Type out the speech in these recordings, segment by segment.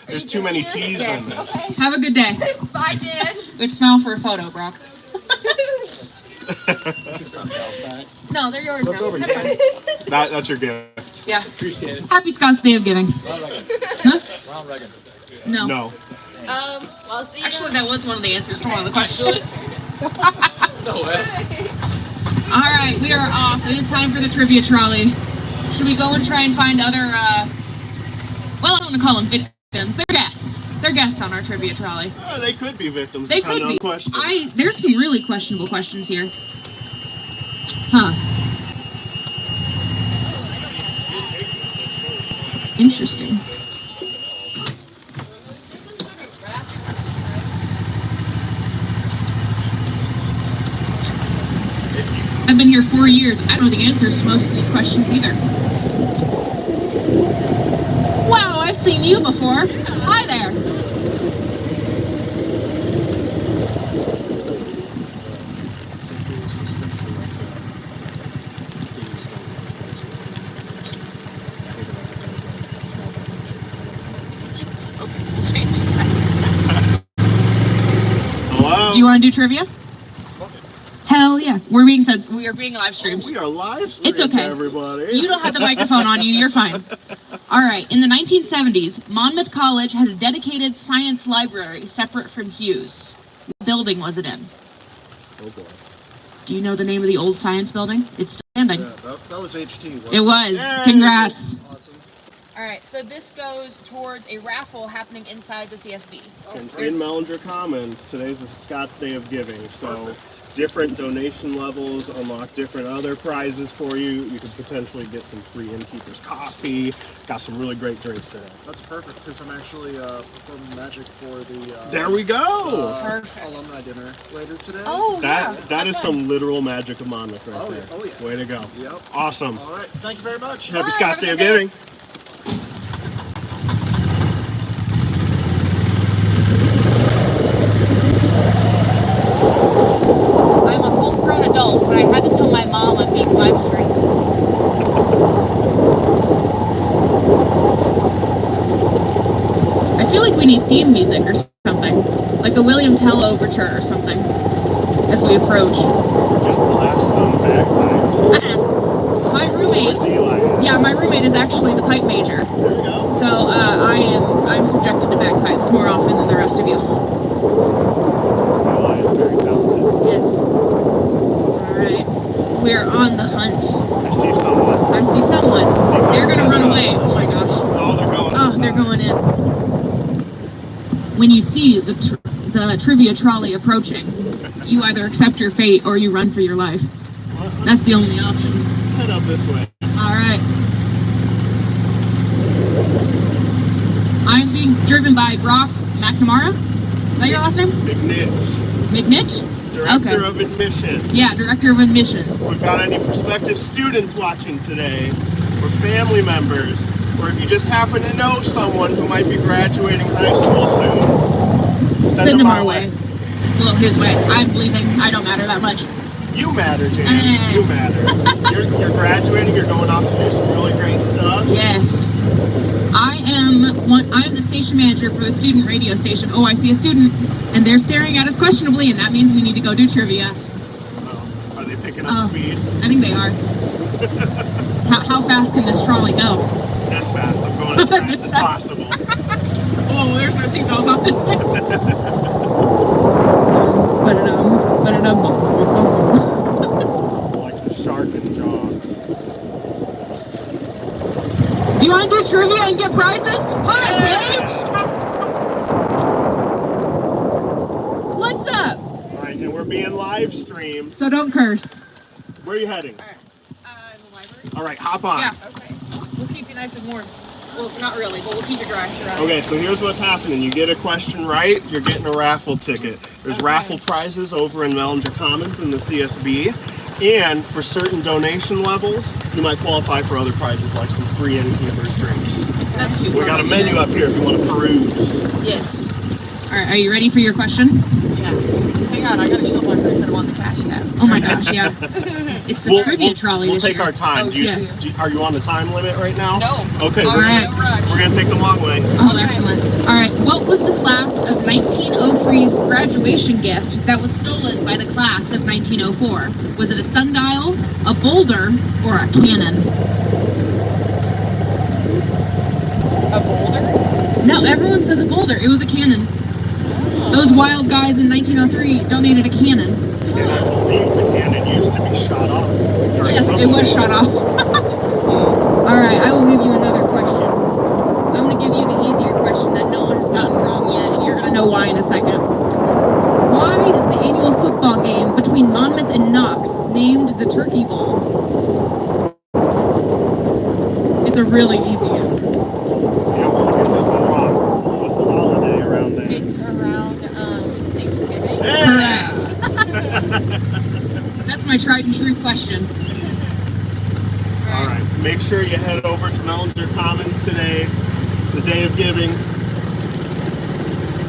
There's too many T's in this. Have a good day. Bye, Dan. Good smile for a photo, Brock. No, they're yours now. Have fun. That's your gift. Yeah. Appreciate it. Happy Scott's Day of Giving. Huh? Ronald Reagan. No. No. I'll see you. Actually, that was one of the answers to one of the questions. No way. All right, we are off. It is time for the trivia trolley. Should we go and try and find other, well, I don't want to call them victims. They're guests. They're guests on our trivia trolley. Oh, they could be victims. They could be. Question. There's some really questionable questions here. Huh. Interesting. I've been here 4 years. I don't know the answers to most of these questions either. Wow, I've seen you before. Hi there. Hello? Do you want to do trivia? Hell yeah. We are being live streamed. We are live streamed, It's okay. everybody. You don't have the microphone on you. You're fine. All right. In the 1970s, Monmouth College had a dedicated science library separate from Hughes. What building was it in? Oh boy. Do you know the name of the old science building? It's still standing. Yeah, that was HT, wasn't It was. Yay! Congrats. Awesome. All right. So this goes towards a raffle happening inside the CSB. And in Mellinger Commons, today's the Scott's Day of Giving. So different donation levels unlock different other prizes for you. You could potentially get some free innkeeper's coffee. Got some really great drinks today. That's perfect because I'm actually performing magic for the There we go. Perfect. alumni dinner later today. Oh, yeah. That is some literal magic of Monmouth right there. Oh, yeah. Way to go. Yep. Awesome. All right. Thank you very much. Happy Bye, Scott's have a Day of good day. Giving. I'm a full-grown adult, but I had to tell my mom I'm being live streamed. I feel like we need theme music or something, like a William Tell overture or something, as we approach. Just blast some bagpipes. My roommate, yeah, my roommate is actually the pipe major, There we go. so I'm subjected to bagpipes more often than the rest of you. Eli is very talented. Yes. All right, we're on the hunt. I see someone. I see someone. They're gonna run away. Oh my gosh. Oh, they're going. Oh, they're going in. When you see the trivia trolley approaching, you either accept your fate or you run for your life. That's the only options. Let's head up this way. All right. I'm being driven by Brock McNamara. Is that your last name? McNitch, McNitch? Director Okay. of Admission. Yeah, Director of Admissions. If we've got any prospective students watching today, or family members, or if you just happen to know someone who might be graduating high school soon, Send him our way. Well, his way. I'm leaving. I don't matter that much. You matter, Jan. You matter. You're graduating. You're going off to do some really great stuff. Yes. I am the station manager for the student radio station. Oh, I see a student, and they're staring at us questionably, and that means we need to go do trivia. Oh, are they picking up speed? I think they are. How fast can this trolley go? This fast. I'm going as fast This as fast. possible. Oh, there's no seatbelts on this thing. Ba-da-dum. Like the shark in Jaws. Do you want to do trivia and get prizes? Hi, Paige! What's up? Alright, and we're being live streamed. So don't curse. Where are you heading? The library? Alright, hop on. Yeah, okay. We'll keep you nice and warm. Well, not really, but we'll keep you dry. Okay, so here's what's happening. You get a question right, you're getting a raffle ticket. There's raffle prizes over in Mellinger Commons in the CSB. And for certain donation levels, you might qualify for other prizes like some free innkeeper's drinks. That's cute. We got a menu up here if you want to peruse. Yes. right, are you ready for your question? Yeah. Hang on, I gotta show my friends that I want the cash cab. Oh my gosh, yeah. It's the trivia trolley We'll this take year. our time. Oh, yes. Are you on the time limit right now? No. Okay, All we're right. gonna take the long way. Oh, excellent. All right, what was the class of 1903's graduation gift that was stolen by the class of 1904? Was it a sundial, a boulder, or a cannon? A boulder? No, everyone says a boulder. It was a cannon. Those wild guys in 1903 donated a cannon. And I believe the cannon used to be shot off. during Yes, it football was games. shot off. All right, I will give you another question. I'm going to give you the easier question that no one has gotten wrong yet, and you're going to know why in a second. Why is the annual football game between Monmouth and Knox named the Turkey Bowl? It's a really easy answer. So you don't want to get this one wrong. What's the holiday around there? It's around Thanksgiving. Correct. That's my tried and true question. All right. Make sure you head over to Mellinger Commons today, the day of giving.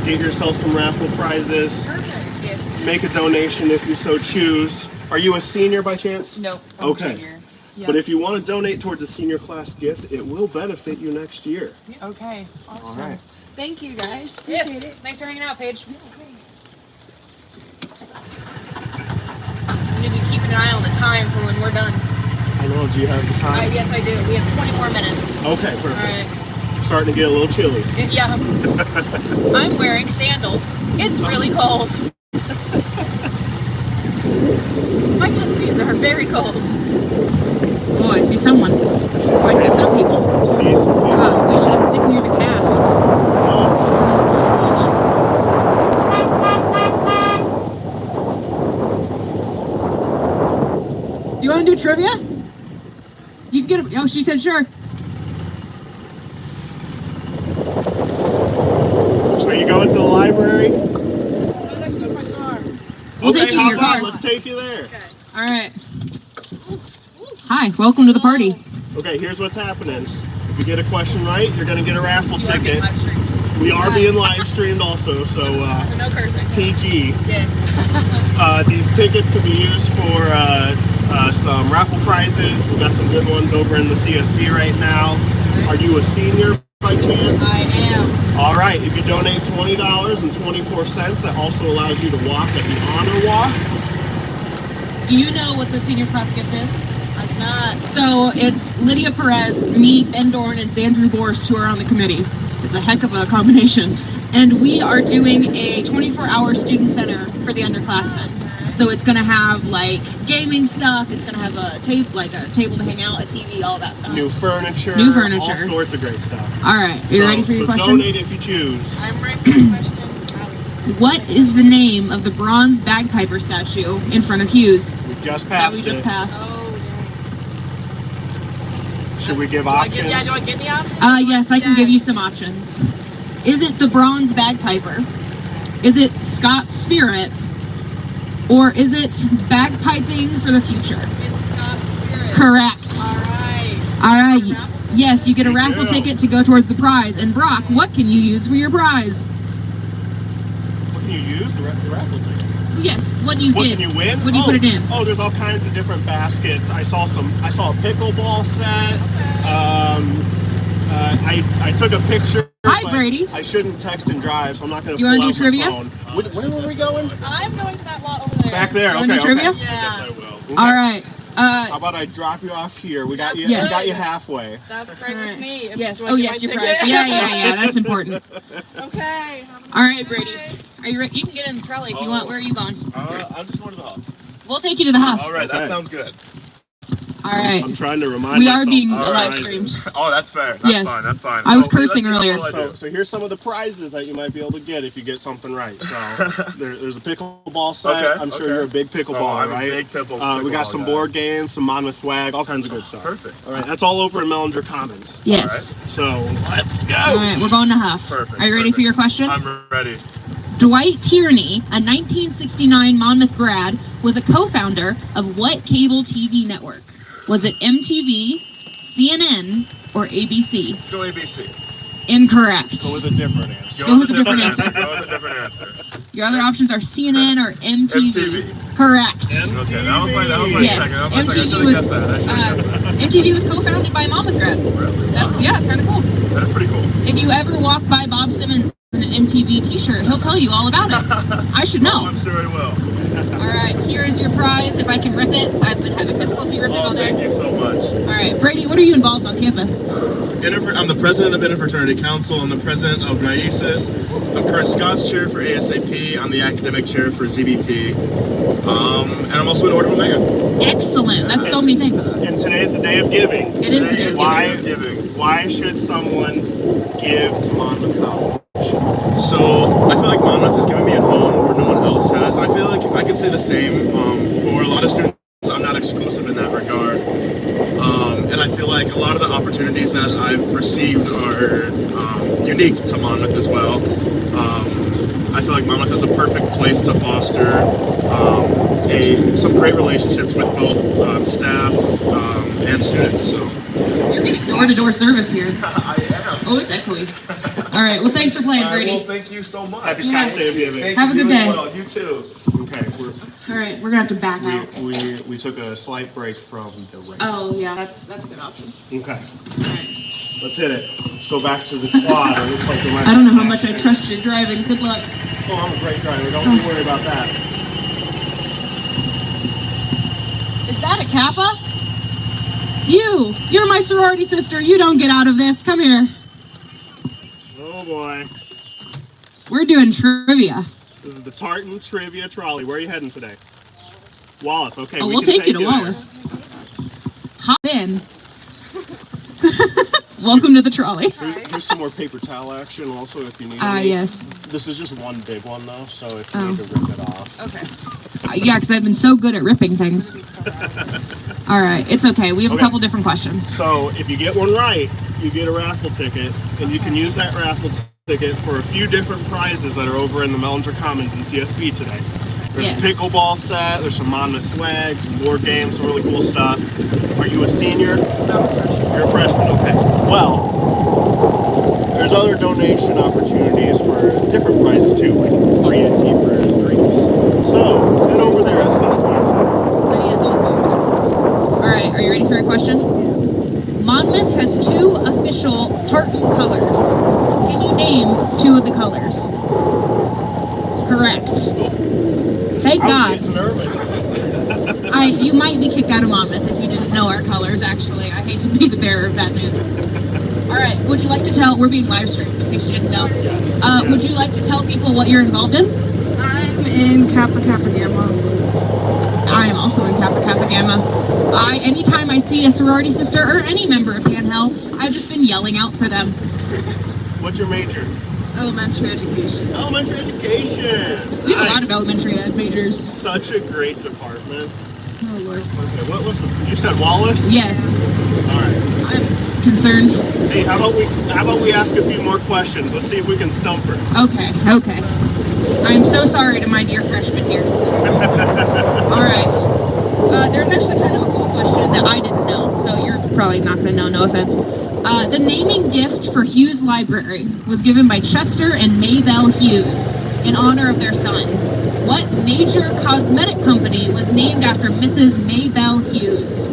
Get yourself some raffle prizes. Perfect. Yes. Make a donation if you so choose. Are you a senior by chance? Nope. I'm Okay. junior. Yeah. But if you want to donate towards a senior class gift, it will benefit you next year. Okay. Awesome. All right. Thank you guys. Yes. Appreciate it. Thanks for hanging out, Paige. We need to be keeping an eye on the time for when we're done. I know. Do you have the time? Yes, I do. We have 20 more minutes. Okay, perfect. All right. Starting to get a little chilly. Yeah. I'm wearing sandals. It's really cold. My tootsies are very cold. Oh, I see someone. I see some people. See some people. We should have stick near the calf. Oh, Do you want to do trivia? You can get it. Oh, she said sure. are you going to the library? Let's go to my car. We'll take you in how your about car. let's take you there. Okay. All right. Hi, welcome to the party. Okay, here's what's happening. If you get a question right, you're going to get a raffle ticket. streamed. We are being live streamed also, so So no cursing. PG. Yes. These tickets can be used for some raffle prizes. We've got some good ones over in the CSB right now. Are you a senior by chance? I am. All right, if you donate $20.24, that also allows you to walk at the honor walk. Do you know what the senior class gift is? I'm not. So it's Lydia Perez, me, Ben Dorn, and Sandra Borst who are on the committee. It's a heck of a combination. And we are doing a 24-hour student center for the underclassmen. So it's going to have like gaming stuff. It's going to have a table to hang out, a TV, all that stuff. New furniture. New furniture. All sorts of great stuff. All right, are you ready for your so question? donate if you choose. I'm ready for the question. What is the name of the bronze bagpiper statue in front of Hughes We just that passed we just it. passed? Oh, Should we give do I options? get, do I get the option? Yes, I can give you Yes. some options. Is it the bronze bagpiper? Is it Scott's Spirit? Or is it bagpiping for the future? It's Scott's Spirit. Correct. All right. All right. Raffle? Yes, you get a You raffle do. ticket to go towards the prize. And Brock, what can you use for your prize? What can you use? The raffle ticket. Yes, what do you What get? can you win? What do you put it in? Oh, there's all kinds of different baskets. I saw a pickleball set. I took a picture. Hi, but Brady. I shouldn't text and drive, so I'm not going to Do you pull wanna out do my trivia? phone. Where were we going? I'm going to that lot over there. Back there. You Okay. wanna do trivia? Okay. Yeah. I guess I will. Okay. All right. How about I drop you off here? We got you. Yes. We got you halfway. That's great with me. Yes. Do I Oh, get yes, my your ticket? prize. Yeah. That's important. Okay. All right, Brady. Are you ready? You can get in the trolley if you want. Where are you going? I'm just going to the hub. We'll take you to the Huff. All right, Okay. that sounds good. All right. I'm trying to remind We myself. are being of the live prizes. streamed. Oh, that's fair. That's Yes. fine. That's fine. I was So, cursing let's see earlier. what I do. So here's some of the prizes that you might be able to get if you get something right. So there's a pickleball set. Okay, I'm sure okay. you're a big pickleball, Oh, I'm right? a big We got pickleball some guy. board games, some Monmouth swag, all kinds of good stuff. Perfect. All right, that's all over in Mellinger Commons. Yes. So let's go. All right, we're going to Huff. Perfect, Are you ready for perfect. your question? I'm ready. Dwight Tierney, a 1969 Monmouth grad, was a co-founder of what cable TV network? Was it MTV, CNN, or ABC? Let's go ABC. Incorrect. Go with a different answer. Go with a different answer. Go with a different answer. Your other options are CNN or MTV. MTV. Correct. Okay, that was my Yes, second. That was my second. I MTV should've was guessed that. I should've guessed that. MTV was co-founded by Monmouth grad. Really? That's it's kind of cool. That's pretty cool. If you ever walk by Bob Simmons in an MTV T-shirt, he'll tell you all about it. I should know. I'm sure I will. All right, here is your prize. If I can rip it, I've been having difficulty ripping all Thank day. you so much. All right, Brady, what are you involved on campus? I'm the president of Interfraternity Council. I'm the president of NIESIS. I'm current Scots chair for ASAP. I'm the academic chair for ZBT. And I'm also an Order of Omega. Excellent. That's so many things. And today's the day of giving. It is the day of giving. Why should someone give to Monmouth College? So I feel like Monmouth has given me a home where no one else has. And I feel like I can say the same for a lot of students. I'm not exclusive in that regard. And I feel like a lot of the opportunities that I've received are unique to Monmouth as well. I feel like Monmouth is a perfect place to foster some great relationships with both staff and students. So You're getting door-to-door service here. I am. Oh, it's echoey. All right. Well, thanks for playing, Brady. Well, thank you so much. Happy Scots Day of Giving. Thank Have a you good as day. well. You too. Okay, All right, we're gonna have to back out. we took a slight break from the race. Oh yeah, that's a good option. Okay, let's hit it. Let's go back to the quad. It looks like there might be I don't know some how much I action. trust your driving. Good luck. Oh, I'm a great driver. Don't you worry about that. Is that a Kappa? You're my sorority sister. You don't get out of this. Come here. Oh boy. We're doing trivia. This is the Tartan Trivia Trolley. Where are you heading today? Wallace. Okay, Oh, we we'll can take you to there. Wallace. Hop in. Welcome to the trolley. Here's some more paper towel action also if you need Ah, any. yes. This is just one big one though, so if you Oh. need to rip it off. Okay. Yeah, because I've been so good at ripping things. All right, it's okay. We have a Okay. couple different questions. So if you get one right, you get a raffle ticket, and you can use that raffle ticket for a few different prizes that are over in the Mellinger Commons in CSB today. There's Yes. a pickleball set, there's some Monmouth swag, some board games, some really cool stuff. Are you a senior? You're a freshman, okay. Well, there's other donation opportunities for different prizes too, like free innkeepers, drinks. So, head over there at some point. Lydia's also over there. All right, are you ready for your question? Monmouth has 2 official tartan colors. Can you name 2 of the colors? Correct. Thank I was God. getting nervous. You might be kicked out of Monmouth if you didn't know our colors, actually. I hate to be the bearer of bad news. All right, would you like to tell, we're being live streamed in case you didn't know. Yes. Would you like to tell people what you're involved in? I'm in Kappa Kappa Gamma. I am also in Kappa Kappa Gamma. Anytime I see a sorority sister or any member of Panhell, I've just been yelling out for them. What's your major? Elementary education. Elementary education. We have a lot of Nice. elementary ed majors. Such a great department. Oh Lord. Okay, what was you said Wallace? Yes, All right. I'm concerned. Hey, how about we ask a few more questions? Let's see if we can stump her. Okay. I'm so sorry to my dear freshman here. All right. There's actually kind of a cool question that I didn't know, so you're probably not going to know, no offense. The naming gift for Hughes Library was given by Chester and Maybelle Hughes in honor of their son. What major cosmetic company was named after Mrs. Maybelle Hughes?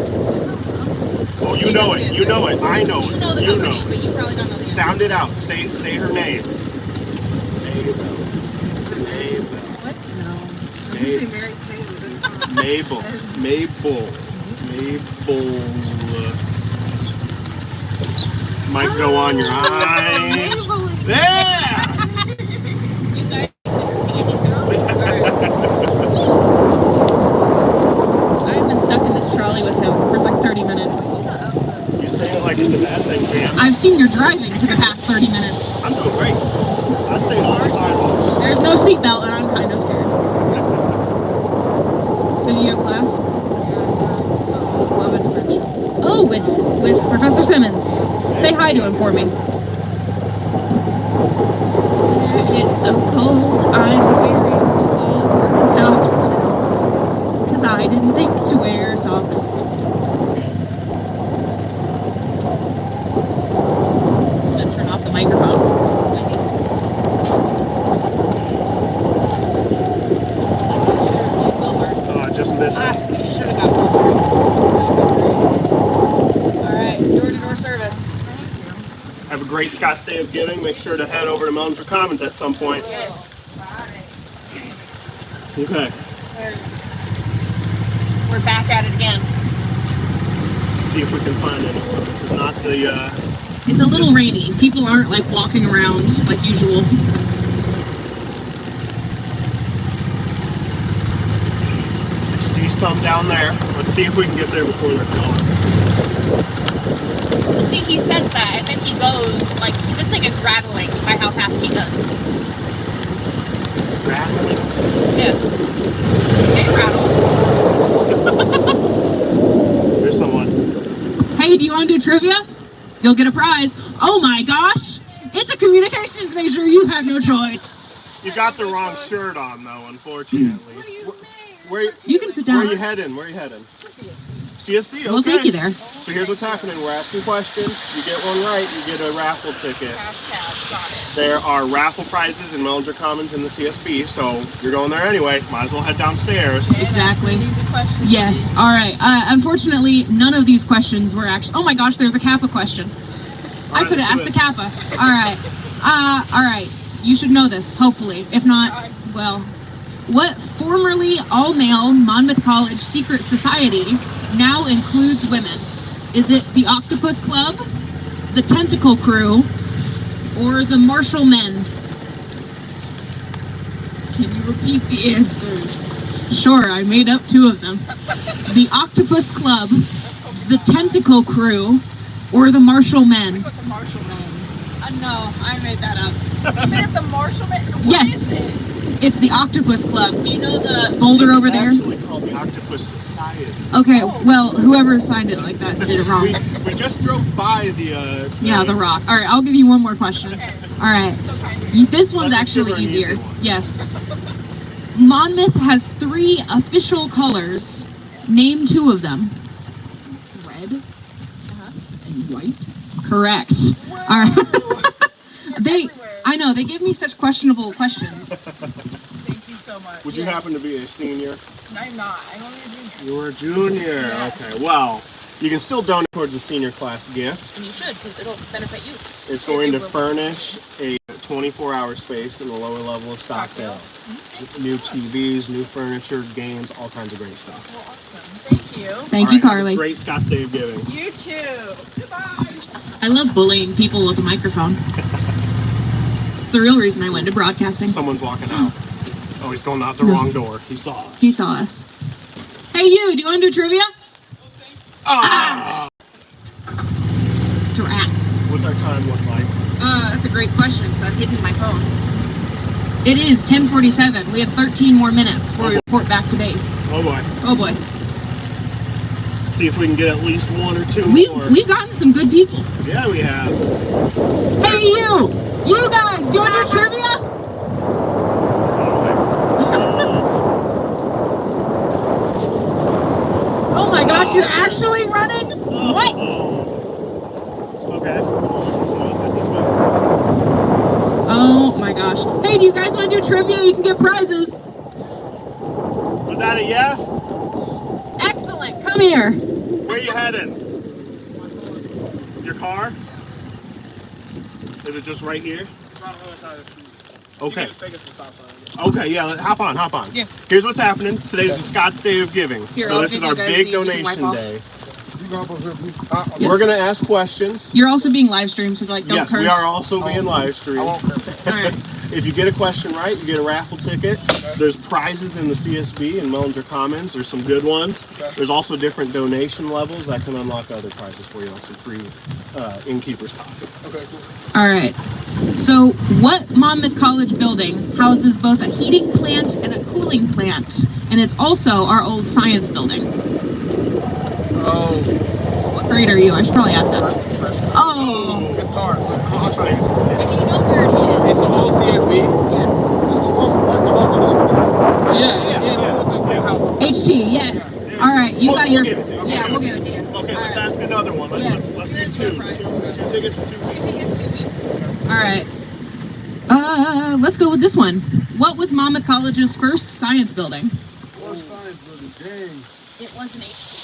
Oh, you know it. You know it. I know it. You know the You company, know. but you probably don't know the Sound it out. Say her name. Maybelle. What? No. I'm Hey. just Mary Kay. Mabel. Might go on your eyes. Yeah! You guys didn't see anything. I've been stuck in this trolley with him for like 30 minutes. You say it like it's a bad thing, man. I've seen your driving for the past 30 minutes. I'm doing great. I stayed on the sidewalks. There's no seatbelt and I'm kind of scared. So do you have class? Love and friendship. Oh, with Professor Simmons. Say hi to him for me. It's so cold, I'm wearing socks. Cause I didn't think to wear socks. I'm gonna turn off the microphone. great Scott's Day of Giving. Make sure to head over to Monmouth Commons at some point. Yes. Okay. We're back at it again. See if we can find anyone. This is not the. It's a little rainy. People aren't like walking around like usual. See some down there. Let's see if we can get there before they're gone. See, he says that, and then he goes, like, this thing is rattling by how fast he does. Rattling. Yes. They rattle. There's someone. Hey, do you want to do trivia? You'll get a prize. Oh my gosh! It's a communications major. You have no choice. You got the wrong shirt on, though, unfortunately. Where You can sit Where down. are you heading? Where are you heading? CSB, okay. We'll take you there. So here's what's happening. We're asking questions. You get one right, you get a raffle ticket. Cash cab. Got it. There are raffle prizes in Mellinger Commons in the CSB, so you're going there anyway. Might as well head downstairs. And Exactly. ask me easy questions, Yes. please. All right. Unfortunately, none of these questions were actually. Oh my gosh, there's a Kappa question. I right, could have let's asked do the Kappa. All right. All right. You should know this, hopefully. If not, well, what formerly all-male Monmouth College secret society now includes women? Is it the Octopus Club, the Tentacle Crew, or the Marshall Men? Can you repeat the answers? Sure, I made up two of them. The Octopus Club, the Tentacle Crew, or the Marshall Men? What the Marshall Man? No, I made that up. You made up the Marshall Man? What Yes. is it? It's the Octopus Club. Do you know the boulder over there? It's actually called the Octopus Society. Okay, well, whoever signed it like that did it wrong. We just drove by the Yeah, the rock. All right, I'll give you one more question. All right, So kind of. this one's Let's give actually her an easy easier. one. Yes. Monmouth has 3 official colors. Name 2 of them. Red and white. Correct. All right. They, Everywhere. I know, they give me such questionable questions. Thank you so much. Would you Yes. happen to be a senior? I'm not. I'm only a junior. You're a junior. Yes. Okay, well, you can still donate towards the senior class gift. And you should, because it'll benefit you. It's going to will. furnish a 24-hour space in the lower level of Stockdale. New TVs, new furniture, games, all kinds of great stuff. Well, awesome. Thank you. Thank All you, right, Carly. Great Scott's Day of Giving. You too. Goodbye. I love bullying people with a microphone. It's the real reason I went into broadcasting. Someone's walking out. Oh, he's going out the No. wrong door. He saw us. He saw us. Hey, you, do you want to do trivia? Ah! Drats. What's our time look like? That's a great question because I've hidden my phone. It is 10:47. We have 13 more minutes before we report back to base. Oh boy. Oh boy. See if we can get at least 1 or 2 more. We've gotten some good people. Yeah, we have. Hey, you! You guys, do you want to do trivia? Oh my gosh, you're actually running? What? Okay, this is head this way. Oh my gosh. Hey, do you guys want to do trivia? You can get prizes. Was that a yes? Excellent. Come here. Where are you heading? Your car? Is it just right here? Okay. Okay, yeah, hop on. Yeah. Here's what's happening. Today's the Scott's Day of Giving. Here, so I'll this give is you our guys big these. You can wipe donation off. day. Yes. We're gonna ask questions. You're also being live streamed, so like don't Yes, curse. we are also being live streamed. All right. If you get a question right, you get a raffle ticket. There's prizes in the CSB and Mellinger Commons. There's some good ones. There's also different donation levels that can unlock other prizes for you, like some free innkeeper's coffee. All right. So, what Monmouth College building houses both a heating plant and a cooling plant, and it's also our old science building? Oh, What grade are you? I should probably ask that. Oh. it's hard. But I'll try to answer If it. you know where it It's is. the old CSB. Yes. Yeah. HT. Yes. All right. You got your. We'll give it to you. Yeah, we'll give it to you. Okay, All let's right. ask another one. Yes. Let's do Here's two. your prize. Two tickets for 2 people. All right. Let's go with this one. What was Monmouth College's first science building? Or science building, dang. It was an HT.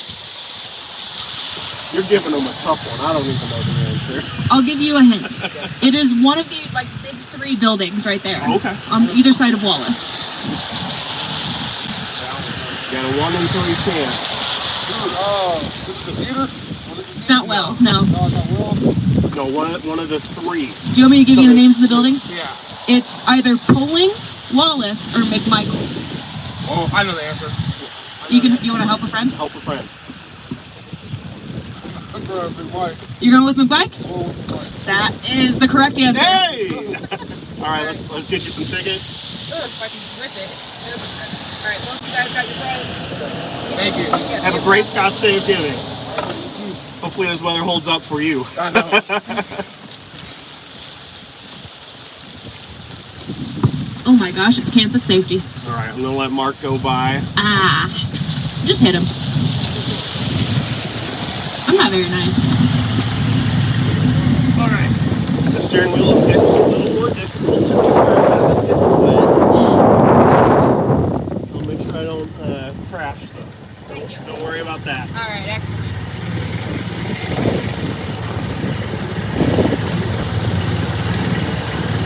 You're giving them a tough one. I don't even know the answer. I'll give you a hint. It is one of the big 3 buildings right there. Okay. On either side of Wallace. You got a 1 in 3 chance. This is the theater? It's not Wells, no. No, it's not Wells. No, one of the 3. Do you want me to give you the names of the buildings? Yeah. It's either Poling, Wallace, or McMichael. Oh, I know the answer. You want to help a friend? Help a friend. I'm going to be white. You're going with McMike? Oh, That is the correct answer. Hey! All right, let's get you some tickets. If I can rip it. All right, well, you guys got your prize. Thank you. Have a great Scott's Day of Giving. Hopefully this weather holds up for you. I know. Oh my gosh, it's campus safety. All right, I'm gonna let Mark go by. Ah, just hit him. I'm not very nice. All right. The steering wheel is getting a little more difficult to turn as it's getting wet. I'll make sure I don't crash though. Don't worry about that. All right, excellent.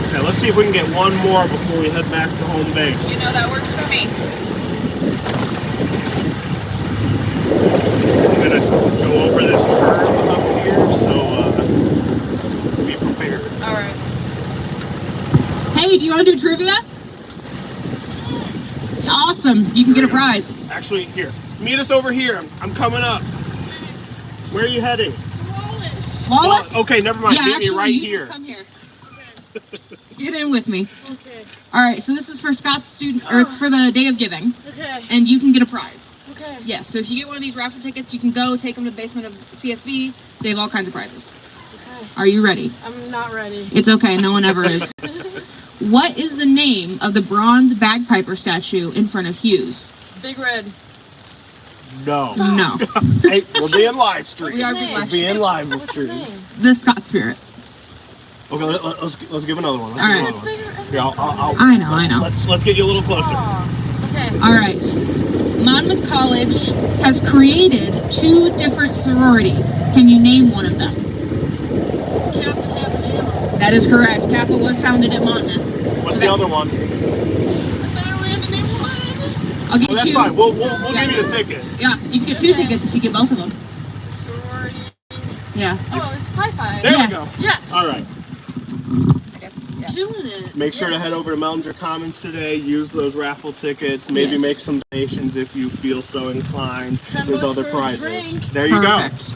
Okay, let's see if we can get one more before we head back to home base. You know that works for me. I'm gonna go over this curve up here, so be prepared. All right. Hey, do you want to do trivia? Awesome, you can get a prize. Actually, here, meet us over here. I'm coming up. Where are you heading? Wallace? Oh, okay, never mind. Yeah, Meet actually, me right you here. just come here. Get in with me. Okay. All right, so this is for Scott's student, or it's for the Day of Giving, Okay. and you can get a prize. Okay. Yes, so if you get one of these raffle tickets, you can go take them to the basement of CSB. They have all kinds of prizes. Okay. Are you ready? I'm not ready. It's okay, no one ever is. What is the name of the bronze bagpiper statue in front of Hughes? Big Red. No. No, Hey, we're being live streamed. we are name? being We're live being live What's his streamed. name? the Scott Spirit. Okay, let's give another one. Let's All give right. another one. Bigger. Yeah, I know. Let's get you a little closer. Aw, okay. All right. Monmouth College has created 2 different sororities. Can you name one of them? Kappa, Kappa, Gamma. That is correct. Kappa was founded at Monmouth. What's the other one? I thought I only had to name one. I'll give Oh, you that's 2. fine. We'll Yeah. give you a ticket. Yeah, you can get 2 tickets if you get both of them. Sorority. Yeah. Oh, it's Pi Phi. There Yes. we go. Yes. All right. I guess. Yeah. Killing it. Make sure to Yes. head over to Mellinger Commons today. Use those raffle tickets. Maybe Yes. make some donations if you feel so inclined. 10 There's bucks other for a prizes. drink. There you go. Perfect.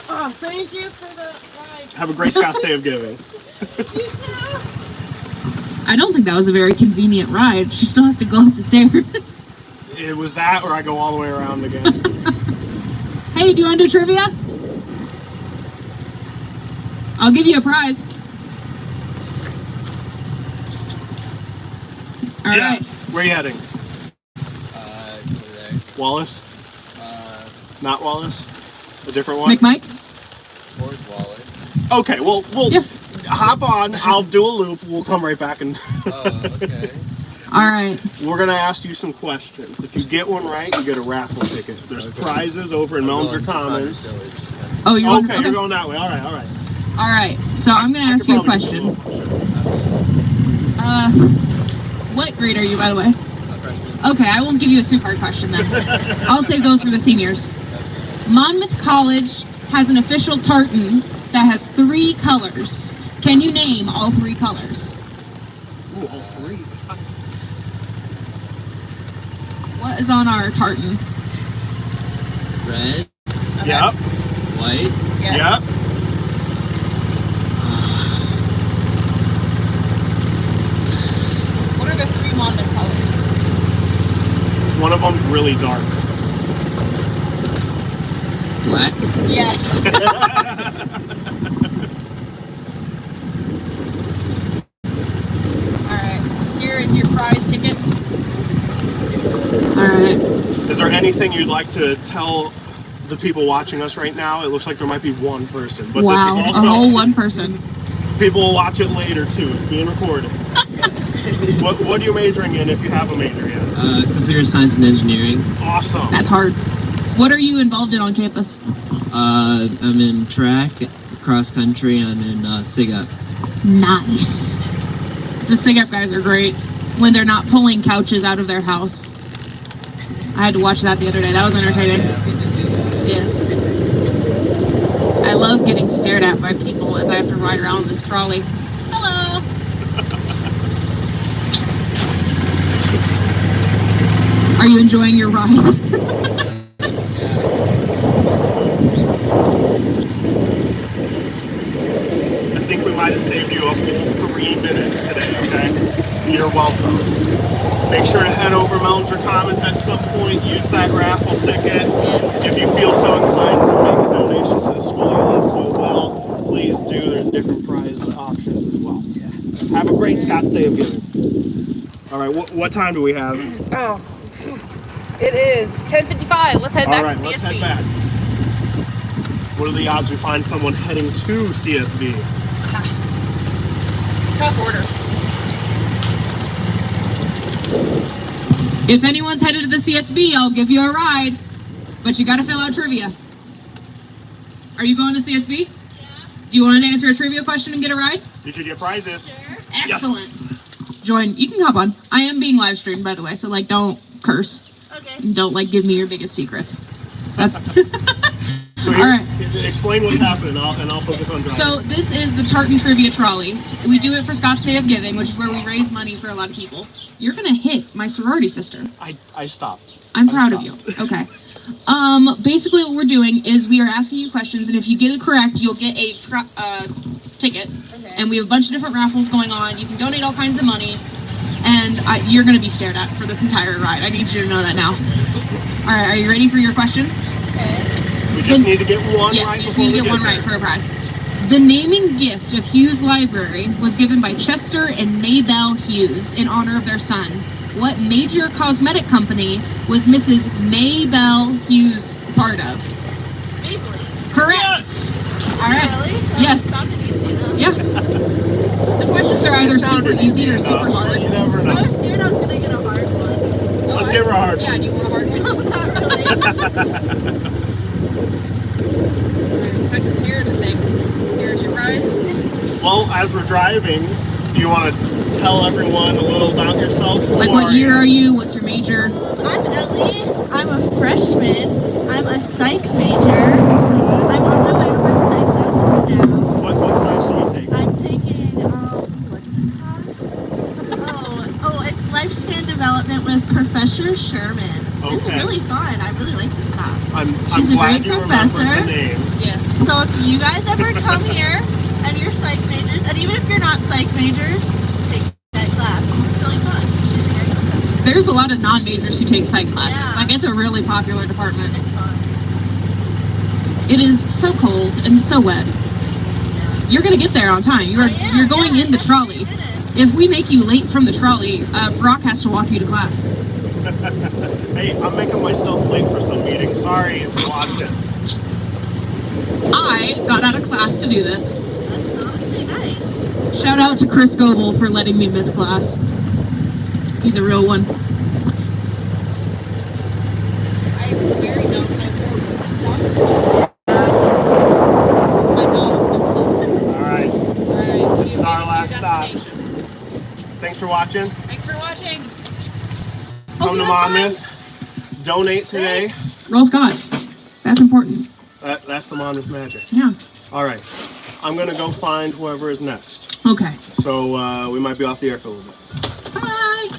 Oh, thank you for the ride. Have a great Scott's Day of Giving. You too. I don't think that was a very convenient ride. She still has to go up the stairs. It was that, or I go all the way around again. Hey, do you want to do trivia? I'll give you a prize. All right. Yes. Where are you heading? Over there. Wallace? Not Wallace? A different one? McMike? Towards Wallace. Okay, well, we'll Yeah. hop on. I'll do a loop. We'll come right back and Oh, okay. All right. we're going to ask you some questions. If you get one right, you get a raffle ticket. There's Okay. prizes over in I'm Mellinger going to Commons. Cottage Village. Oh, you're Okay, you're going that way. All right, all right. All right. So I'm going to ask you a question. What grade are you, by the way? A freshman. Okay, I won't give you a super hard question then. I'll save those for the seniors. Monmouth College has an official tartan that has 3 colors. Can you name all 3 colors? Ooh, all 3. What is on our tartan? Red. Yep, White. yep. What are the 3 Monmouth colors? One of them's really dark. Black. Yes. Alright, here is your prize ticket. Alright. Is there anything you'd like to tell the people watching us right now? It looks like there might be one person, but Wow, this is a whole also one person. people will watch it later too. It's being recorded. What are you majoring in if you have a major yet? Computer science and engineering. Awesome. That's hard. What are you involved in on campus? I'm in track, cross country, and I'm in SIG up. Nice. The SIG up guys are great when they're not pulling couches out of their house. I had to watch that the other day. That was entertaining. Yes. I love getting stared at by people as I have to ride around this trolley. Hello. Are you enjoying your ride? I think we might have saved you a whole 3 minutes today, okay? You're welcome. Make sure to head over Mellinger Commons at some point, use that raffle ticket. If you feel so inclined to make a donation to the school you love so well, please do. There's different prize options as well. Have a great Scott's Day of Giving. All right, what time do we have? Oh, it is 10:55. Let's head All back right, to CSB. let's head back. What are the odds we find someone heading to CSB? Tough order. If anyone's headed to the CSB, I'll give you a ride. But you gotta fill out trivia. Are you going to CSB? Yeah. Do you want to answer a trivia question and get a ride? You could get prizes. Sure. Excellent. Yes. Join. You can hop on. I am being live streamed, by the way, so like don't curse. Okay. And don't like give me your biggest secrets. That's So all right. Explain what's happening, and I'll focus on driving. So this is the Tartan Trivia Trolley. We do it for Scott's Day of Giving, which is where we raise money for a lot of people. You're gonna hit my sorority sister. I stopped. I'm I proud of you. stopped. Okay. Basically what we're doing is we are asking you questions, and if you get it correct, you'll get a ticket. Okay. And we have a bunch of different raffles going on. You can donate all kinds of money, and you're gonna be stared at for this entire ride. I need you to know that now. All right, are you ready for your question? We just need to get one Yes, right you just before need we to get one there. right for a prize. The naming gift of Hughes Library was given by Chester and Maybelle Hughes in honor of their son. What major cosmetic company was Mrs. Maybelle Hughes part of? Maybelline. Correct. Yes! All right. Really? Yes. Sounded easy enough. Yeah. The questions are either super Sounded easy or enough, super but hard. You never I know. was scared I was gonna get a hard one. Let's give her a hard Yeah, one. do you want a hard one? No, not really. Cut the tear in the thing. Here's your prize. Well, as we're driving, do you want to tell everyone a little about yourself? Like, Who what year you? are you? What's your major? I'm Ellie. I'm a freshman. I'm a psych major. I'm on my way to my psych class right now. What class do you take? I'm taking, what's this class? Oh, it's lifespan development with Professor Sherman. It's Okay. really fun. I really like this class. I'm She's a glad great you remembered professor. the name. Yes. So if you guys ever come here and you're psych majors, and even if you're not psych majors, take that class. It's really fun. She's a great professor. There's a lot of non-majors who take psych classes. Yeah. Like, it's a really popular department. It's fun. It is so cold and so wet. You're gonna get there on time. You're going in the trolley. If we make you late from the trolley, Brock has to walk you to class. Hey, I'm making myself late for some meeting. Sorry if you're watching. I got out of class to do this. That's honestly nice. Shout out to Chris Goebel for letting me miss class. He's a real one. I'm very dumb. My All right. Alright. This is our last stop. Thanks for watching. Thanks for watching. Come to Monmouth. Donate today. Roll Scots. That's important. That's the Monmouth magic. Yeah. All right. I'm going to go find whoever is next. Okay. So we might be off the air for a little bit. Bye.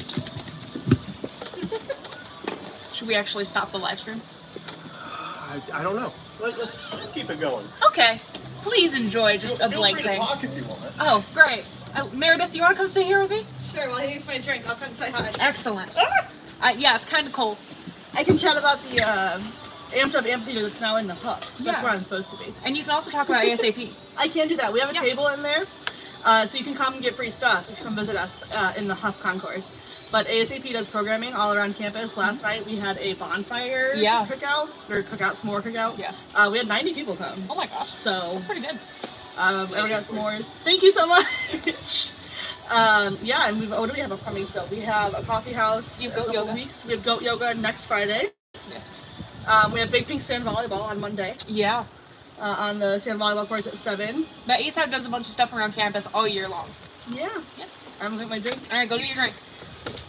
Should we actually stop the live stream? I don't know. Let's keep it going. Okay. Please enjoy just a Feel blank free to thing. talk if you want. Oh, great. Meredith, do you want to come sit here with me? Sure, while he eats my drink, I'll come say hi. Excellent. Yeah, it's kind of cold. I can chat about the amped up amphitheater that's now in the hub. That's Yeah. where I'm supposed to be. And you can also talk about ASAP. I can do that. We have a Yeah. table in there, so you can come and get free stuff if you come visit us in the Huff Concourse. But ASAP does programming all around campus. Last night we had a bonfire cookout, s'more cookout. Yeah. We had 90 people come. Oh my gosh. So, That's pretty good. and we got s'mores. Thank you so much. Yeah, and what do we have upcoming still? We have a coffee house You in have a goat couple yoga. weeks. We have goat yoga next Friday. Yes. We have Big Pink Sand Volleyball on Monday. Yeah. on the sand volleyball courts at 7. But ASAP does a bunch of stuff around campus all year long. Yeah. Yep. I'm gonna get my drink. All right, go get your drink.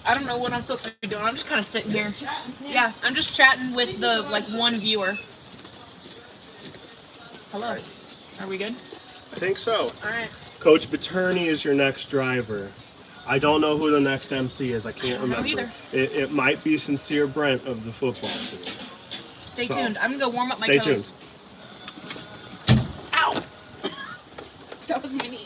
I don't know what I'm supposed to be doing. I'm just kind of sitting here. Yeah, I'm just chatting with the one viewer. Hello. Are we good? I think so. All right. Coach Paterni is your next driver. I don't know who the next MC is. I can't don't know remember. either. It might be Sincere Brent of the football team. Stay So, tuned. I'm gonna go warm up my Stay toes. tuned. Ow! That was my knee.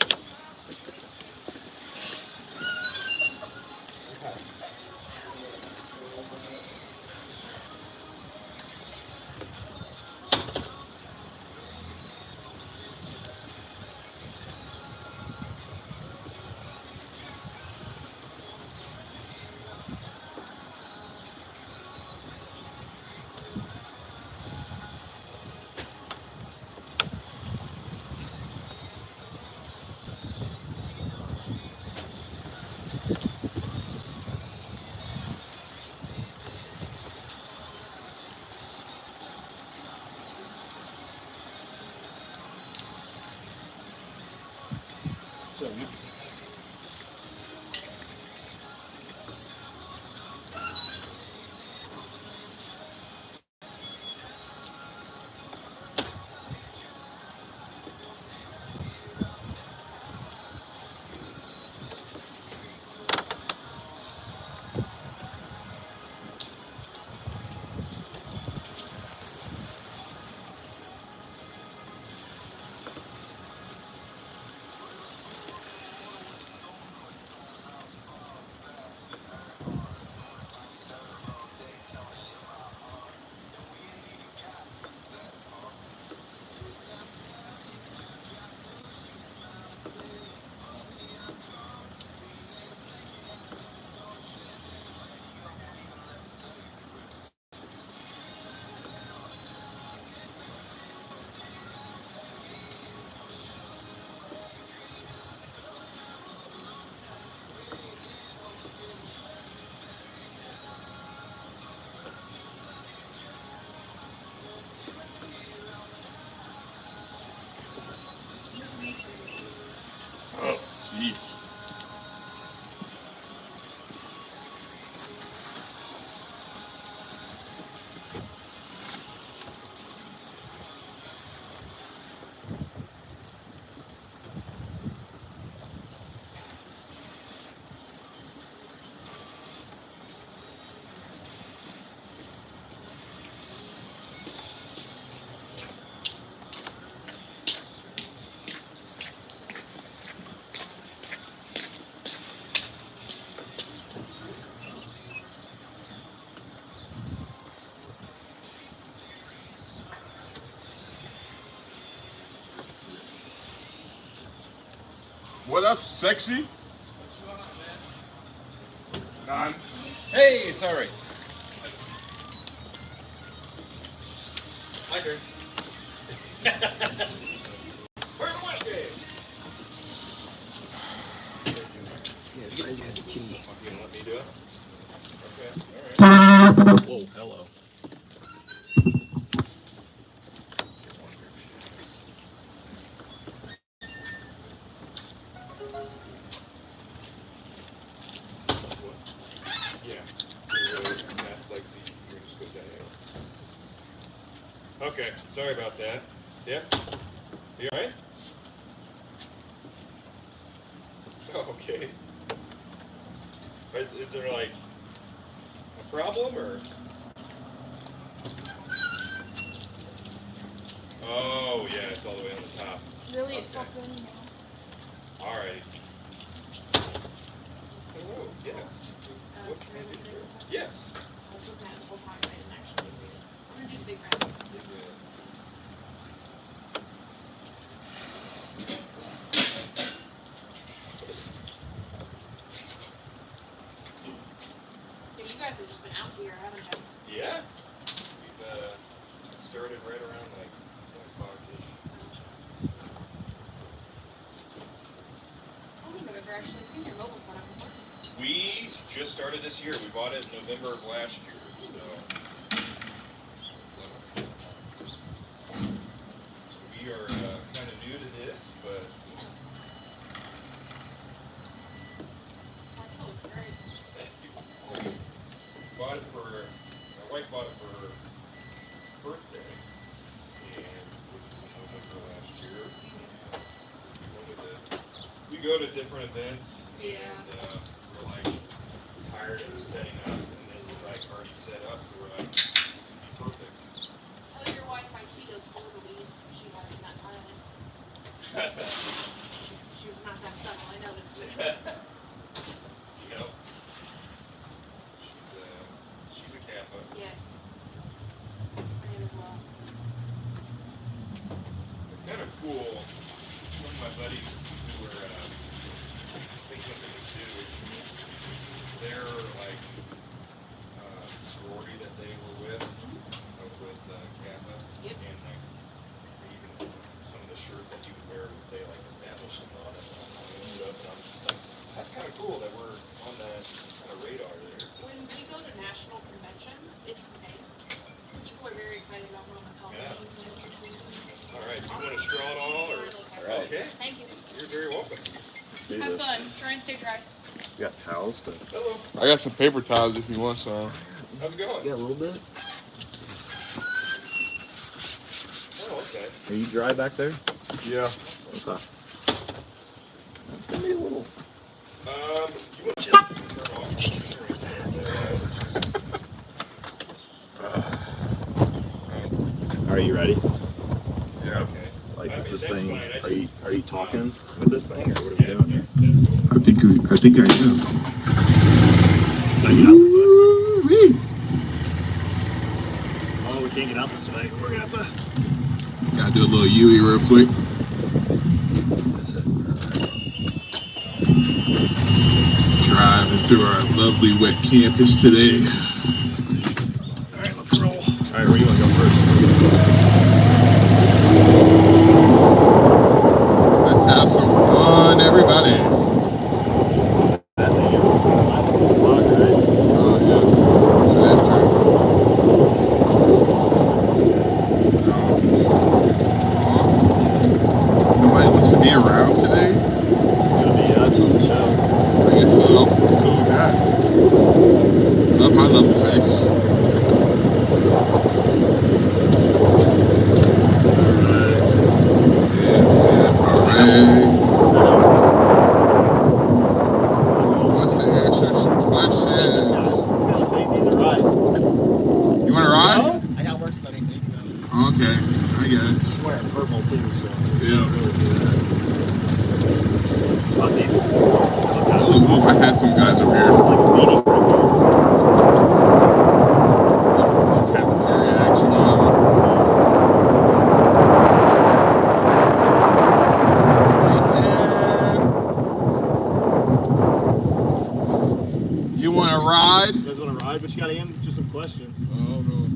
Oh, jeez. What up, sexy? None. Hey, sorry. My turn. Where's the West game? Yeah, find you as a key. You gonna let me do it? Okay, alright. Whoa, hello. Yeah. That's like you're just go down. Okay, sorry about that. Yeah? You alright? Oh, okay. Is there like a problem or? Oh yeah, it's all the way on the top. Really, Okay. it's not going now. Alright. Hello, yes. What can I do for you? Yes. I was looking at it the whole time, but I didn't actually read it. I'm gonna do the big round. Yeah, you guys have just been out here, haven't you? Yeah. We've started right around like 5-ish. I don't think I've ever actually seen your mobile setup before. We just started this year. We bought it in November of last year, so we we are kind of new to this, but thank you. Bought it for my wife bought it for her birthday, and which was her last year. We go to different events, and we're like tired of setting up, and this is like already set up, so we're like, this would be perfect. Tell your wife I see those photos. She was not Ireland. She was not that subtle. I noticed. You know, she's a Kappa. Yes. I am as well. It's kind of cool. Some of my buddies who were thinking what they would do, their like sorority that they were with was Kappa, Yep. and like even some of the shirts that you would wear would say like established and on it, and I'm just like, that's kind of cool that we're on that kind of radar there. When we go to national conventions, it's the same. People are very excited about Roman Yeah. culture. All right, do you want a straw at all, or? right. Okay, Thank you. you're very welcome. Let's do Have this. fun. Try and stay dry. You got towels to. Hello, I got some paper towels if you want some. how's it going? Yeah, a little bit. Oh, okay. Are you dry back there? Yeah. Okay. That's gonna be a little. You want to turn off? Jesus, what was Are you ready? Yeah, okay. Like, I is mean, this that's thing? fine. Are you talking with this thing, or what are we Yeah, doing? that's cool. I think I am. Can I get out this way? Oh, we can't get out this way. We're gonna have to. Gotta do a little Yui real quick. Is it? Driving through our lovely wet campus today. All right, let's roll. All right, where you want to go first? Let's have some fun, everybody. That thing, it's in the last little block, right? Oh yeah, that's true. Nobody wants to be around today. It's just gonna be us on the show. I guess so. Cool with that. Love my love effects. Alright. Who wants to answer some questions? These are right. You want to ride? I got work studying. Okay, I guess. I'm wearing purple too, so Yeah. really do that. About these. Ooh, I had some guys over here. Like a meeting right Cafeteria action going on. You want to ride? You guys want to ride? But you got to answer some questions. Oh no.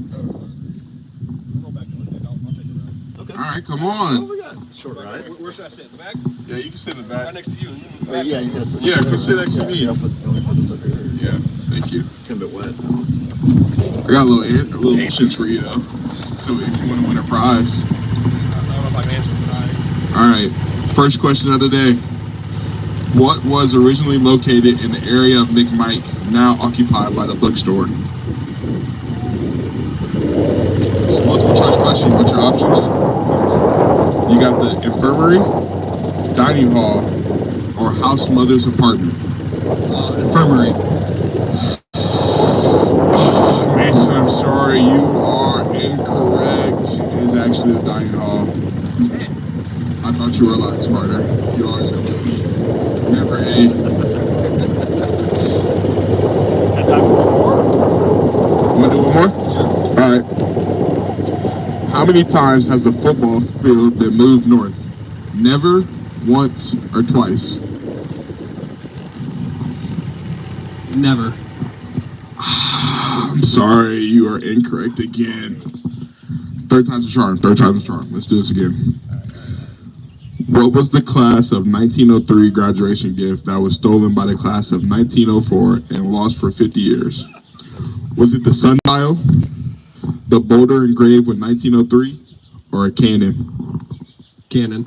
I'll go back to Monday. I'll take a ride. Okay. All right, come Oh, on. we got short ride. Where should I sit? In the back? Yeah, you can sit in the Right back. next to you. Yeah, he's got some. Yeah, come sit next to me. Yeah, put this over here. Yeah, thank you. It's gonna be wet. I got a little shit for you though. So if you want to win a prize. I don't know if I can answer tonight. All right, first question of the day. What was originally located in the area of McMike, now occupied by the bookstore? It's a multiple choice question. What's your options? You got the infirmary, dining hall, or house mother's apartment. Infirmary. Mason, I'm sorry, you are incorrect. It is actually the dining hall. I thought you were a lot smarter. You always go with B. Never A. Got time for one more? Want to do one more? All right. How many times has the football field been moved north? Never, once, or twice? Never. I'm sorry, you are incorrect again. Third time's a charm. Third time's a charm. Let's do this again. What was the class of 1903 graduation gift that was stolen by the class of 1904 and lost for 50 years? Was it the sundial, the boulder engraved with 1903, or a cannon? cannon.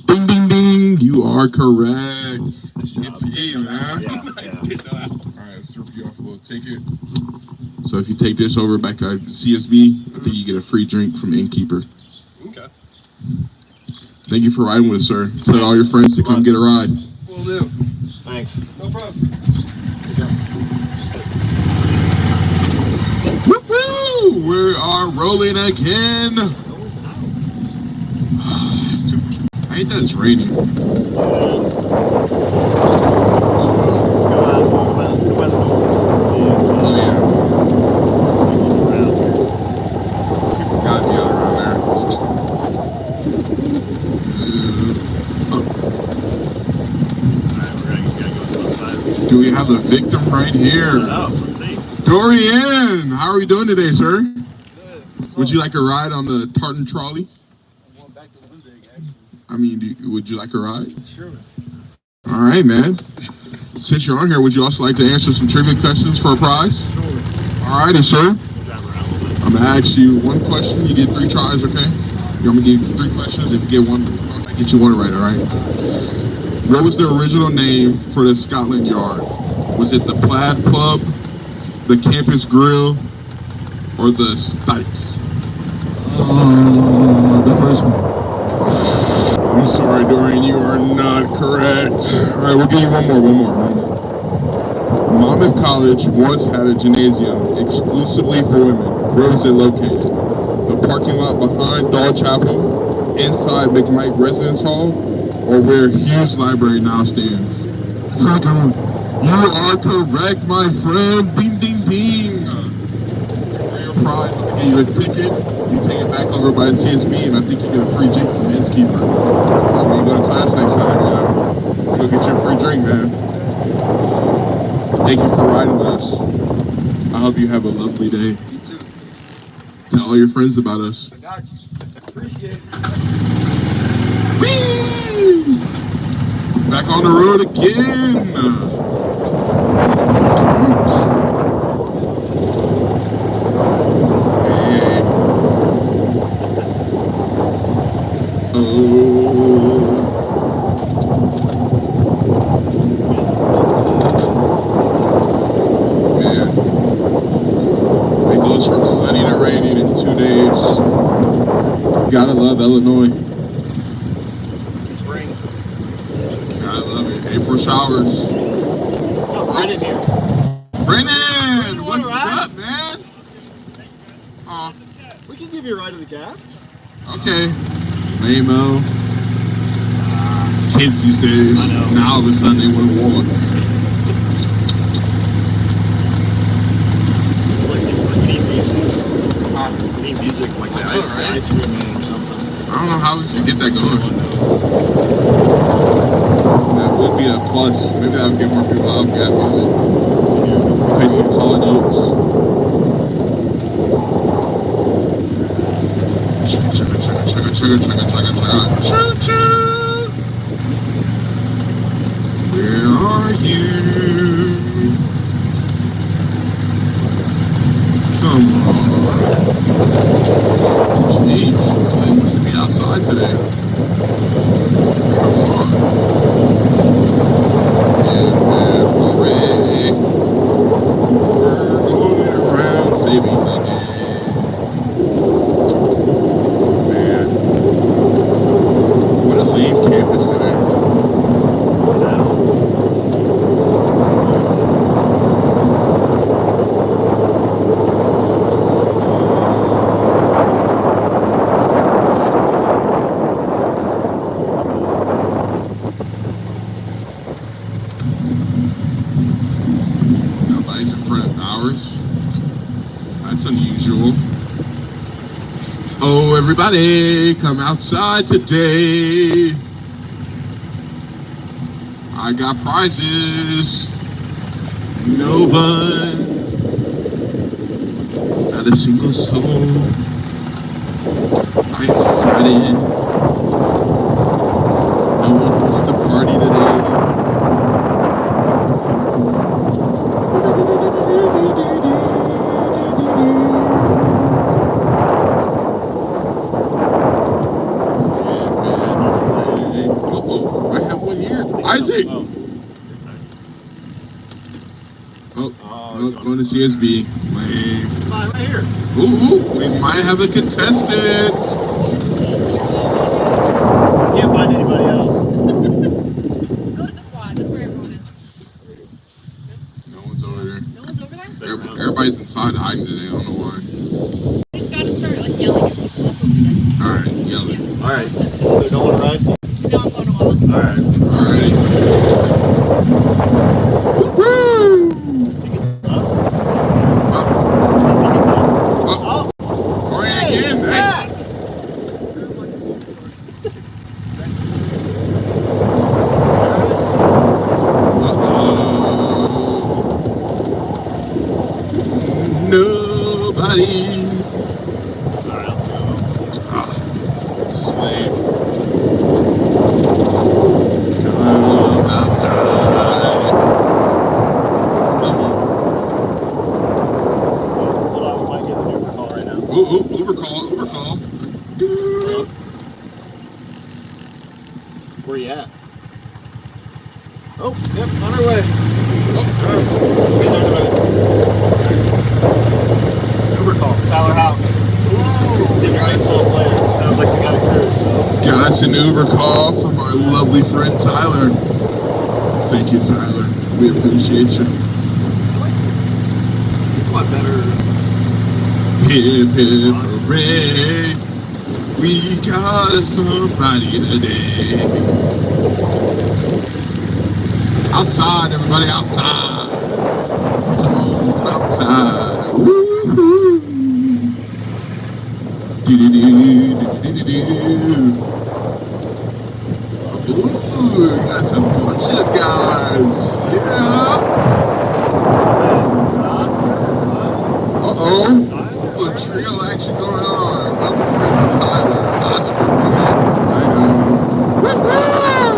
Ding, ding, ding. You are correct. Yippee, man. Yeah, I yeah. did that. All right, let's rip you off a little ticket. So if you take this over back to CSB, I think you get a free drink from Innkeeper. Okay. Thank you for riding with us, sir. Tell all your friends to come get a ride. Will do. Thanks. No problem. Woo-hoo! We are rolling again. I hate that it's raining. Let's go by the doors and see if Oh yeah, people around here. people gotta be out around there. Alright, we gotta go to the side. Do we have a victim right here? Oh, let's see. Dorian, how are we doing today, sir? Good. Would you like a ride on the Tartan trolley? I'm going back to Lundegg, actually. I mean, would you like a ride? Sure. All right, man. Since you're on here, would you also like to answer some trivia questions for a prize? Sure. All righty, sir. Drive around a little bit. I'm gonna ask you one question. You get 3 tries, okay? I'm gonna give you 3 questions. If you get one, I get you one right. All right. What was the original name for the Scotland Yard? Was it the Plaid Club, the Campus Grill, or the Stikes? The first one. I'm sorry, Dorian, you are not correct. All right, we'll give you one more. Monmouth College once had a gymnasium exclusively for women. Where was it located? The parking lot behind Doll Chapel, inside McMike Residence Hall, or where Hughes Library now stands? Second one. You are correct, my friend. Ding, ding, ding. For your prize, I'm gonna give you a ticket. You take it back over by the CSB, and I think you get a free drink from Innkeeper. So when you go to class next time, go get your free drink, man. Thank you for riding with us. I hope you have a lovely day. You too. Tell all your friends about us. I got you. Appreciate it. Whee! Back on the road again. Hey. Man. It goes from sunny to raining in 2 days. Gotta love Illinois. Spring. Gotta love it. April showers. Oh, right in here. Brennan, what's ride? up, man? Oh, We can give you a ride to the Gap. okay. Lame-o. Kids these days. I know. Now all of a sudden they want to walk. We need music. We need music like the know, right? ice cream man or something. I don't know how we can get that going. One knows. That would be a plus. Maybe that would get more people out Gap music. Play some Hall & Oates. Chugga, chugga, chugga, chugga, chugga, chugga, chugga, chugga. Choo-choo! Where are you? Come on. Jeez, they must be outside today. Come on. Yeah, man, hooray. We're going around saving the day. Man. What a lame campus today. Nobody's in front of ours. That's unusual. Oh, everybody, come outside today. I got prizes. No one. Not a single soul. I am sudden. No one wants to party today. Oh, going to CSB. Lame. Right here. Ooh, we might have a contestant. Can't find anybody else. Go to the quad. That's where everyone is. No one's over there. No one's over there? Everybody's inside hiding today. I don't know why. We just gotta start like yelling at people. That's what we do. All right, yell it. All right. So you don't want to ride? No, I'm going to Wallace. All right. All right. Woo! Think it's us? Oh, I think it's us. oh. Going again, man. Nobody. All right, let's go. Ah, this is lame. Come outside. Hold on, we might get an Uber call right now. Ooh, Uber call, Uber call. Where you at? Oh, yep, on our way. Uber call, Tyler Howe. See if your high school player. Sounds like we got a crew, so. Got us an Uber call from our lovely friend Tyler. Thank you, Tyler. We appreciate you. A lot better. Hip hip hooray. We got somebody today. Outside, everybody, outside. Come on, outside. Woo-hoo. Do-do-do-do-do-do-do. Ooh, we got some bunch of guys. Yeah. Uh-oh. A trio action going on. Other friends, Tyler, Oscar, I know. Woo-hoo!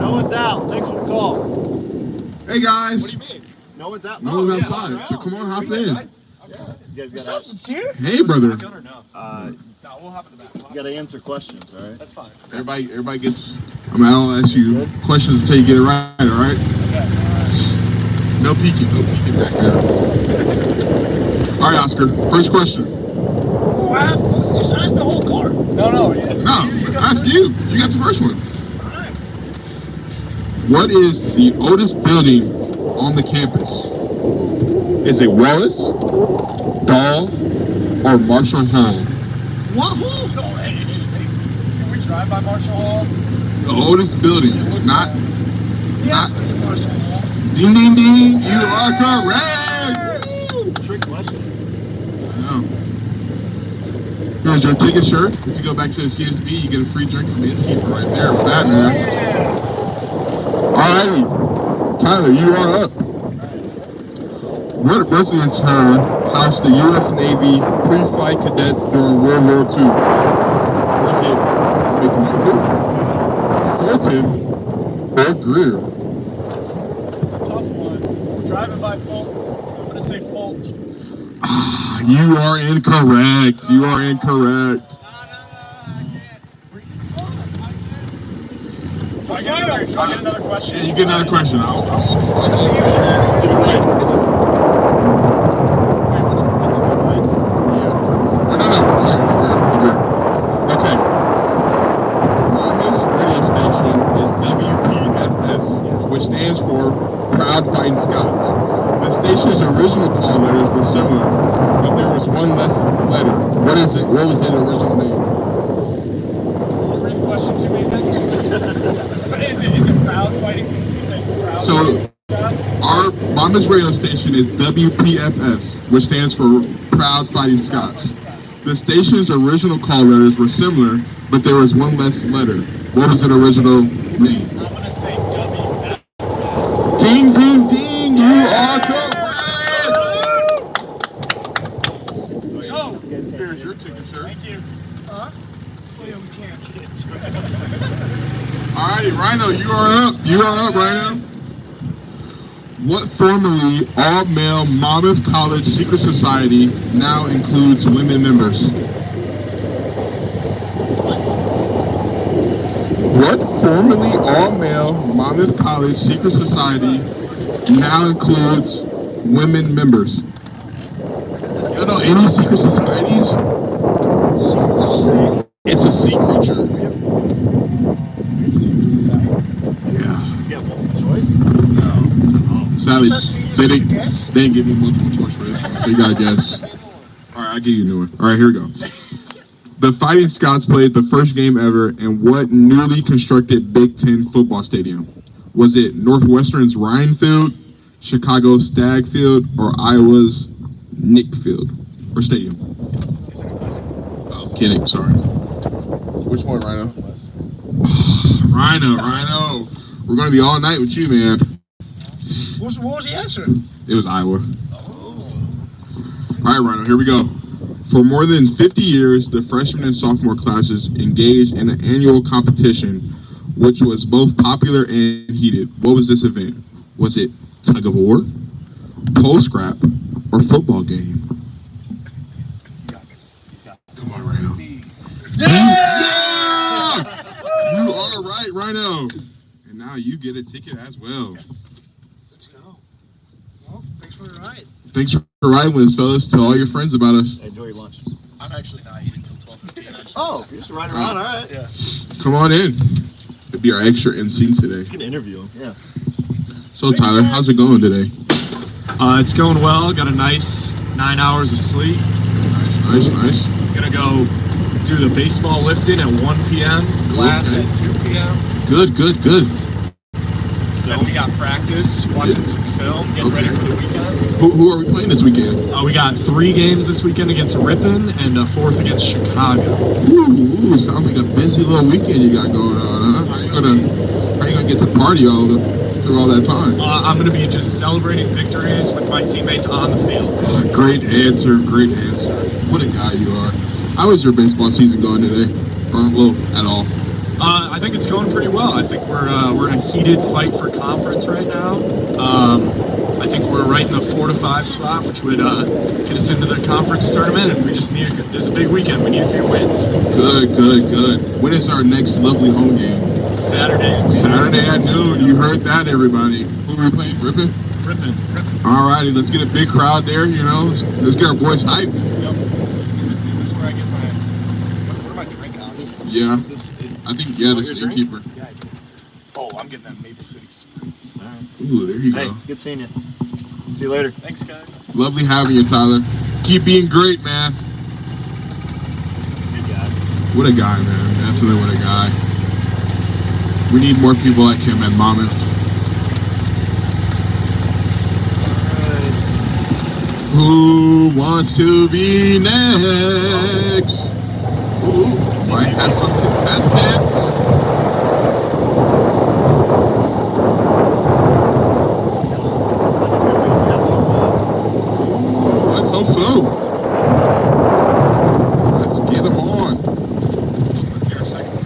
No one's out. Thanks for the call. Hey guys. What do you mean? No one's out. No one's outside, so come on, hop in. You guys got to. Hey, brother. No, we'll hop in the back. You got to answer questions, all right? That's fine. Everybody gets. I'll ask you questions until you get it right. All right. No peeking back there. All right, Oscar. First question. Just ask the whole car. No, ask you. You got the first one. What is the oldest building on the campus? Is it Wallace, Dahl, or Marshall Hall? What? Who? No, hey. Can we drive by Marshall Hall? The oldest building, not. Marshall Hall. Ding ding ding! You are correct. Trick question. I know. Here's your ticket shirt. If you go back to the CSB, you get a free drink from the innkeeper right there with that, man. Alrighty. Tyler, you are up. What residence hall housed the U.S. Navy pre-flight cadets during World War II? Was it McMichael, Fulton, or Greer? It's a tough one. We're driving by Fulton, so I'm going to say Fulton. You are incorrect. You are incorrect. Do I get another question? Yeah, you get another question. Wait, which one was it? Right? No. Okay. Monmouth's radio station is WPFS, which stands for Proud Fighting Scots. The station's original call letters were similar, but there was one less letter. What is it? What was its original name? Read the question to me then. But is it Proud Fighting? Did you say Proud So, Fighting Scots? our Monmouth's radio station is WPFS, which stands for Proud Fighting Scots. The station's original call letters were similar, but there was one less letter. What was its original name? I'm going to say WFS. Ding, ding, ding! You are correct! Oh, Here's your signature. thank you. Huh? Oh, yeah, we can't get it. Alrighty, Rhino, you are up. You are up, Rhino. What formerly all-male Monmouth College secret society now includes women members? What formerly all-male Monmouth College secret society now includes women members? You know any secret societies? It's a sea creature. Yeah. You got multiple choice? No. Sadly, they didn't give me multiple choice for this one, so you gotta guess. All right, I'll give you a new one. All right, here we go. The Fighting Scots played the first game ever in what newly constructed Big Ten football stadium? Was it Northwestern's Ryan Field, Chicago's Stag Field, or Iowa's Nick Field or Stadium? Oh, kidding. Sorry. Which one, Rhino? Rhino. We're gonna be all night with you, man. What was the answer? It was Iowa. All right, Rhino, here we go. For more than 50 years, the freshman and sophomore classes engaged in an annual competition, which was both popular and heated. What was this event? Was it tug of war, pole scrap, or football game? Come on, Rhino. Yeah! You are right, Rhino. And now you get a ticket as well. Yes. Let's go. Well, thanks for the ride. Thanks for riding with us, fellas. Tell all your friends about us. Enjoy your lunch. I'm actually not eating until 12:15. Oh, you're just riding around, all right. Yeah. Come on in. It'd be our extra MC today. You can interview him. Yeah. So, Tyler, how's it going today? It's going well. Got a nice 9 hours of sleep. Nice. Gonna go do the baseball lifting at 1 p.m. Class Okay. at 2 p.m. Good. Then we got practice, watching some film, getting ready for the weekend. Who are we playing this weekend? We got 3 games this weekend against Ripon and a 4th against Chicago. Ooh, sounds like a busy little weekend you got going on, huh? How you gonna get to party through all that time? I'm gonna be just celebrating victories with my teammates on the field. Great answer. What a guy you are. How is your baseball season going today? Or at all? I think it's going pretty well. I think we're in a heated fight for conference right now. I think we're right in the 4 to 5 spot, which would get us into the conference tournament. And we just need this is a big weekend. We need a few wins. Good. When is our next lovely home game? Saturday at noon. You heard that, everybody. Who are we playing? Ripon? Ripon. Alrighty, let's get a big crowd there. You know, let's get our boys hyped. Yep. Is this where I get my? What are my drink options? Yeah. I think this is innkeeper. Yeah. Oh, I'm getting that Maple City Springs. All right. Ooh, there you Hey, go. good seeing you. See you later. Thanks, guys. Lovely having you, Tyler. Keep being great, man. Good guy. What a guy, man. Definitely what a guy. We need more people like him at Monmouth. Who wants to be next? Ooh, might have some contestants. Ooh, let's hope so. Let's get them on. Let's hear a second.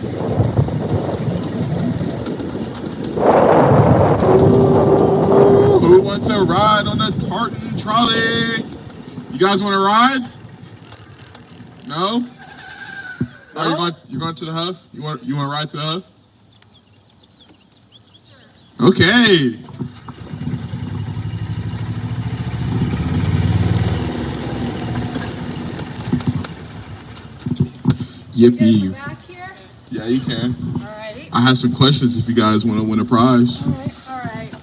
Who wants to ride on the Tartan trolley? You guys want to ride? No? Oh, you're going to the Huff? You want to ride to the Huff? Sure. Okay. Yippee. Back here? Yeah, you can. Alrighty. I have some questions if you guys want to win a prize. Alright.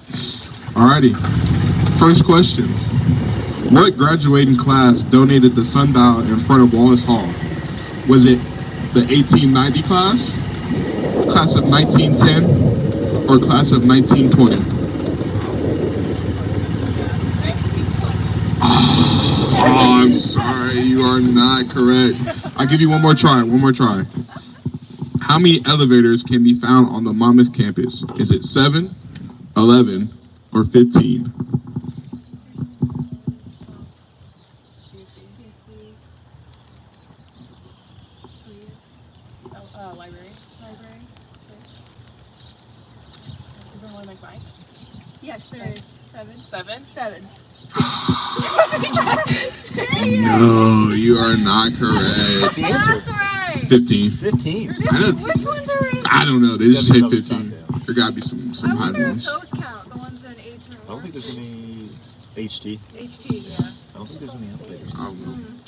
Alrighty. First question. What graduating class donated the sundial in front of Wallace Hall? Was it the 1890 class of 1910, or class of 1920? Oh, I'm sorry, you are not correct. I'll give you one more try. How many elevators can be found on the Monmouth campus? Is it 7, 11, or 15? Library. Is there only like 5? Yes, there is. 7. 7? No, you are not correct. What's the answer? That's right. 15. 15. Which ones are right? I don't know. They just say Gotta be 15. something. There gotta be some I high wonder if ones. those count, the ones in H and I don't think there's any HT. HT, yeah. I don't think there's any elevators. Oh,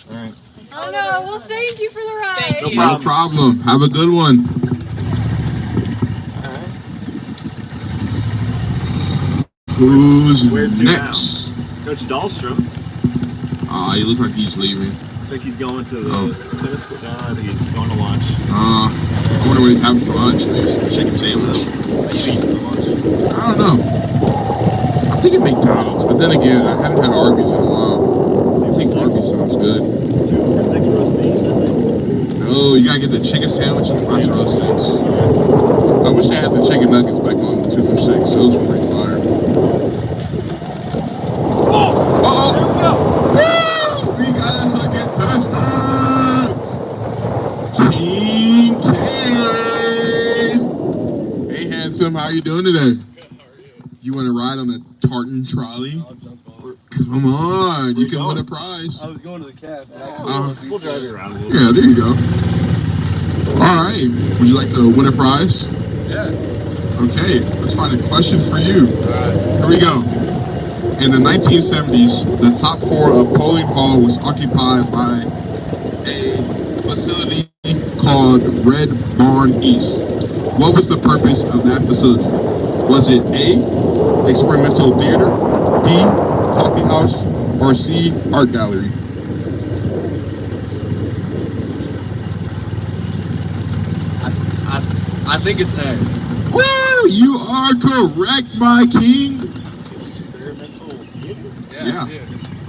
All right. Oh no, well thank you for the ride. no problem. Have a good one. Who's Where to next? now? Coach Dahlstrom. Ah, he looks like he's leaving. I think he's going to the tennis school. No, I think he's going to lunch. I wonder what he's having for lunch. Maybe some chicken sandwich. What are you eating for lunch? I don't know. I'm thinking McDonald's, but then again, I haven't had Arby's in a while. I think Arby's sounds good. 2 for 6 roast beef, I think. No, you gotta get the chicken sandwich and the french roast sticks. I wish I had the chicken nuggets back on the 2 for 6. Those were pretty fire. We got us a good touchdown! Team Kane! Hey, handsome, how you doing today? Good, how are you? You want to ride on a Tartan trolley? I'll jump on. Come on, you can win a prize. I was going to the cab. We'll drive you around a little Yeah, there you go. All right, would you like to win a prize? Yeah. Okay, let's find a question for you. All right. Here we go. In the 1970s, the top floor of Bowling Hall was occupied by a facility called Red Barn East. What was the purpose of that facility? Was it A, experimental theater, B, coffee house, or C, art gallery? I think it's A. Woo! You are correct, my king. Experimental theater? Yeah.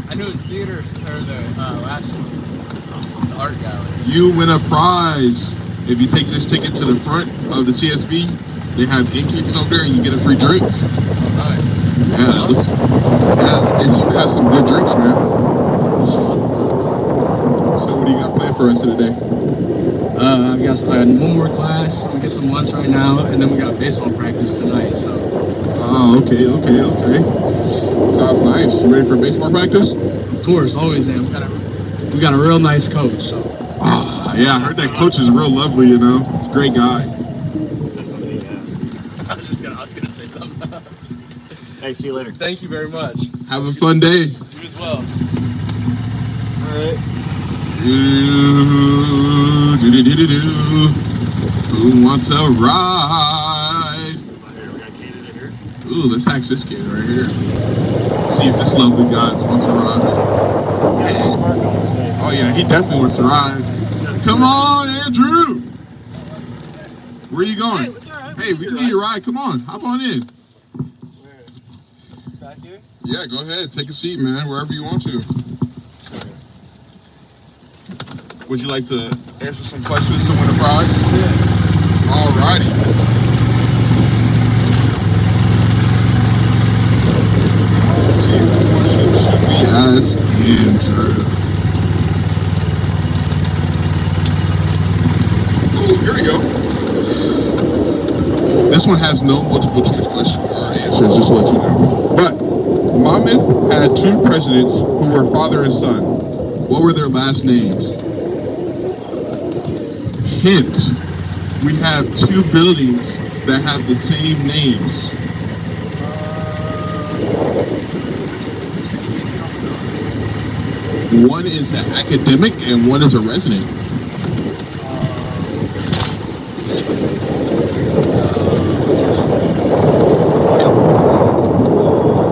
I knew it was theater or the last one, the art gallery. You win a prize. If you take this ticket to the front of the CSB, they have innkeepers over there and you get a free drink. Nice. Yeah, they seem to have some good drinks, man. So what do you got planned for us today? I've got one more class. We get some lunch right now, and then we got baseball practice tonight. So. Oh, okay. Sounds nice. You ready for baseball practice? Of course, always am. We got a real nice coach. So. Yeah, I heard that coach is real lovely. You know, he's a great guy. That's something he has. I was gonna say something. Hey, see you later. Thank you very much. Have a fun day. You as well. All right. Who wants a ride? Ooh, let's ask this kid right here. See if this lovely guy wants to ride. Oh yeah, he definitely wants to ride. Come on, Andrew. Where are you going? Hey, we can give you a ride. Come on, hop on in. Back here? Yeah, go ahead. Take a seat, man, wherever you want to. Would you like to answer some questions to win a prize? Yeah. All righty. Let's see, what questions should we ask Andrew? Oh, here we go. This one has no multiple choice question or answers, just to let you know. But Monmouth had 2 presidents who were father and son. What were their last names? Hint, we have 2 buildings that have the same names. One is an academic and one is a resident.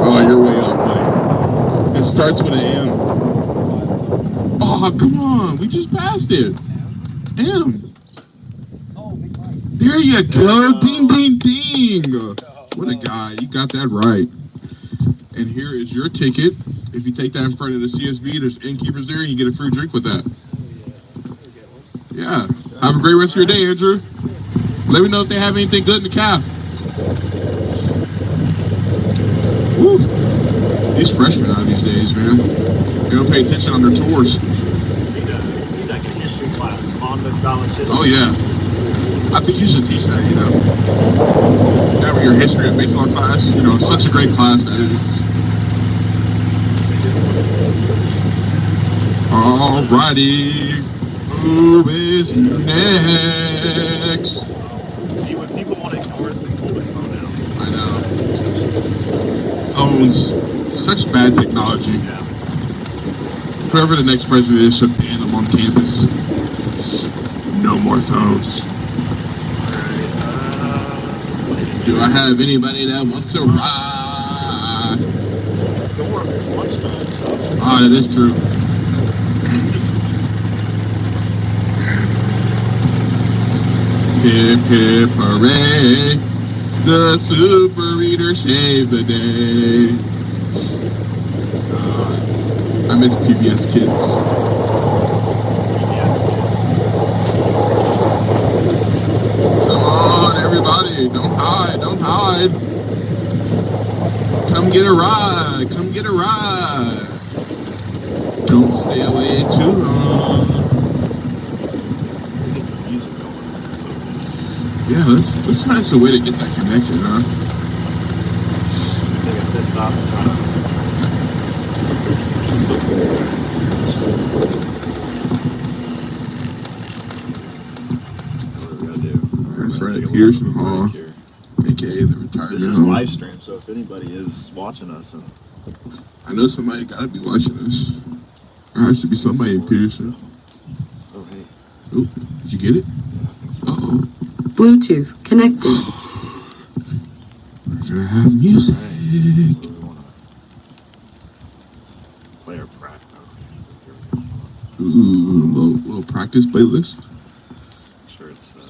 Oh, you're way off, buddy. It starts with an M. Oh, come on, we just passed it. M. There you go. Ding, ding, ding. What a guy. You got that right. And here is your ticket. If you take that in front of the CSB, there's innkeepers there and you get a free drink with that. Yeah. Have a great rest of your day, Andrew. Let me know if they have anything good in the caf. Woo. These freshmen out these days, man. They don't pay attention on their tours. Need like a history class, Monmouth College history. Oh, yeah. I think you should teach that, you know. That with your history of baseball class, you know, it's such a great class that it is. Alrighty, who is next? See, when people want to ignore us, they pull their phone out. I know. Phones, such bad technology. Whoever the next president is should ban them on campus. No more phones. Do I have anybody that wants to ride? Dorm, it's lunchtime, so. Ah, that is true. Hip hip hooray, the super reader saved the day. I miss PBS Kids. Come on, everybody, don't hide, don't hide. Come get a ride, come get a ride. Don't stay away too long. Get some music going. That's okay. Yeah, let's find us a way to get that connection, huh? Take a pit stop and try to. She's still cool. It's just. What are we gonna do? We're in front of Pearson Hall, aka the retirement This is home. live stream, so if anybody is watching us, and I know somebody gotta be watching us. There has to be somebody in Peterson. oh hey, Oh, did you get it? yeah, I think so. Uh-oh. Bluetooth connected. We're gonna have music. What do we wanna play our practice? Ooh, little practice playlist. Sure, it's. What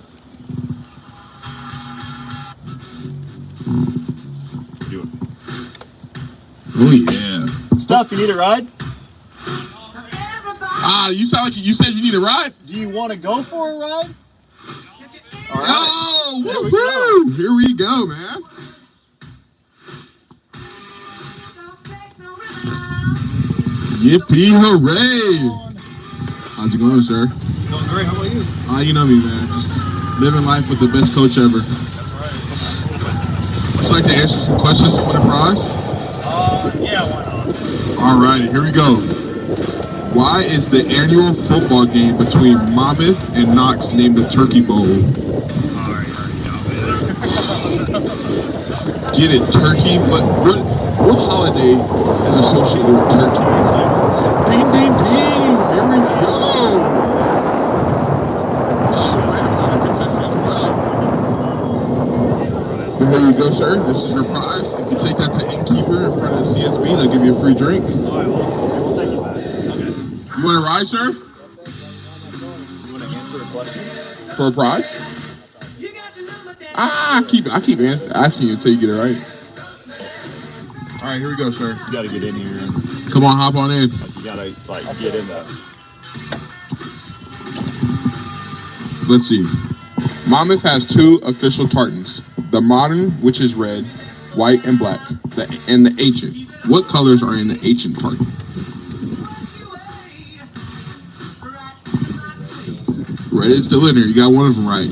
are you doing? Oh yeah. Stuff, you need a ride? Ah, you sound like you said you need a ride. Do you want to go for a ride? All right. Oh, There we woo-hoo. Here we go, man. Yippee hooray! How's it going, sir? Going great. How about you? You know me, man. Just living life with the best coach ever. That's right. Would you like to answer some questions to win a prize? Yeah, why not? Alrighty, here we go. Why is the annual football game between Monmouth and Knox named the Turkey Bowl? Get it, turkey? But what holiday is associated with turkey? Ding, ding, ding! Here we go! Oh, I have another contestant as well. Here you go, sir. This is your prize. If you take that to Innkeeper in front of the CSB, they'll give you a free drink. All right, we'll take it back. Okay. You want to ride, sir? You want to answer a question? For a prize? I keep asking you until you get it right. All right, here we go, sir. You got to get in here and Come on, hop on in. you got to get in there. Let's see. Monmouth has two official tartans. The modern, which is red, white, and black, and the ancient. What colors are in the ancient tartan? Red is still in there. You got one of them right.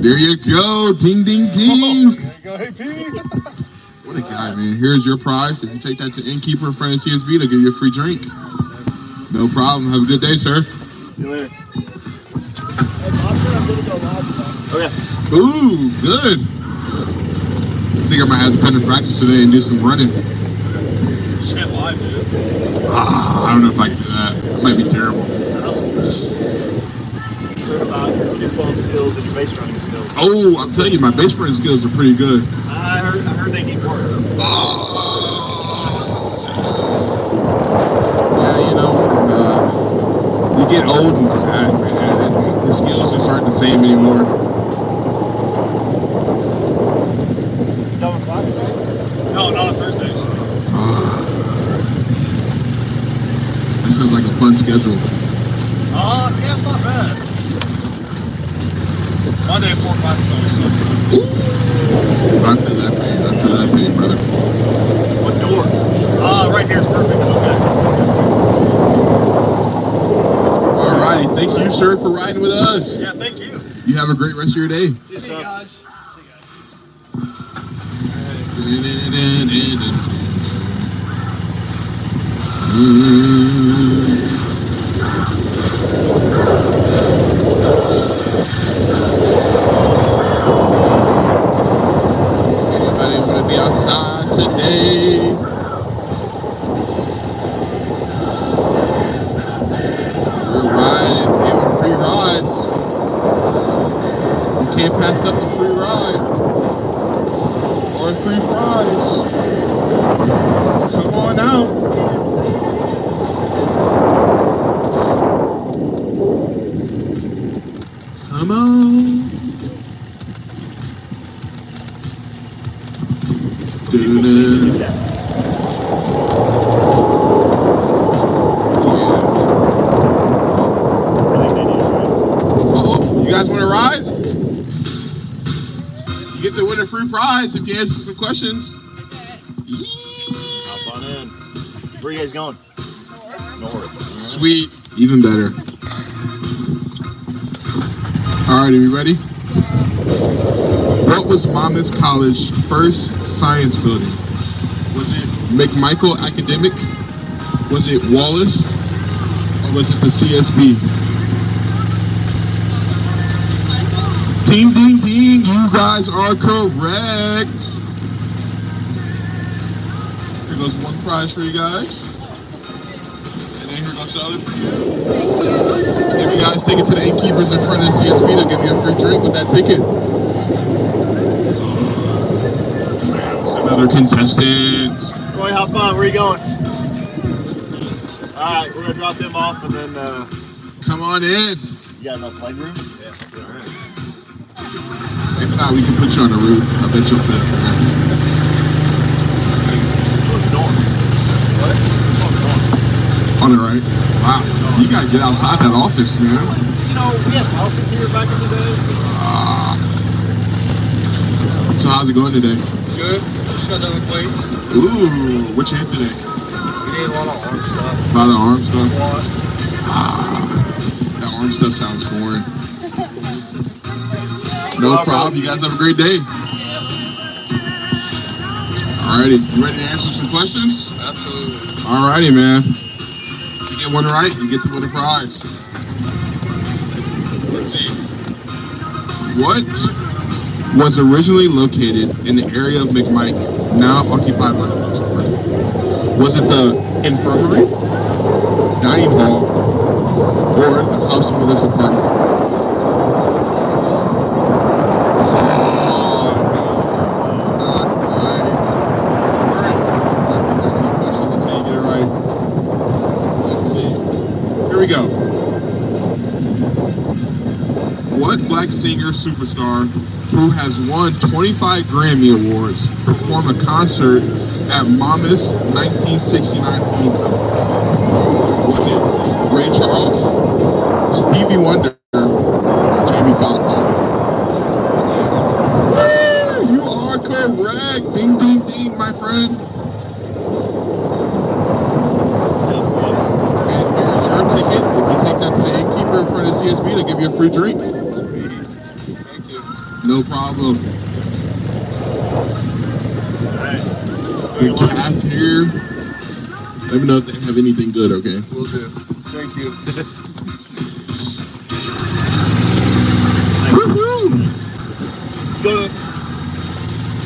There you go. Ding, ding, ding. There you go. Hey, P. What a guy, man. Here's your prize. If you take that to Innkeeper in front of CSB, they'll give you a free drink. No problem. Have a good day, sir. See you later. I'm going to go live today. Okay. Ooh, good. I think I might have to come to practice today and do some running. Just get live, dude. I don't know if I can do that. It might be terrible. Heard about your kickball skills and your base running skills. Oh, I'm telling you, my base running skills are pretty good. I heard they need work. Yeah, you know, you get old and fat, man, and the skills just aren't the same anymore. Done with class today? No, not on Thursdays. That sounds like a fun schedule. Yeah, it's not bad. Monday, 4 classes always sucks. I feel that pain. I feel that pain, brother. What door? Right here is perfect. It's okay. Alrighty, thank you, sir, for riding with us. Yeah, thank you. You have a great rest of your day. See you guys. Anybody want to be prize if you answer some questions. Hop on in. Where are you guys going? North. Sweet, even better. All right, are you ready? What was Monmouth College's first science building? Was it McMichael Academic? Was it Wallace? Or was it the CSB? Ding, ding, ding, you guys are correct. Here goes one prize for you guys. And then here goes the other for you. If you guys take it to the innkeepers in front of the CSB, they'll give you a free drink with that ticket. Another contestant. Roy, hop on. Where are you going? Alright, we're gonna drop them off and then come on in. You got enough leg room? Yeah. Alright. If not, we can put you on the roof. I bet you'll fit. What's north? What? On the right. Wow. You gotta get outside that office, man. Well, you know, we had houses here back in the day. So how's it going today? Good. Just got done with plates. Ooh, what you hit today? We did a lot of arm stuff. A lot of arm stuff? Squat. That arm stuff sounds foreign. No problem. You guys have a great day. Alrighty, you ready to answer some questions? Absolutely. Alrighty, man. If you get one right, you get to win a prize. Let's see. What was originally located in the area of McMike, now occupied by the bookstore? Was it the infirmary, dining hall, or the house of Melissa Parker? Here we go. What black singer superstar who has won 25 Grammy Awards performed a concert at Monmouth's 1969 homecoming? Was it Ray Charles, Stevie Wonder, or Jamie Foxx? You are correct. Ding, ding, ding, my friend. Ticket. If you take that to the innkeeper in front of the CSB, they'll give you a free drink. Thank you. No problem. The cat here. Let me know if they have anything good, okay? Will do. Thank you. Woohoo!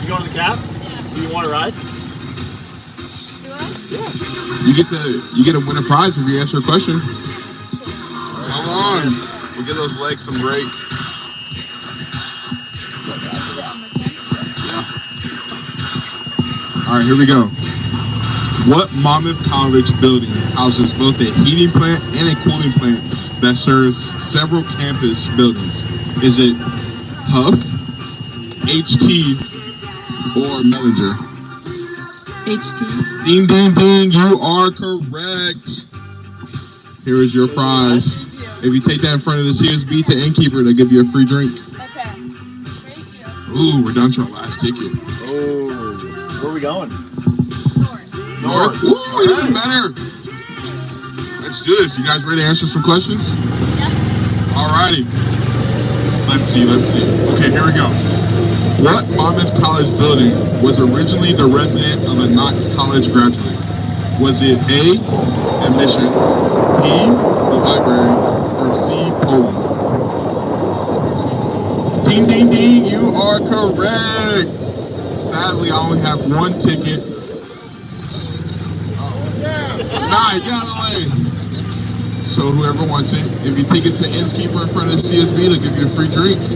You going to the cap? Yeah. Do you want to ride? You get to win a prize if you answer a question. Come on. We'll give those legs some break. Yeah. Alright, here we go. What Monmouth College building houses both a heating plant and a cooling plant that serves several campus buildings? Is it Huff, HT, or Mellinger? HT. Ding, ding, ding, you are correct. Here is your prize. If you take that in front of the CSB to innkeeper, they'll give you a free drink. Okay. Thank you. Ooh, we're down to our last ticket. Oh, where are we going? North. Ooh, even better. Let's do this. You guys ready to answer some questions? Yep. Alrighty. Let's see. Okay, here we go. What Monmouth College building was originally the resident of a Knox College graduate? Was it A, admissions, B, the library, or C, polling? Ding, ding, ding, you are correct. Sadly, I only have one ticket. Nah, get out of the way. So whoever wants it, if you take it to innkeeper in front of the CSB, they'll give you a free drink.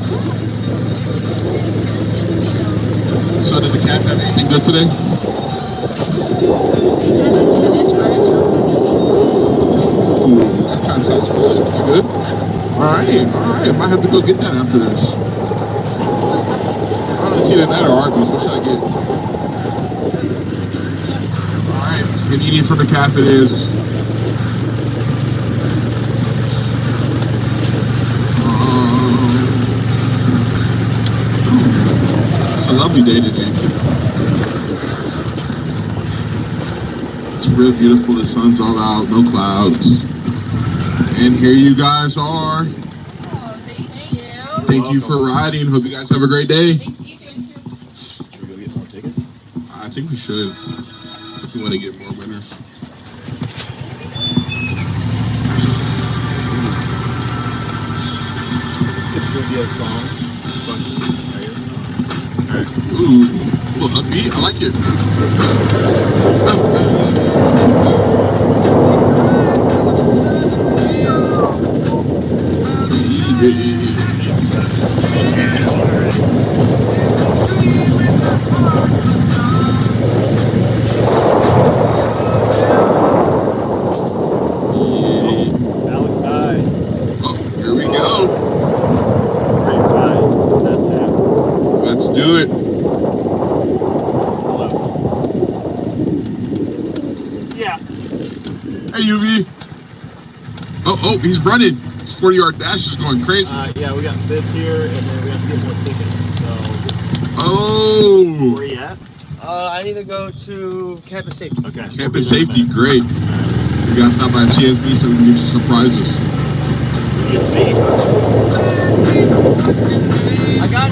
So did the cat have anything good today? Ooh, that kind of sounds good. You good? Alright. Might have to go get that after this. I don't know if it's either that or Arby's. What should I get? Alright, panini from the calf it is. lovely day today. It's real beautiful. The sun's all out, no clouds. And here you guys are. Thank you for riding. Hope you guys have a great day. Thanks, you too. Should we go get more tickets? I think we should, if we want to get more winners. Trivia song. Ooh, well, upbeat. I like it. Alex died. Oh, here we go. Great ride. That's it. Let's do it. Yeah. Hey, UV. Oh, he's running. His 40-yard dash is going crazy. Yeah, we got fifth here, and then we have to get more tickets. So. Oh. Where you at? I need to go to campus safety. Okay. Campus safety, great. We gotta stop by CSB so we can get you some prizes. CSB. I got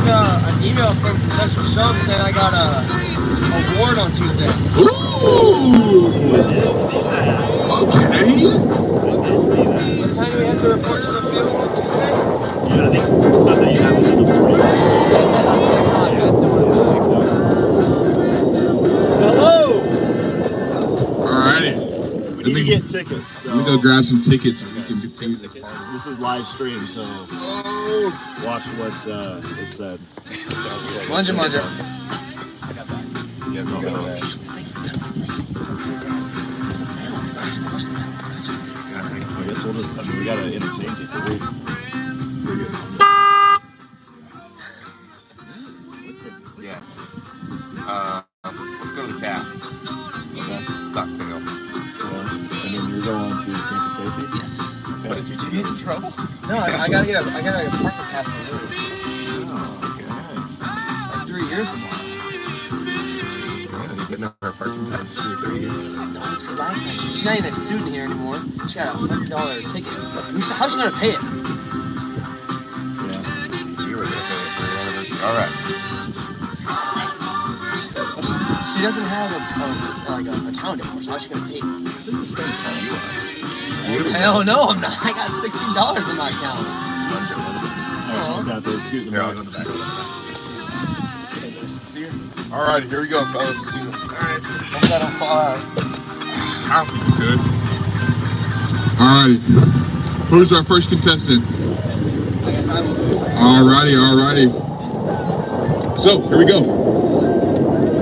an email from Professor Shum saying I got a award on Tuesday. Ooh. I didn't see that. Okay. I did see that. What time do we have to report to the field on Tuesday? Yeah, I think the stuff that you have is in the 40 That's 10 o'clock. That's the one. Hello! Alrighty. We need to get tickets. So. Let me go grab some tickets and we can continue this party. This is live stream, so watch what is said. Manja. I got that. Yeah, no, no, no. I guess we'll just, we gotta entertain people. We're good. Yes. Let's go to the calf. Okay. Stockdale. And then you're going to campus safety? Yes. Okay. Did you get in trouble? No, I gotta get a parking pass for Lewis. Oh, okay. Like 3 years from now. Yeah, you've been on our parking pass for 3 years. No, it's because last time she's not even a student here anymore. She got a $100 ticket. How's she gonna pay it? Yeah. You were gonna pay it for your anniversary. All right. She doesn't have an account anymore, so how's she gonna pay it? Hell no, I'm not. I got $16 in my account. Alright, so he's got the scoot in the Here, I'll back. go in the back. Okay, nice to see you. All right, here we go, fellas. All right. Hope that don't fall out. Good. All righty. Who's our first contestant? I guess I will. All righty. So, here we go.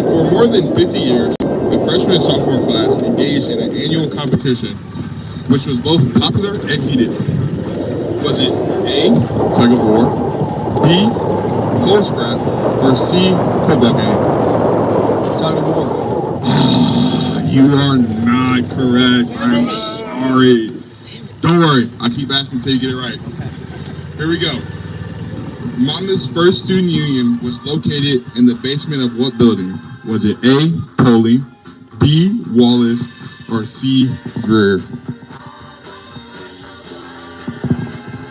For more than 50 years, the freshman and sophomore class engaged in an annual competition, which was both popular and heated. Was it A, tug of war, B, pole scrap, or C, football game? Tug of war. You are not correct. I'm sorry. Don't worry. I'll keep asking until you get it right. Here we go. Monmouth's first student union was located in the basement of what building? Was it A, Trolley, B, Wallace, or C, Greer?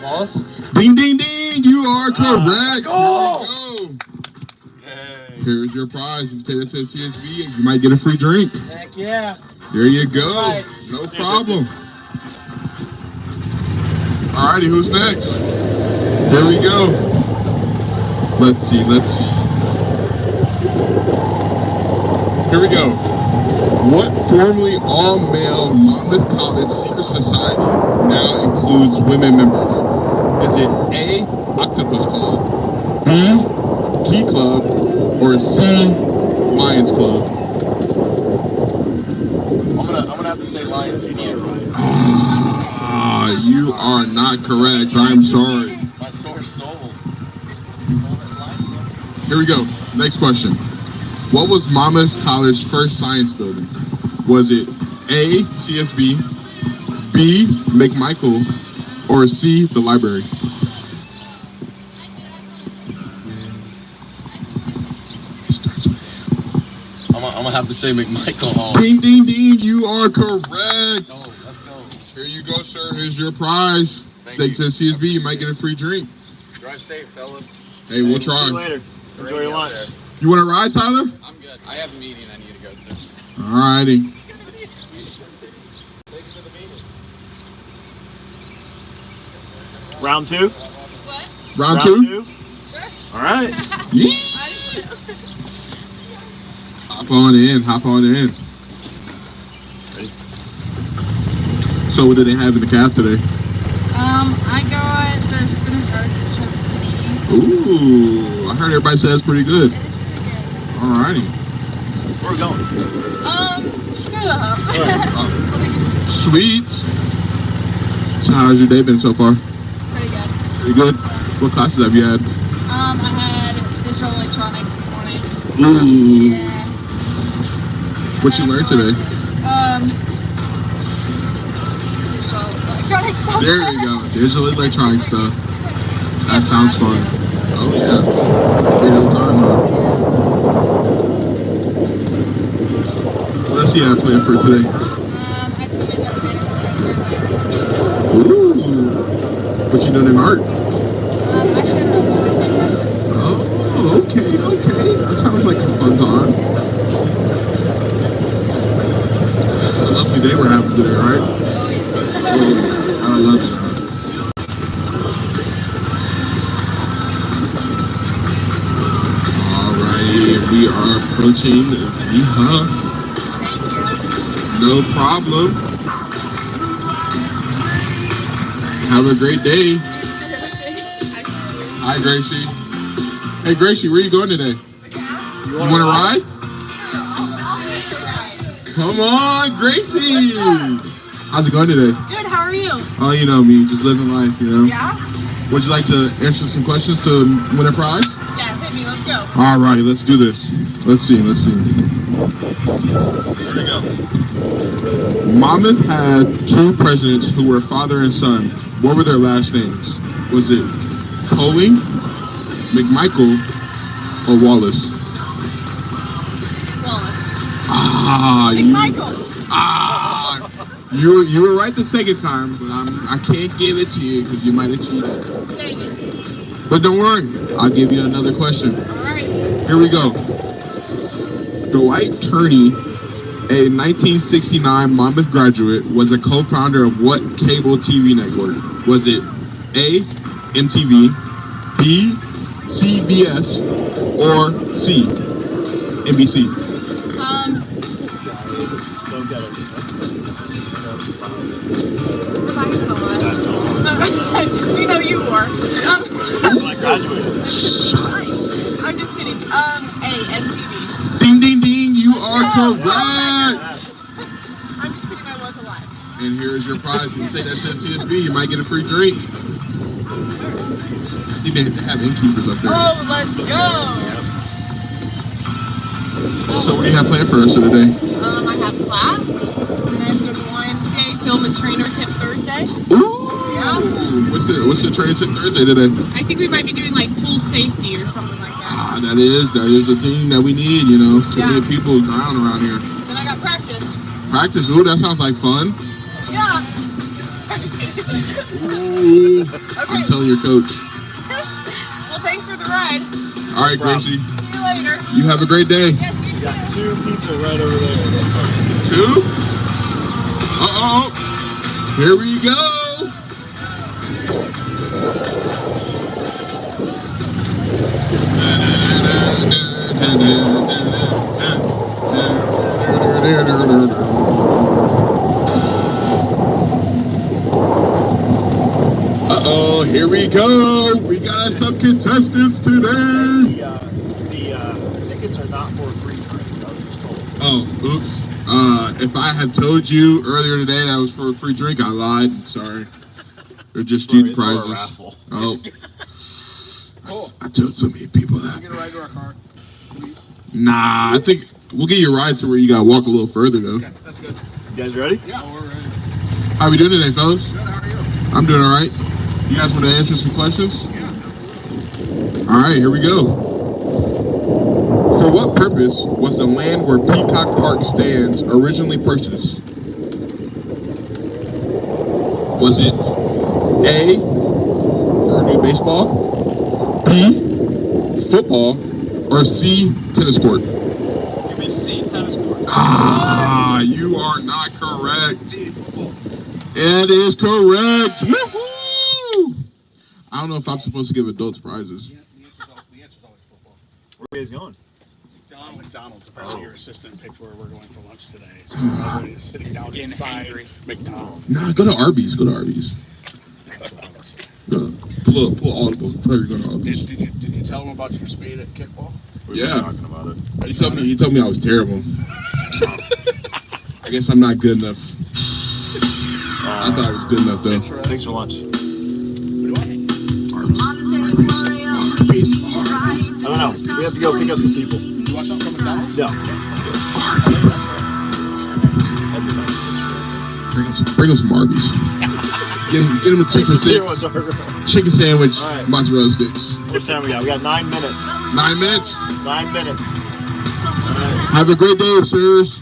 Wallace? Ding, ding, ding! You are correct. Go! Here we go. Here's your prize. If you take that to the CSB, you might get a free drink. Heck yeah. There you go. Right. No problem. Alrighty, who's next? Here we go. Let's see. Here we go. What formerly all-male Monmouth College secret society now includes women members? Is it A, Octopus Club, B, Key Club, or C, Lions Club? I'm gonna have to say Lions Club. You are not correct. I'm sorry. My sore soul. Here we go. Next question. What was Monmouth College's first science building? Was it A, CSB, B, McMichael, or C, the library? I'm gonna have to say McMichael Hall. Ding, ding, ding. You are correct. Let's go. Here you go, sir. Here's your prize. Take to the CSB. You might get a free drink. Drive safe, fellas. Hey, we'll try. See you later. Enjoy your lunch. You want to ride, Tyler? I'm good. I have a meeting I need to go to. Alrighty. Round two? What? Round two? Sure. All right. Yeah. Hop on in. Hop on in. Ready? So what do they have in the caf today? I got the spinach artichoke panini. Ooh, I heard everybody says it's pretty good. It's pretty good. Alrighty. Where are we going? Just go to the hub. Sweet. So how's your day been so far? Pretty good. Pretty good. What classes have you had? I had digital electronics this morning. Ooh. Yeah. What you learned today? Just digital electronic stuff. There you go. Digital electronic stuff. That sounds fun. Oh yeah. Real time, huh? What else you have planned for today? I have to go meet my Spanish professor later. Ooh. What you doing in art? Actually, I don't know which one Oh, okay. That sounds like a fun time. It's a lovely day we're having today, right? Oh yeah. I love it. Alrighty, we are approaching the Huff. No problem. Have a great day. Hi, Gracie. Hey, Gracie, where you going today? You want to ride? Come on, Gracie. How's it going today? Good, how are you? Oh, you know me, just living life, you know. Yeah? Would you like to answer some questions to win a prize? Yeah, hit me, let's go. Alrighty, let's do this. Let's see. Here we go. Monmouth had two presidents who were father and son. What were their last names? Was it Trolley, McMichael, or Wallace? McMichael. You were right the second time, but I can't give it to you because you might have cheated. Dang it. But don't worry, I'll give you another question. Alright. Here we go. Dwight Turney, a 1969 Monmouth graduate, was a co-founder of what cable TV network? Was it A, MTV, B, CBS, or C, NBC? Was I gonna lie? You know you were. I graduated. I'm just kidding. A, MTV. Ding, ding, ding, you are correct. I'm just kidding, I was alive. And here's your prize. You can take that to CSB, you might get a free drink. I think they have innkeepers up there. Oh, let's go. So what do you have planned for us today? I have class, and then I have to go to YMCA film and trainer tip Thursday. Ooh. Yeah. What's the training tip Thursday today? I think we might be doing like pool safety or something like that. That is the thing that we need, you know. So many people drown around here. Then I got practice. Practice? Ooh, that sounds like fun. Yeah. I'm just kidding. Ooh. Okay. I'm telling your coach. Well, thanks for the ride. All right, Gracie. See you later. You have a great day. Yes, you You got two people right over there. Two? Uh-oh. Here we go. Uh-oh, here we go. We got some contestants today. The tickets are not for a free drink. I was just told. Oh, oops. If I had told you earlier today that was for a free drink, I lied. Sorry. They're just student It's for a prizes. raffle. Oh. I told so many people that. Get a ride to our car. Nah, I think we'll get you a ride to where you gotta walk a little further though. Okay, that's good. You guys ready? Yeah, we're ready. How we doing today, fellas? Good, how are you? I'm doing all right. You guys want to answer some questions? Yeah. All right, here we go. For what purpose was the land where Peacock Park stands originally purchased? Was it A, for a new baseball, B, football, or C, tennis court? Give me C, tennis court. Ah, you are not correct. It is correct. Woo-hoo! I don't know if I'm supposed to give adults prizes. Where are you guys going? McDonald's. Apparently your assistant picked where we're going for lunch today. So everybody's sitting down inside McDonald's. Nah, go to Arby's. Go to Arby's. Pull all the books. Tell you you're going to Arby's. Did you tell them about your speed at kickball? Yeah. Talking about it. He told me I was terrible. I guess I'm not good enough. I thought I was good enough though. Thanks for lunch. Arby's. I don't know. We have to go pick up some people. You want something from McDonald's? No. Bring him some Arby's. Get him a 2 for $6. Chicken sandwich, right. mozzarella sticks. What time we got? We got 9 minutes. 9 minutes? 9 minutes. Have a great day, sirs.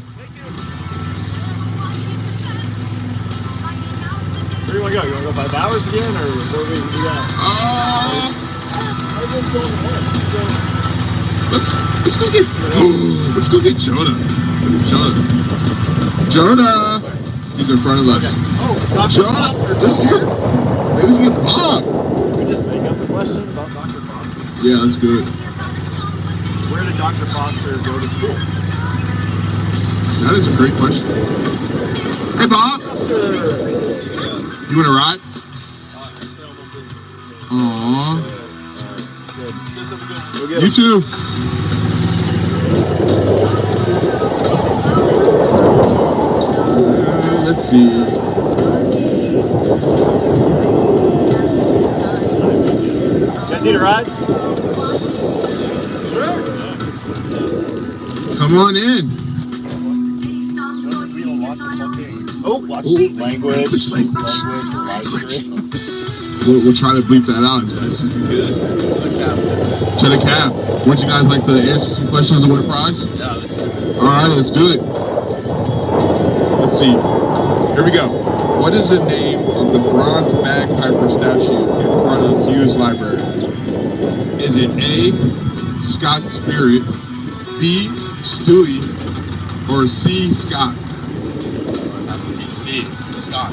Where do you want to go? You want to go 5 hours again, or where we got? Let's go get Jonah. Jonah. He's in front of us. Okay. Oh, Dr. Foster's in here. Maybe we can get Bob. We just make up the question about Dr. Foster. Yeah, that's good. Where did Dr. Foster go to school? That is a great question. Hey, Bob. You want to ride? Aww. You too. Let's see. You guys need a ride? Sure. Come on in. Oh, watch language. We'll try to bleep that out as best as we can. To the cab. Would you guys like to answer some questions and win a prize? Yeah, let's do it. Alright, let's do it. Let's see. Here we go. What is the name of the bronze bagpiper statue in front of Hughes Library? Is it A, Scott's Spirit, B, Stewie, or C, Scott? Has to be C, Scott.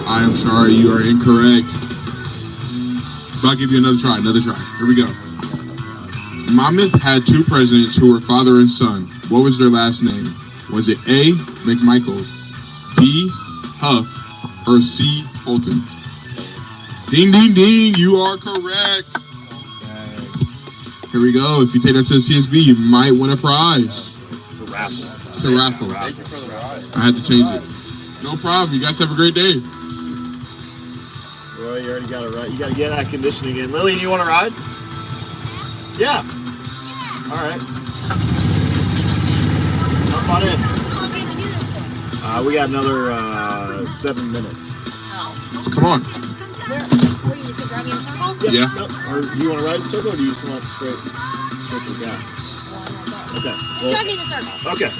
I am sorry, you are incorrect. But I'll give you another try. Here we go. Monmouth had 2 presidents who were father and son. What was their last name? Was it A, McMichael, B, Huff, or C, Fulton? Ding, ding, ding, you are correct. Here we go. If you take that to the CSB, you might win a prize. It's a raffle. It's a raffle. Thank you for the ride. I had to change it. No problem. You guys have a great day. Well, you already got to ride. You got to get that conditioning in. Lily, you want to ride? Yeah. All right. Jump on in. We got another 7 minutes. Come on. Where you just drive me in a circle? Yeah. No, or do you want to ride in a circle, or do you just want straight to the gap? Okay. Just drive me in a circle. Okay.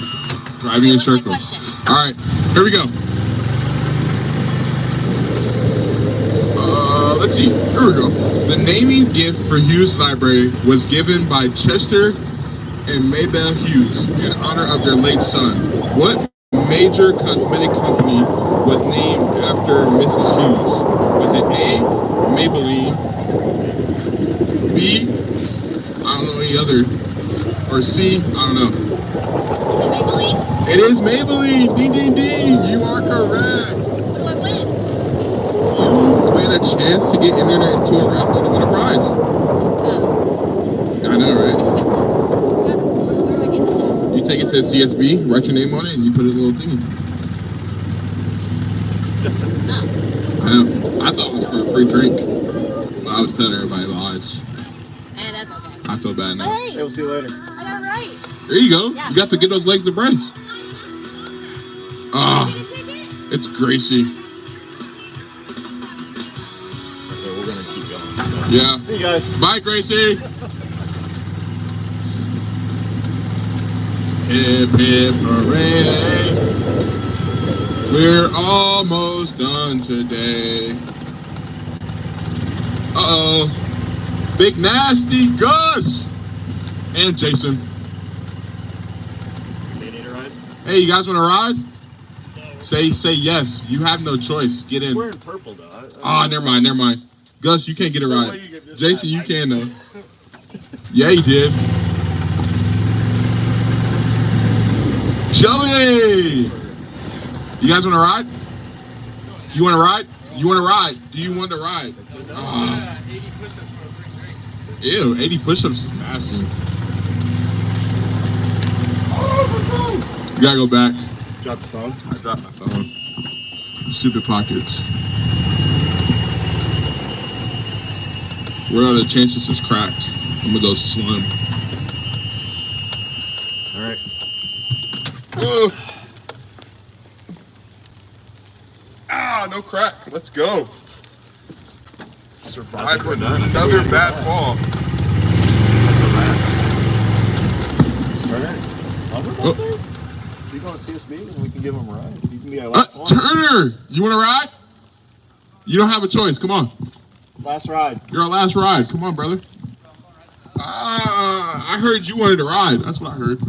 Driving in What's my circles. question? All right. Here we go. Let's see. Here we go. The naming gift for Hughes Library was given by Chester and Maybelle Hughes in honor of their late son. What major cosmetic company was named after Mrs. Hughes? Was it A, Maybelline, B, I don't know any other, or C, I don't know. Is it Maybelline? It is Maybelline. Ding, ding, ding. You are correct. What do I win? You win a chance to get entered into a raffle to win a prize. Oh. I know, right? Where do I get this at? You take it to the CSB, write your name on it, and you put a little thingy. I know. I thought it was for a free drink. But I was telling everybody lies. That's okay. I feel bad now. Hey, We'll see you later. I got it right. There you go. Yeah. You got to get those legs to brace. Ah, it's Gracie. Okay, we're gonna keep going. So. Yeah. See you guys. Bye, Gracie. hip, hip, hooray. We're almost done today. Uh-oh. Big Nasty, Gus, and Jason. They need a ride? Hey, you guys want to ride? Say yes. You have no choice. Get in. I'm wearing purple, though. Ah, never mind. Gus, you can't get a ride. Jason, you can, though. Yeah, he did. Joey! You guys want to ride? You want to ride? You want to ride? Do you want to ride? 80 push-ups for a free drink. Ew, 80 push-ups is nasty. You gotta go back. Drop the phone? I dropped my phone. Stupid pockets. What are the chances it's cracked? I'm gonna go slim. All right. Ah, no crack. Let's go. Survive another bad fall. Oh. Is he going to CSB and we can give him a ride? You can be our last one. Turner, you want to ride? You don't have a choice. Come on. Last ride. You're our last ride. Come on, brother. I heard you wanted to ride. That's what I heard.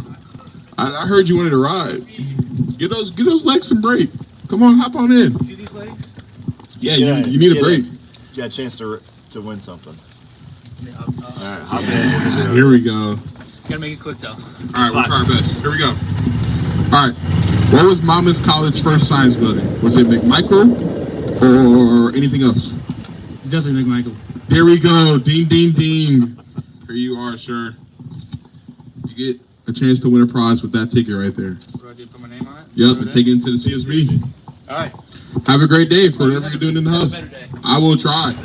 I heard you wanted to ride. Get those legs some break. Come on, hop on in. See these legs? Yeah, you need a break. You got a chance to win something. Yeah, All right, hop in. Here we go. Gotta make it quick though. All right, we'll try our best. Here we go. All right. What was Monmouth College first science building? Was it McMichael or anything else? It's definitely McMichael. There we go. Ding, ding, ding. Here you are, sir. You get a chance to win a prize with that ticket right there. What do I do? Put my name on it? Yep, and take it into the CSB. All right. Have a great day for whatever you're doing in the house. I will try.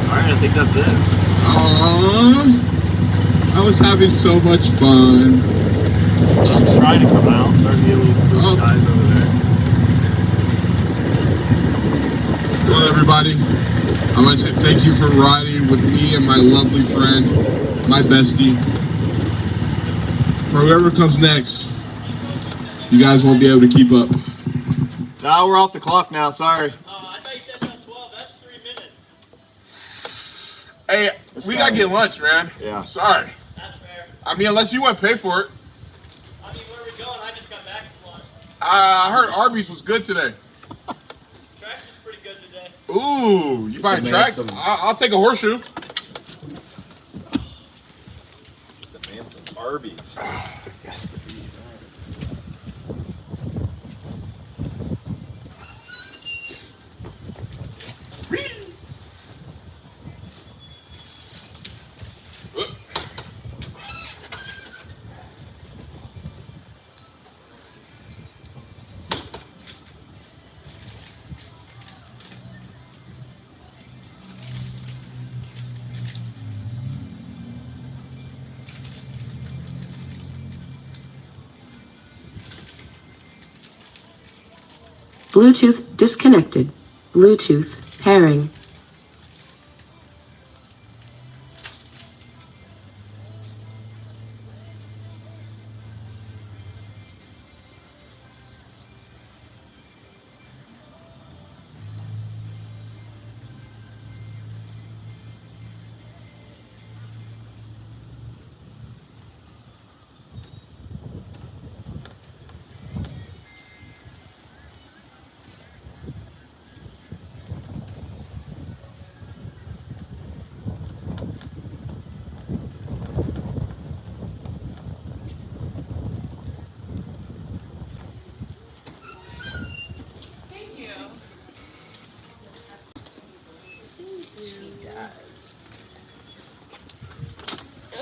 All right, I think that's it. I was having so much fun. Sun's trying to come out. Starting to get a little blue skies over there. Well, everybody, I want to say thank you for riding with me and my lovely friend, my bestie. For whoever comes next, you guys won't be able to keep up. No, we're off the clock now. Sorry. I thought you said about 12. That's 3 minutes. Hey, we gotta get lunch, man. Yeah. Sorry. That's fair. I mean, unless you want to pay for it. I mean, where are we going? I just got back from lunch. I heard Arby's was good today. Trash is pretty good today. Ooh, you buying tracks? I'll take a horseshoe. Man, some Arby's. Bluetooth disconnected. Bluetooth pairing.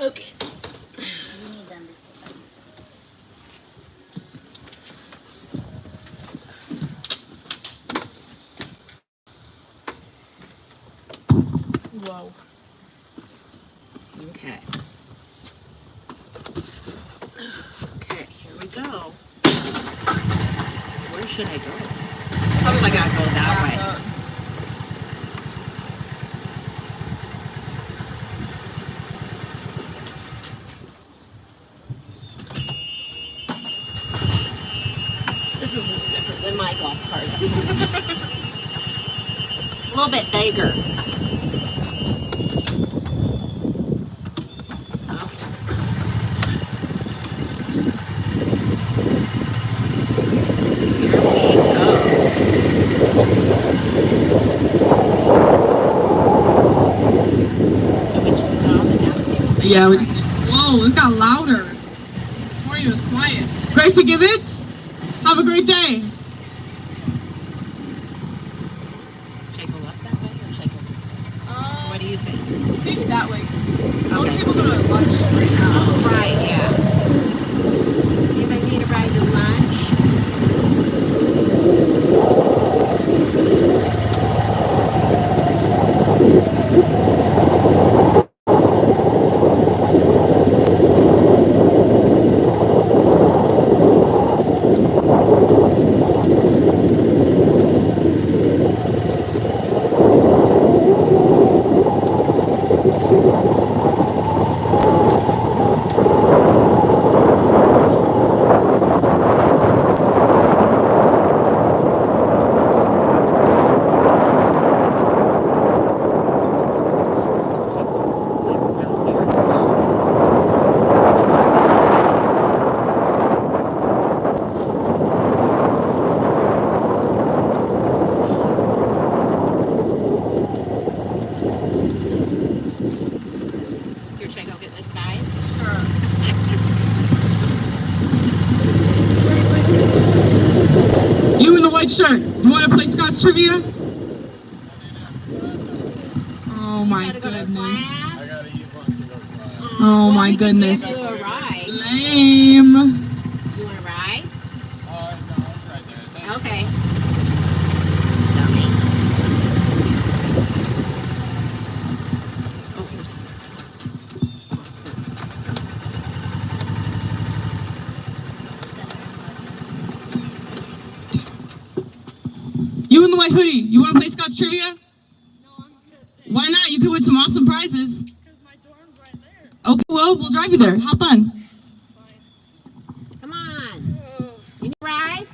Okay. Whoa. Okay. Okay, here we go. Where should I go? Probably I gotta go that way. is a little different than my golf cart. A little bit bigger. Yeah, we just. Whoa, this got louder. This morning it was quiet. Gracie Gibbons, have a great day. Should I go up that way or should I go this way? What do you think? Maybe that way. Okay. Most people go to lunch right now. Oh, right, yeah. Anybody need a ride to lunch? Shirt. You want to play Scott's trivia? Oh my goodness. Oh my goodness. Lame. You want to ride? No, it's right there. Okay. You in the white hoodie, you want to play Scott's trivia? No, I'm good. Why not? You could win some awesome prizes. Because my dorm's right there. Okay, well, we'll drive you there. Hop on. Come on. You need a ride?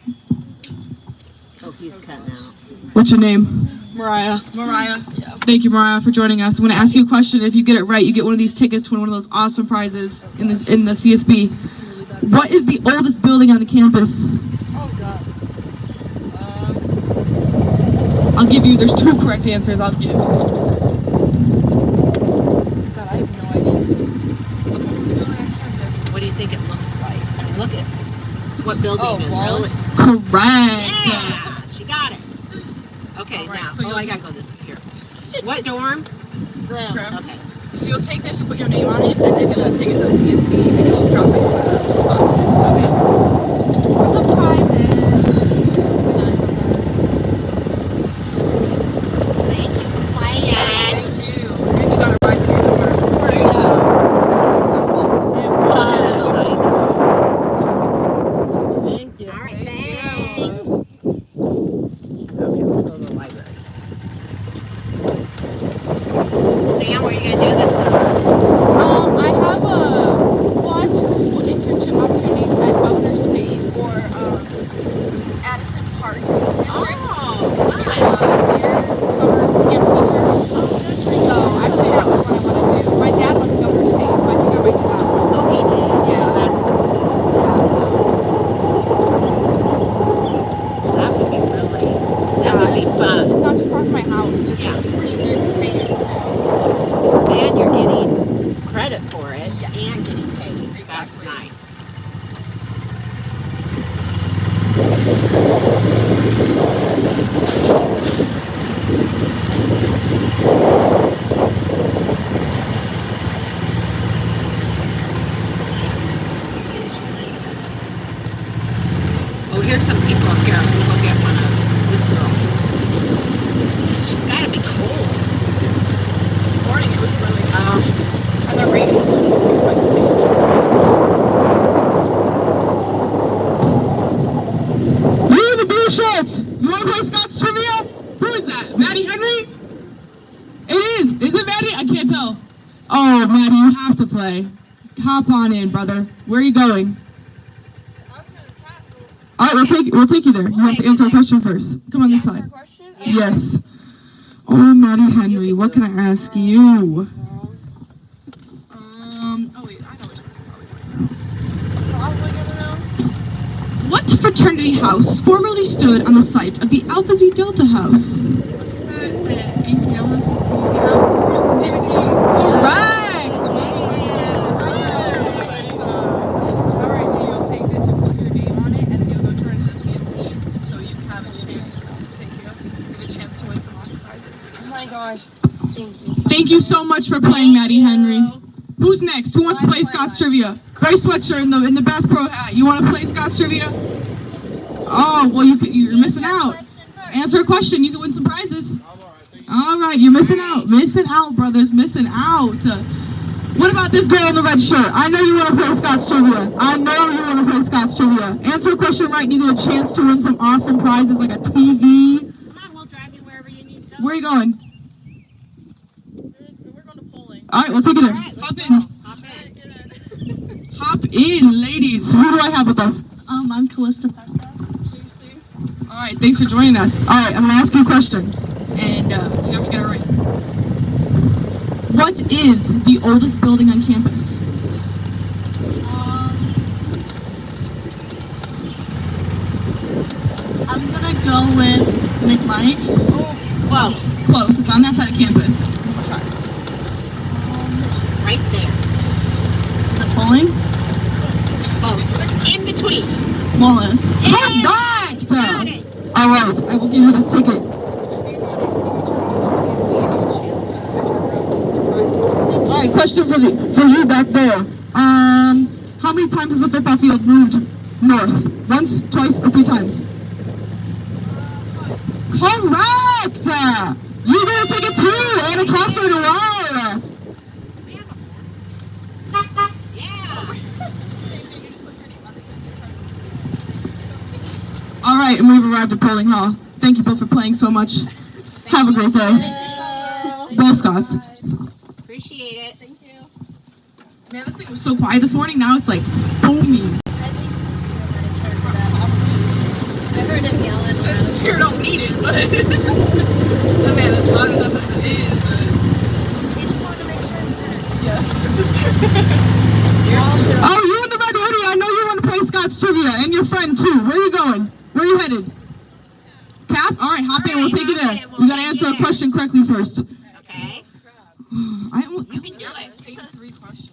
Oh, he's cutting out. What's your name? Mariah. Mariah. Yeah. Thank you, Mariah, for joining us. I'm going to ask you a question. If you get it right, you get one of these tickets to win one of those awesome prizes in the CSB. What is the oldest building on the campus? Oh, God. I'll give you, there's 2 correct answers I'll give. God, I have no idea. What do you think it looks like? I mean, look at what building is really. Correct. Yeah, she got it. Okay, right, now, so I gotta go this here. What dorm? Graham. Okay. So you'll take this, you'll put your name on it, and then you'll take it to the CSB, and you'll drop it in the little boxes. Okay. For the prizes. Thank you for playing. Thank you. And you got a ride to your dorm. Thank you. All right, thanks. Okay, let's go to the library. Sam, what are you going to do this summer? I have well, I have 2 internship opportunities at Governor State or Addison Park District. Oh, to be a theater summer camp teacher. So I figured out which one I want to do. My dad went to Governor State, so I think I might do that one. Oh, he did? Yeah. That's cool. Yeah, so. That would be really, that would be fun. It's not too far from my house. It's Yeah. pretty good paying too. And you're getting credit for it Yes. and getting paid. Exactly. That's nice. Oh, here's some people up here. We'll go get one of this girl. She's got to be cold. This morning it was really hot. And the rain was You in the blue shorts! You want to play Scott's trivia? Who is that? Maddie Henry? It is. Is it Maddie? I can't tell. Oh, Maddie, you have to play. Hop on in, brother. Where are you going? All right, we'll take you there. You have to answer a question first. Come on this side. Yes. Oh, Maddie Henry, what can I ask you? Oh wait, I know which one. Probably gonna know. What fraternity house formerly stood on the site of the Alpha Zeta Delta House? Thank you so much for playing, Maddie Henry. Who's next? Who wants to play Scott's Trivia? Gray sweatshirt in the Bass Pro hat. You want to play Scott's Trivia? Oh, well, you're missing out. Answer a question. You can win some prizes. All right, you're missing out. Missing out, brothers. Missing out. What about this girl in the red shirt? I know you want to play Scott's Trivia. I know you want to play Scott's Trivia. Answer a question right, and you get a chance to win some awesome prizes like a TV. Come on, we'll drive you wherever you need to go. Where are you going? We're going to Poland. All right, we'll take you there. Hop in. Hop in, ladies. Who do I have with us? I'm Callista Pesca. All right, thanks for joining us. All right, I'm going to ask you a question, and you have to get it right. What is the oldest building on campus? I'm going to go with McMike. Oh, close. Close. It's on that side of campus. One more try. Right there. Is it bowling? Close. It's in between. Wallace. Correct! Got it. All right, I will give you this ticket. All right, question for you back there. How many times has the football field moved north? Once, twice, or 3 times? Correct! You get a ticket too, and a coaster to ride. All right, and we've arrived at Bowling Hall. Thank you both for playing so much. Have a great day. Go Scots. Appreciate it. Thank you. Man, this thing was so quiet this morning. Now it's like booming. I heard him yell at us. Sure don't need it, but the man is loud enough as it is. We just wanted to make sure it's heard. Yeah. Oh, you in the red hoodie. I know you want to play Scott's Trivia, and your friend too. Where are you going? Where are you headed? Cap? All right, hop in. We'll take you there. You got to answer a question correctly first. Okay. You can do it. Say 3 questions.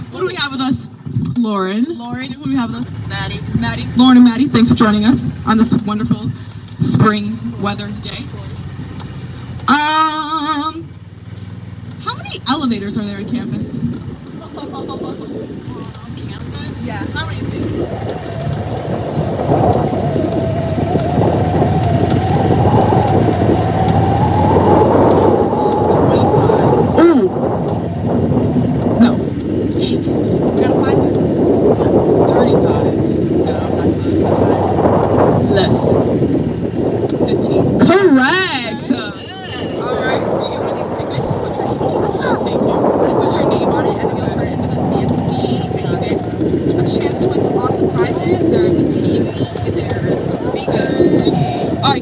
What do we have with us? Lauren. Lauren. Who do we have with us? Maddie. Maddie. Lauren and Maddie, thanks for joining us on this wonderful spring weather day. How many elevators are there on campus? Campus? Yeah. How many do you think?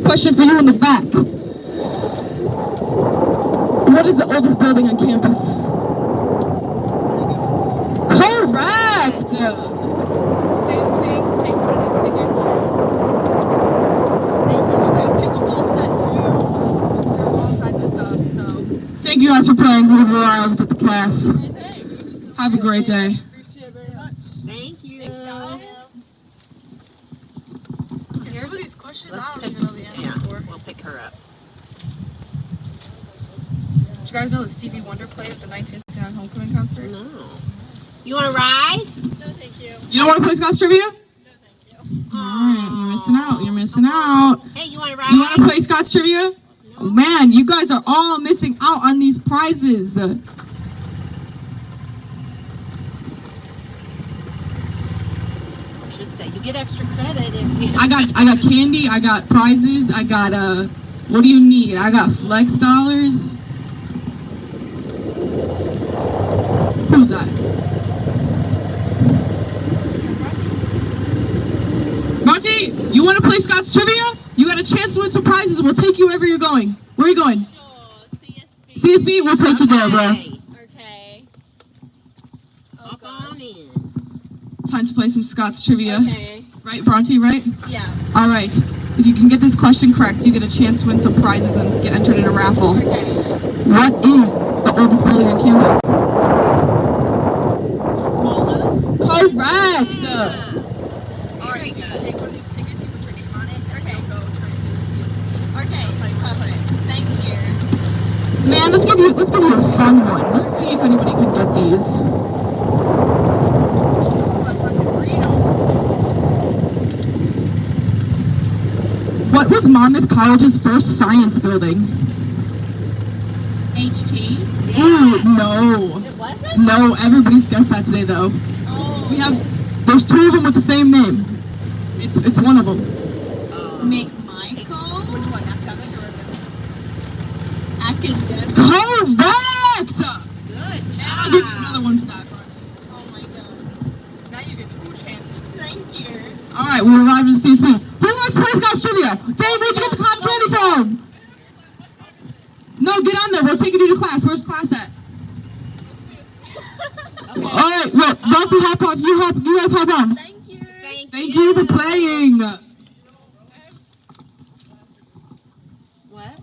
Question for you in the back. What is the oldest building on campus? Correct! Same thing, take one of those tickets. There's that pickleball set too. There's all kinds of stuff, so. Thank you guys for playing. We've arrived at the calf. Have a great day. Appreciate it very much. Thank you. Some of these questions I don't even know the answer for. We'll pick her up. Did you guys know that Stevie Wonder played at the 1969 homecoming concert? No. You want to ride? No, thank you. You don't want to play Scott's Trivia? No, thank you. Alright, you're missing out. You're missing out. Hey, you want to ride? You want to play Scott's Trivia? No. Oh, man, you guys are all missing out on these prizes. You get extra credit if you... I got candy, I got prizes, I got what do you need? I got flex dollars. Who's that? Bronte, you want to play Scott's Trivia? You got a chance to win some prizes. We'll take you wherever you're going. Where are you going? CSB, we'll take you there, bro. Okay. Walk on in. Time to play some Scott's Trivia. Okay. Right, Bronte, right? Yeah. All right. If you can get this question correct, you get a chance to win some prizes and get entered in a raffle. Okay. What is the oldest building on campus? Correct! Yeah. Alright, so you take one of these tickets, you put your name on it, and then you'll go turn to the CSB. Okay, perfect. Thank you. Man, let's give you a fun one. Let's see if anybody can get these. What was Monmouth College's first science building? HT? Ooh, no. It wasn't? No, everybody's guessed that today though. Oh. There's two of them with the same name. It's one of them. McMichael? Which one? Academic or academic? Correct! Good I'll give you another one for that. Oh my god. Now you get 2 chances. Thank you. Alright, we arrived at the CSB. Who wants to play Scott's Trivia? Dave, where'd you get the cotton candy from? No, get on there. We'll take you to class. Where's class at? Alright, well, Bronte, hop off. You guys hop on. Thank you. Thank you for playing. What?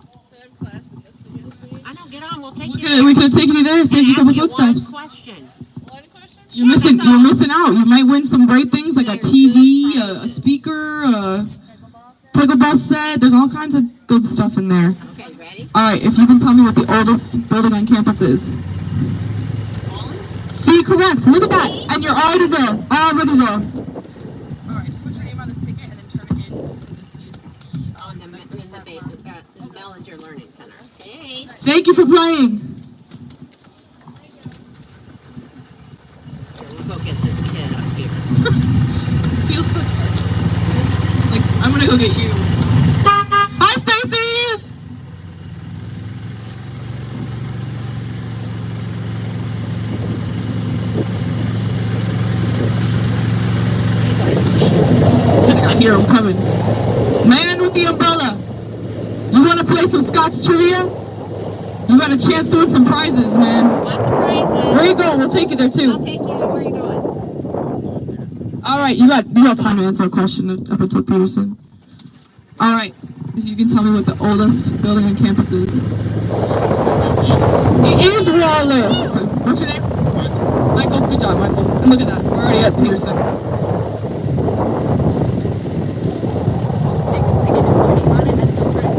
I know, get on. We'll take you. We could have taken you there, saved you a couple footsteps. One question. You're missing out. You might win some great things like a TV, a speaker, a pickleball set. There's all kinds of good stuff in there. Okay, ready? Alright, if you can tell me what the oldest building on campus is. See, correct. Look at that. And you're already there. Already there. Alright, just put your name on this ticket and then turn it in to the CSB. On the Bellinger Learning Center. Okay. Thank you for playing. We'll go get this kid up here. This feels so tired. Like, I'm gonna go get you. Hi, Stacy. I hear him coming. Man with the umbrella. You want to play some Scott's Trivia? You got a chance to win some prizes, man. Lots of prizes. Where you going? We'll take you there too. I'll take you. Where are you going? All right, you got time to answer a question up until Peterson. All right, if you can tell me what the oldest building on campus is. It is Wallace. What's your name? Michael. Good job, Michael. And look at that. We're already at Peterson. Take this ticket and put your name on it, and then you'll turn it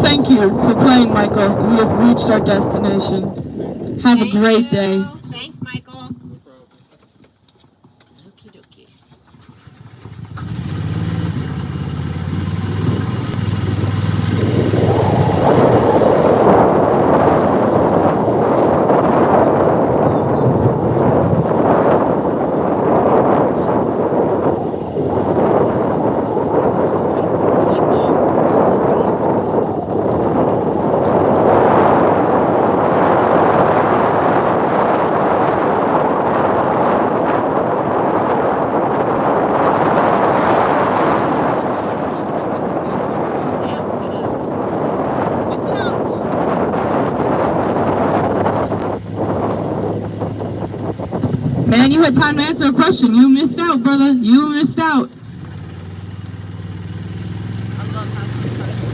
Thank you for playing, Michael. We have reached our destination. Have a great day. Thanks, Michael. Okie dokie. Man, you had time to answer a question. You missed out, brother. You missed out. I love asking questions.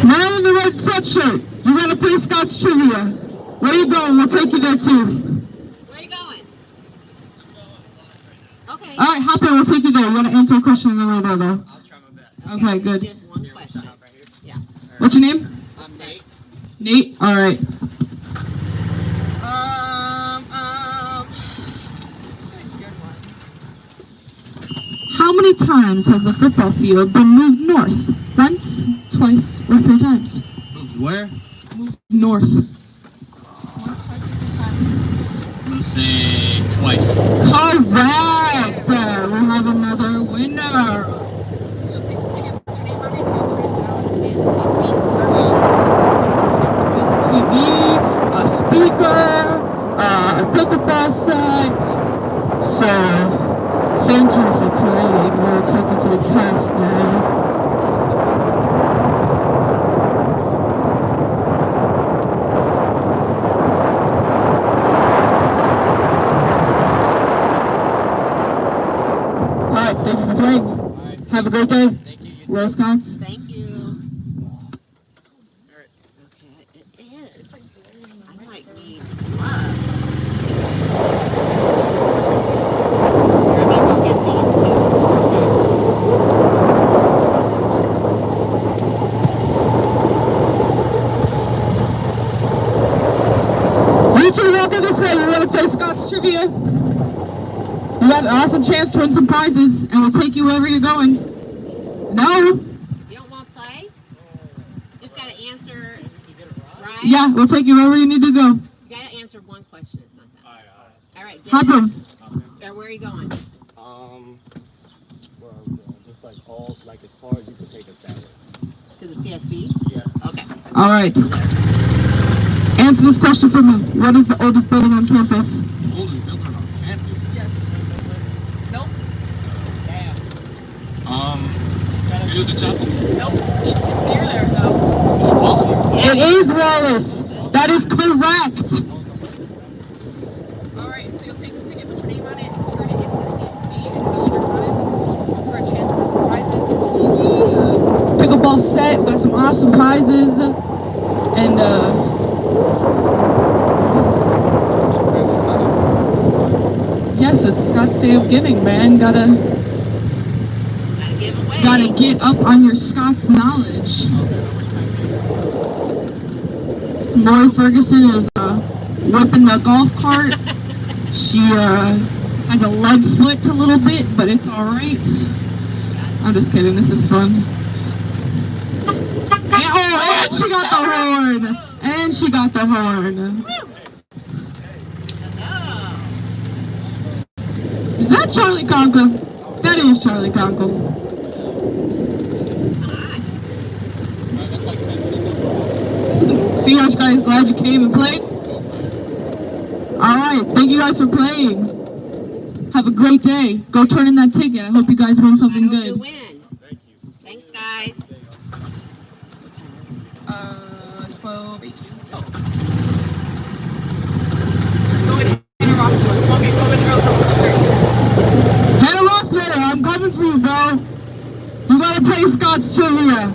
Man in the red sweatshirt. You gotta play Scott's Trivia. Where you going? We'll take you there too. Where are you going? Okay. Alright, hop in. We'll take you there. You gotta answer a question on the way there though. Okay, good. Just one question. Yeah. What's your name? I'm Nate. Nate? Alright. How many times has the football field been moved north? Once, twice, or 3 times? Moved where? Moved north. I'm gonna say twice. Correct! We have another winner. TV, a speaker, a pickleball set. So, thank you for playing. We'll take you to the cast now. Alright, thank you for playing. Have a great day. Thank you. Little Scots. Thank you. Okay, it is. I might need gloves. Or I might get these two. You two walking this way. You want to play Scots trivia? You got an awesome chance to win some prizes, and we'll take you wherever you're going. No? You don't want to play? Just got to answer right? Yeah, we'll take you wherever you need to go. You got to answer one question. It's not that. All right. Get Hop it. in. Where are you going? Just like as far as you can take us that way. To the CSB? Yeah. Okay. All right. Answer this question for me. What is the oldest building on campus? Oldest building on campus? Yes. Nope. Is it the chapel? Nope. It's near there, though. Is it Wallace? It is Wallace. That is correct. All right, so you'll take this ticket, put your name on it, and turn it into the CSB in the middle of your comments for a chance to win some prizes. TV, pickleball set. We got some awesome prizes, and yes, it's Scott's Day of Giving, man. Gotta get up on your Scots knowledge. Lori Ferguson is whipping the golf cart. She has a lead foot a little bit, but it's alright. I'm just kidding, this is fun. And she got the horn! And she got the horn. Is that Charlie Conkle? That is Charlie Conkle. See how you guys glad you came and played? Alright, thank you guys for playing. Have a great day. Go turn in that ticket. I hope you guys win something good. You win. Thank you. Thanks, guys. 12, 18. Oh. Hannah Rossmatter, I'm coming for you, bro. You gotta play Scots trivia.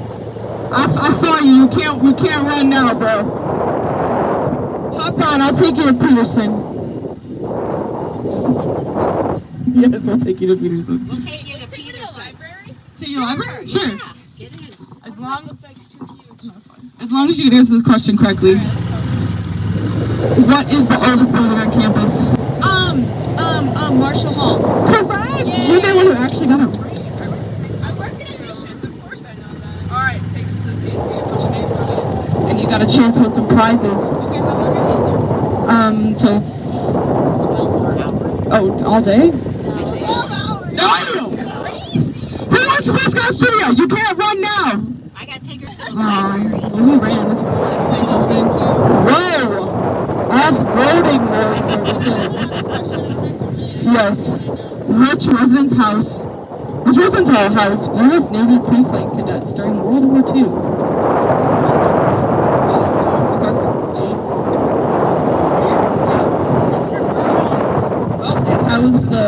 I saw you. You can't run now, bro. Hop on. I'll take you to Peterson. Yes, I'll take you to Peterson. We'll take you to Peterson. To your library? Sure. Yeah. Get in. As long as you can answer this question correctly. What is the oldest building on campus? Marshall Hall. Correct! You're the one who actually got it right. I work in admissions, of course I know that. Alright, take this to the CSB and put your name on it. And you got a chance to win some prizes. All day? 12 hours. No! Who wants to play Scots trivia? You can't run now! I got to take her to the Well, he ran. That's why I wanted to say something. Whoa! Off-roading Lori Ferguson. Yes. Which residence hall housed U.S. Navy pre-flight cadets during World War II? Starts with G. Well, it housed the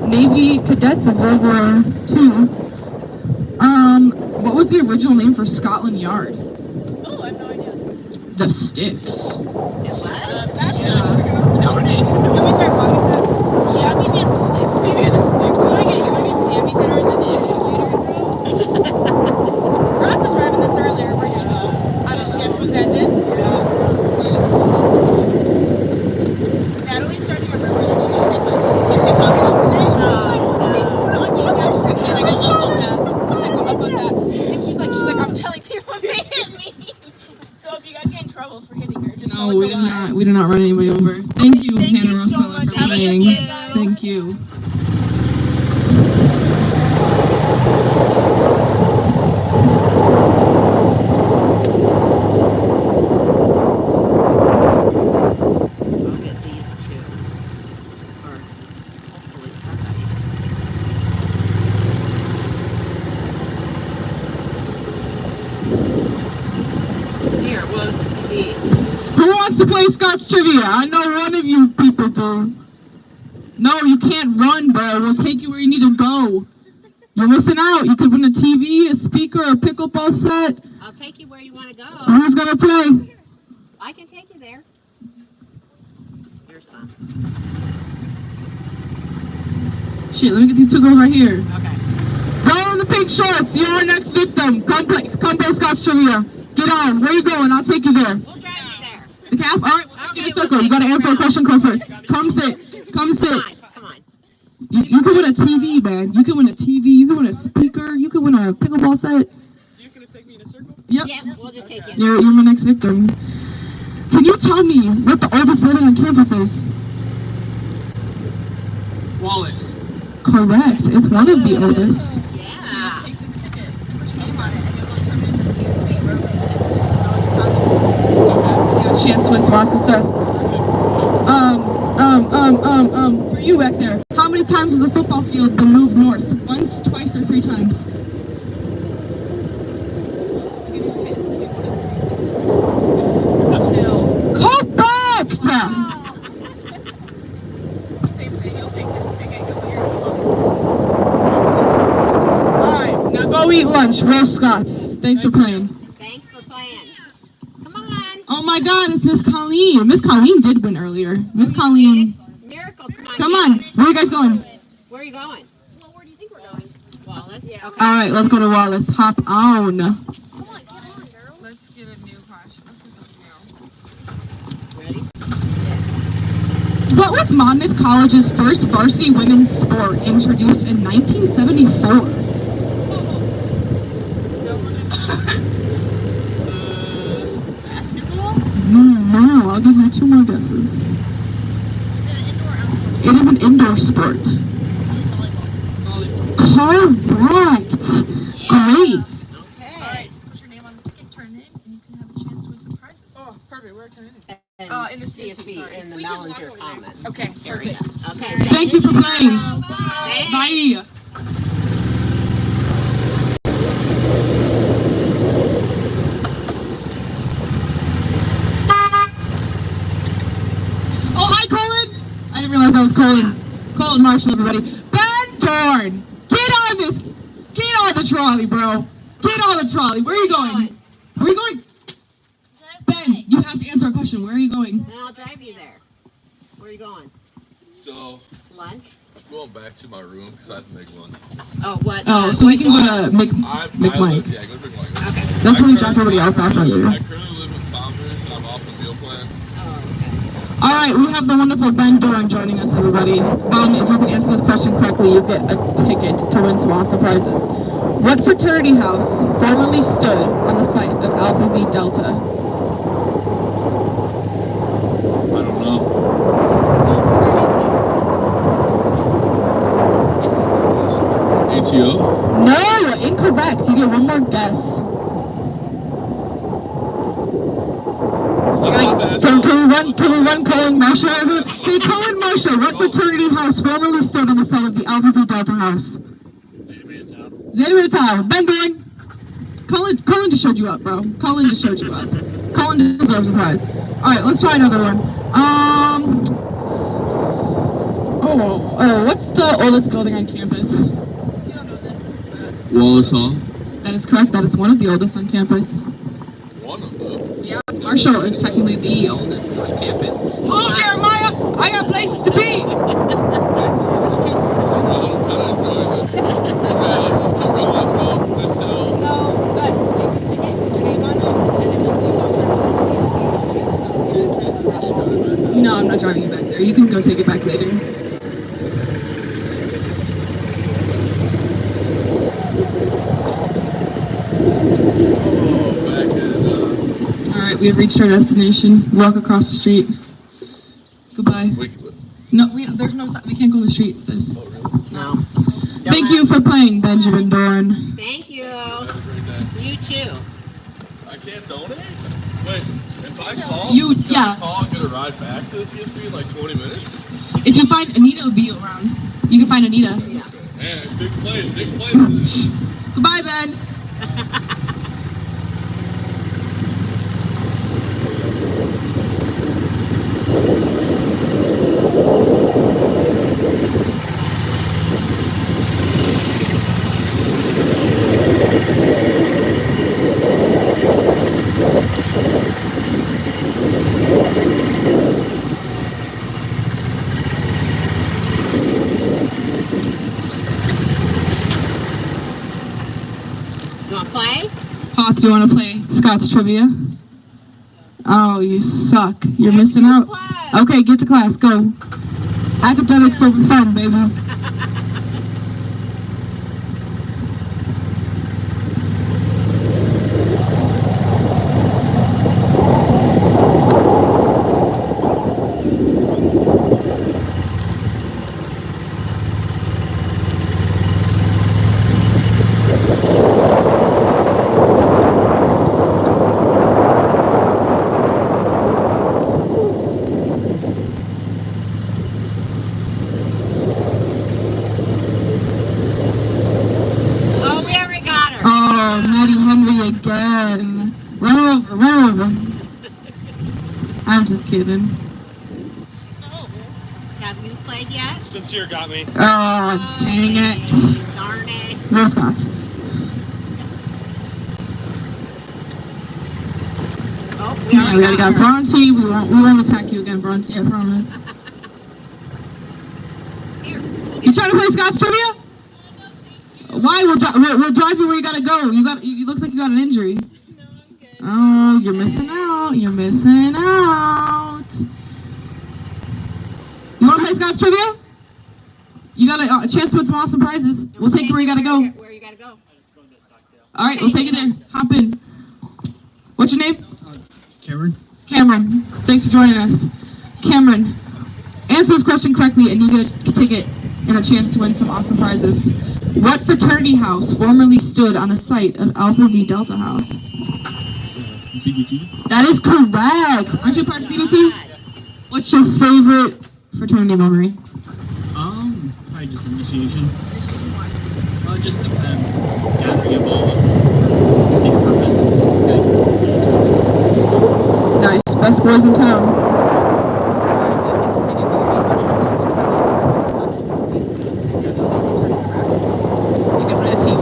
Navy cadets of World War II. What was the original name for Scotland Yard? Oh, I have no idea. The Sticks. That's nowadays. Can we start calling that? Yeah, maybe at the sticks. Maybe at the sticks. You wanna get Sammy to our sticks later, bro? We did not run anybody over. Thank you, Hannah you so Russell, much. for Have a good playing. day, though. Thank you. I'll get these two. Or hopefully somebody. Here, we'll see. Who wants to play Scott's Trivia? I know one of you people do. No, you can't run, bro. We'll take you where you need to go. You're missing out. You could win a TV, a speaker, a pickleball set. I'll take you where you want to go. Who's gonna play? I can take you there. Your son. Shit, let me get these two girls right here. Okay. Go in the pink shorts. You're our next victim. Come play Scott's Trivia. Get on. Where you going? I'll take you there. We'll drive you there. The calf? All right, we'll get a circle. You gotta answer a question code first. Come sit. Come sit. Come on. You can win a TV, man. You can win a TV. You can win a speaker. You can win a pickleball set. You gonna take me in a circle? Yep. Yeah, we'll just take you. You're my next victim. Can you tell me what the oldest building on campus is? Wallace. Correct. It's one of the oldest. Yeah. Take this ticket and put your name on it, and you'll go turn it in the CSB where we sit in the You have a chance to win some awesome stuff. For you back there, how many times has the football field been moved north? Once, twice, or 3 times? Correct! Alright, now go eat lunch. Roast Scots. Thanks for playing. Thanks for playing. Come on. Oh my god, it's Miss Colleen. Miss Colleen did win earlier. Miss Colleen. Miracle, come on. Come on. Where are you guys going? Where are you going? Well, where do you think we're going? Wallace? Yeah. Okay. Alright, let's go to Wallace. Hop on. Come on, get on, girl. Let's get a new question. Let's get something new. Ready? What was Monmouth College's first varsity women's sport introduced in 1974? Basketball? No, I'll give you 2 more guesses. It is an indoor sport. Correct. Great. Alright, so put your name on the ticket, turn it in, and you can have a chance to win some prizes. Oh, perfect. Where are turning it? In the CSB, in the We can walk Mellinger over there. Commons Okay, area. perfect. Okay. Thank you for playing. Bye. Bye. Oh, hi, Colin. I didn't realize that was Colin. Colin Marshall, everybody. Ben Dorn, get on this. Get on the trolley, bro. Get on the trolley. Where are you going? Where are you going? Ben, you have to answer a question. Where are you going? Then I'll drive you there. Where are you going? So, Lunch? I'm going back to my room because I have to make lunch. Oh, what? Oh, so we can go to I McMike. yeah, go to McMike. Okay. That's when we dropped everybody else off earlier. I currently live with Founders. I'm off the meal plan. All right, we have the wonderful Ben Dorn joining us, everybody. Ben, if you can answer this question correctly, you get a ticket to win some awesome prizes. What fraternity house formerly stood on the site of Alpha Zeta Delta? I don't know. ATO? No, incorrect. You get one more guess. Can we run Colin Marshall over? Hey, Colin Marshall, what fraternity house formerly stood on the site of the Alpha Zeta Delta house? Zeta Beta Tau. Ben Dorn. Colin just showed you up, bro. Colin just showed you up. Colin deserves a prize. Alright, let's try another one. What's the oldest building on campus? Wallace Hall? That is correct. That is one of the oldest on campus. One of them? Yeah, Marshall is technically the oldest on campus. Move, Jeremiah! I got places to be! No, I'm not driving you back there. You can go take it back later. Alright, We have reached our destination. Walk across the street. Goodbye. No, there's no. We can't go on the street with this. Oh, really? No. Thank you for playing, Benjamin Dorn. Thank you. Have a great day. You too. I can't donate? Wait, if I call, can I call and get a ride back to the CSB in like 20 minutes? If you find Anita will be around. You can find Anita. Yeah. Man, big place. Goodbye, Ben. You want to play? Hoth, do you want to play Scott's Trivia? Oh, you suck. You're missing out. Okay, get to class. Go. Academics over fun, baby. Again. Run over. I'm just kidding. Have you played yet? Sincere got me. Oh, dang it. Darn it. No Scots. Oh, we already got Bronte. We won't attack you again, Bronte, I promise. You trying to play Scots Trivia? Why? We'll drive you where you gotta go. It looks like you got an injury. Oh, you're missing out. You're missing out. You want to play Scots Trivia? You got a chance to win some awesome prizes. We'll take you where you gotta go. Where you gotta go? All right, we'll take you there. Hop in. What's your name? Cameron. Cameron. Thanks for joining us. Cameron, answer this question correctly and you get a ticket and a chance to win some awesome prizes. What fraternity house formerly stood on the site of Alpha Zeta Delta House? CBT? That is correct. Aren't you part of CBT? What's your favorite fraternity memory? Probably just initiation. Initiation what? Just the gathering of balls. The secret purpose. Nice. Best boys in town.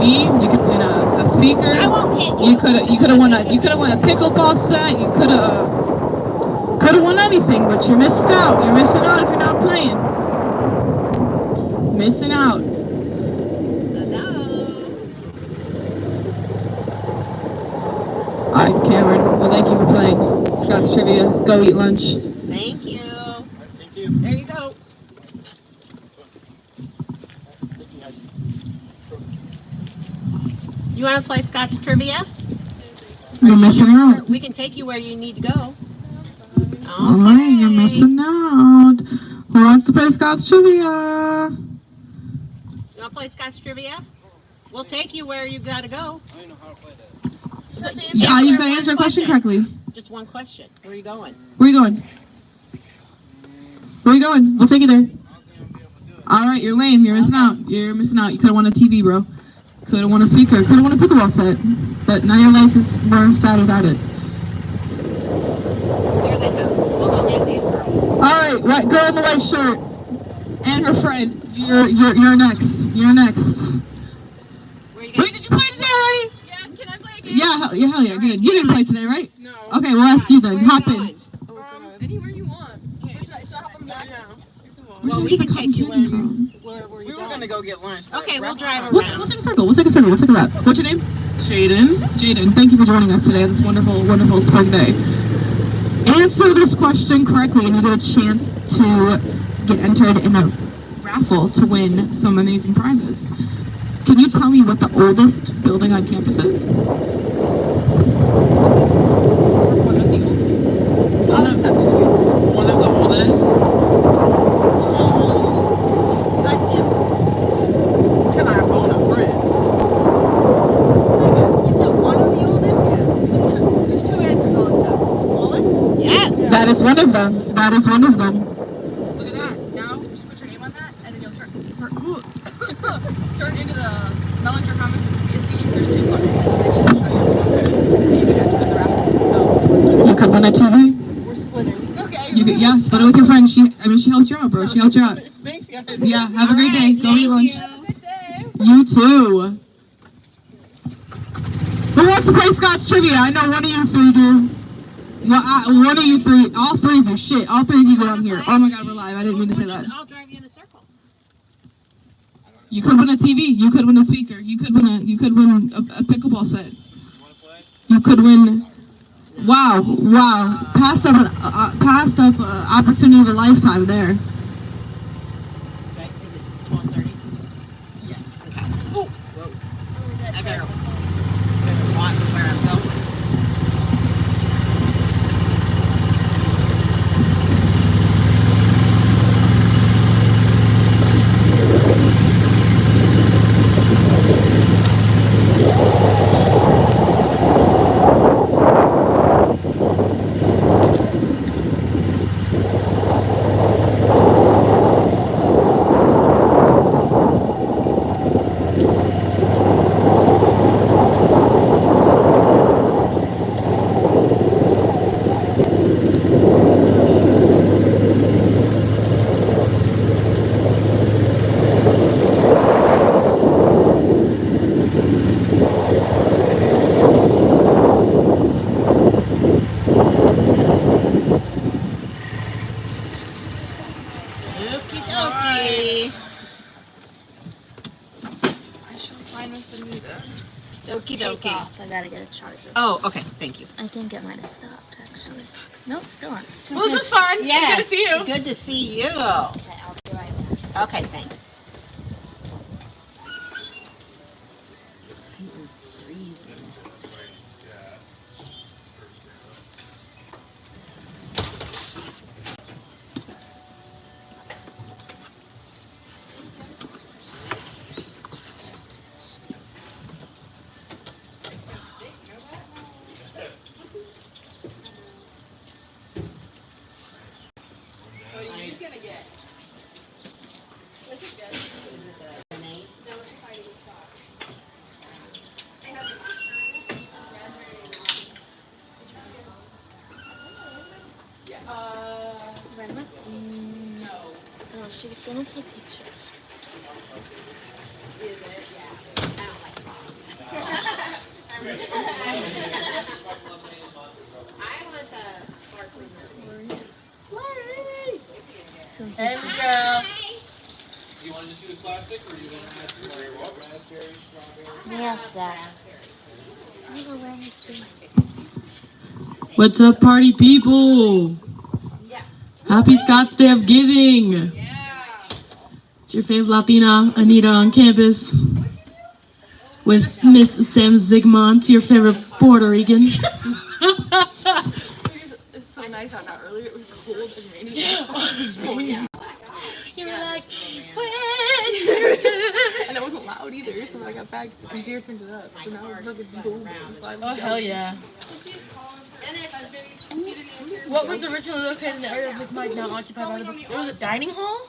You could win a speaker. You could have won a pickleball set. You could have won anything, but you missed out. You're missing out if you're not playing. Missing out. All right, Cameron. Well, thank you for playing Scott's Trivia. Go eat lunch. Thank you. Thank you. There you go. You want to play Scott's Trivia? You're missing out. We can take you where you need to go. All right, you're missing out. Who wants to play Scott's Trivia? You want to play Scott's Trivia? We'll take you where you got to go. I don't know how to play that. Yeah, you got to answer a question correctly. Just one question. Where are you going? Where are you going? Where are you going? We'll take you there. All right, you're lame. You're missing out. You're missing out. You could have won a TV, bro. Could have won a speaker. Could have won a pickleball set. But now your life is more sad without it. Here they go. We'll go get these girls. All right, white girl in the white shirt and her friend. You're next. You're next. Wait, did you play today, right? Yeah, can I play again? Yeah, hell yeah. You didn't play today, right? No. Okay, we'll ask you then. Hop in. Anywhere you want. Should I hop on the back now? Well, we can take you where We were gonna go get lunch. Okay, we'll drive around. We'll take a circle. We'll take a lap. What's your name? Jaden. Jaden, thank you for joining us today on this wonderful, wonderful spring day. Answer this question correctly and you get a chance to get entered in a raffle to win some amazing prizes. Can you tell me what the oldest building on campus is? Or one of the oldest? One of the oldest. I just. Can I phone a friend? You said one of the oldest? Yeah. So there's two answers I'll accept. Oldest? Yes. That is one of them. That is one of them. Look at that. Now, just put your name on that, and then you'll turn into the Mellinger Comics and the CSB. There's two buttons. And I can show you. And you can enter in the raffle. So, You could win a TV. We're splitting. okay. You could, yeah, split it with your friend. She helped you out, bro. She helped you out. Thanks, guys. Yeah, have a great day. Go eat lunch. Have a good day. You too. Who wants to play Scott's Trivia? I know one of you three do. Well, one of you three, all three of you, shit, all three of you go on here. Oh my god, we're live. I didn't mean to say that. I'll drive you in a circle. You could win a TV. You could win a speaker. You could win a pickleball set. You could win. Wow. Passed up opportunity of a lifetime there. Okay, is it 12:30? Yes. Okay. Oh, whoa. I better watch where I'm going. Okie dokie. I should find Miss Anita. Okie dokie. I gotta get a charger. Oh, okay. Thank you. I think it might have stopped, actually. Nope, still on. Well, this was fun. Yes. Good to see you. Good to see you. Okay, I'll be right back. Okay, thanks. Brenda? No. Oh, she was gonna take pictures. Is it? Yeah. I don't like fog. I want the sparkly. So Hey, Miss Girl. Do you want to just do the classic, or do you want to have raspberry, strawberry? yes, Dad. I'm gonna wear his too. What's up, party people? Happy Scott's Day of Giving. It's your fave Latina, Anita, on campus. With Miss Sam Zigmont, your favorite Puerto Rican. It's so nice out now. Earlier it was cold and rainy. Yeah. You were like, and it wasn't loud either. So when I got back, Sincere turned it up. So now it's fucking booming. So I was Oh, hell yeah. What was originally located in the area of McMike now occupied by the... It was a dining hall?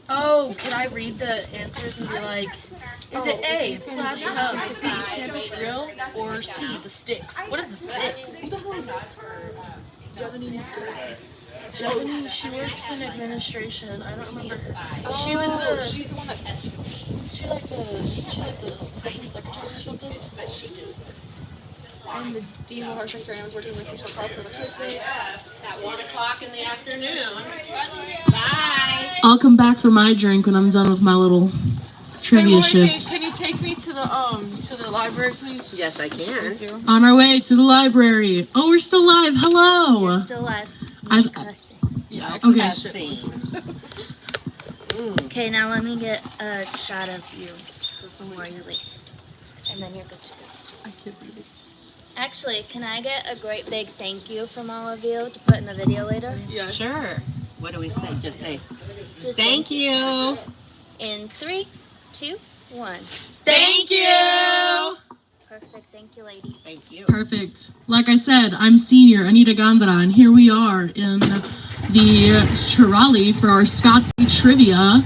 Oh, can I read the answers and be like, is it A, Plaid Pub, B, Campus Grill, or C, the Sticks? What is the Sticks? Who the hell is that? Jevony, she works in administration. I don't remember her. She was the... She's the one that etched. She like the president's secretary or something? But she knew. I'm the dean of our secretary. I was working with Michelle Carlson today. At 1 o'clock in the afternoon. Bye. I'll come back for my drink when I'm done with my little trivia shift. Can you take me to the library, please? Yes, I can. Thank you. On our way to the library. Oh, we're still live. Hello. You're still alive. Yeah. Okay. Okay, now let me get a shot of you before you leave. And then you're good to go. I can't see it. Actually, can I get a great big thank you from all of you to put in the video later? Yes. Sure. What do we say? Just say, Just thank you. In 3, 2, 1. Thank you. Perfect. Thank you, ladies. Thank you. Perfect. Like I said, I'm senior Anita Gandhara, and here we are in the Trolley for our Scotsy trivia.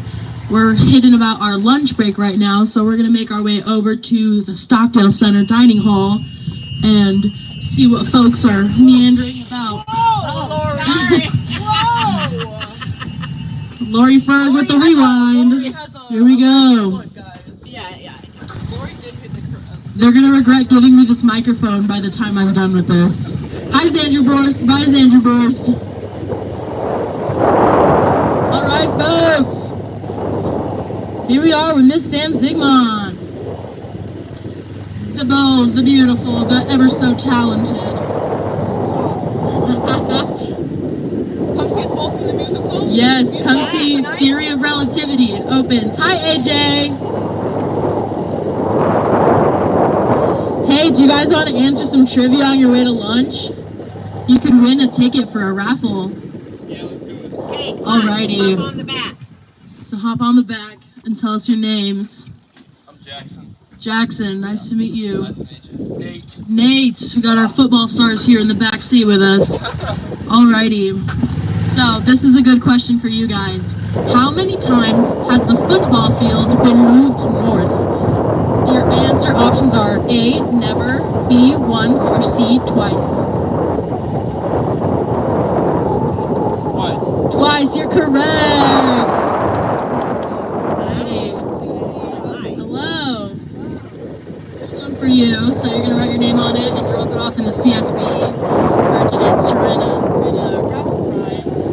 We're hitting about our lunch break right now, so we're gonna make our way over to the Stockdale Center dining hall and see what folks are meandering about. Oh, sorry. Whoa. Lori Ferg with the rewind. Here we go. Yeah. Lori did hit the curve. They're gonna regret giving me this microphone by the time I'm done with this. Hi, Xandru Borst. Bye, Xandru Borst. All right, folks. Here we are with Miss Sam Zigmond. The bold, the beautiful, the ever so talented. Come see us both in the musical? Yes, come see Theory of Relativity. It opens. Hi, AJ. Hey, do you guys want to answer some trivia on your way to lunch? You could win a ticket for a raffle. Hey, alrighty. hop on the back. So hop on the back and tell us your names. I'm Jackson. Jackson, nice to meet you. Nice to meet you. Nate. Nate, we got our football stars here in the back seat with us. Alrighty. So this is a good question for you guys. How many times has the football field been moved north? Your answer options are A, never, B, once, or C, twice. Twice. Twice, you're correct. Alrighty. Hello. Here's one for you. So you're gonna write your name on it and drop it off in the CSB for a chance to win a raffle prize.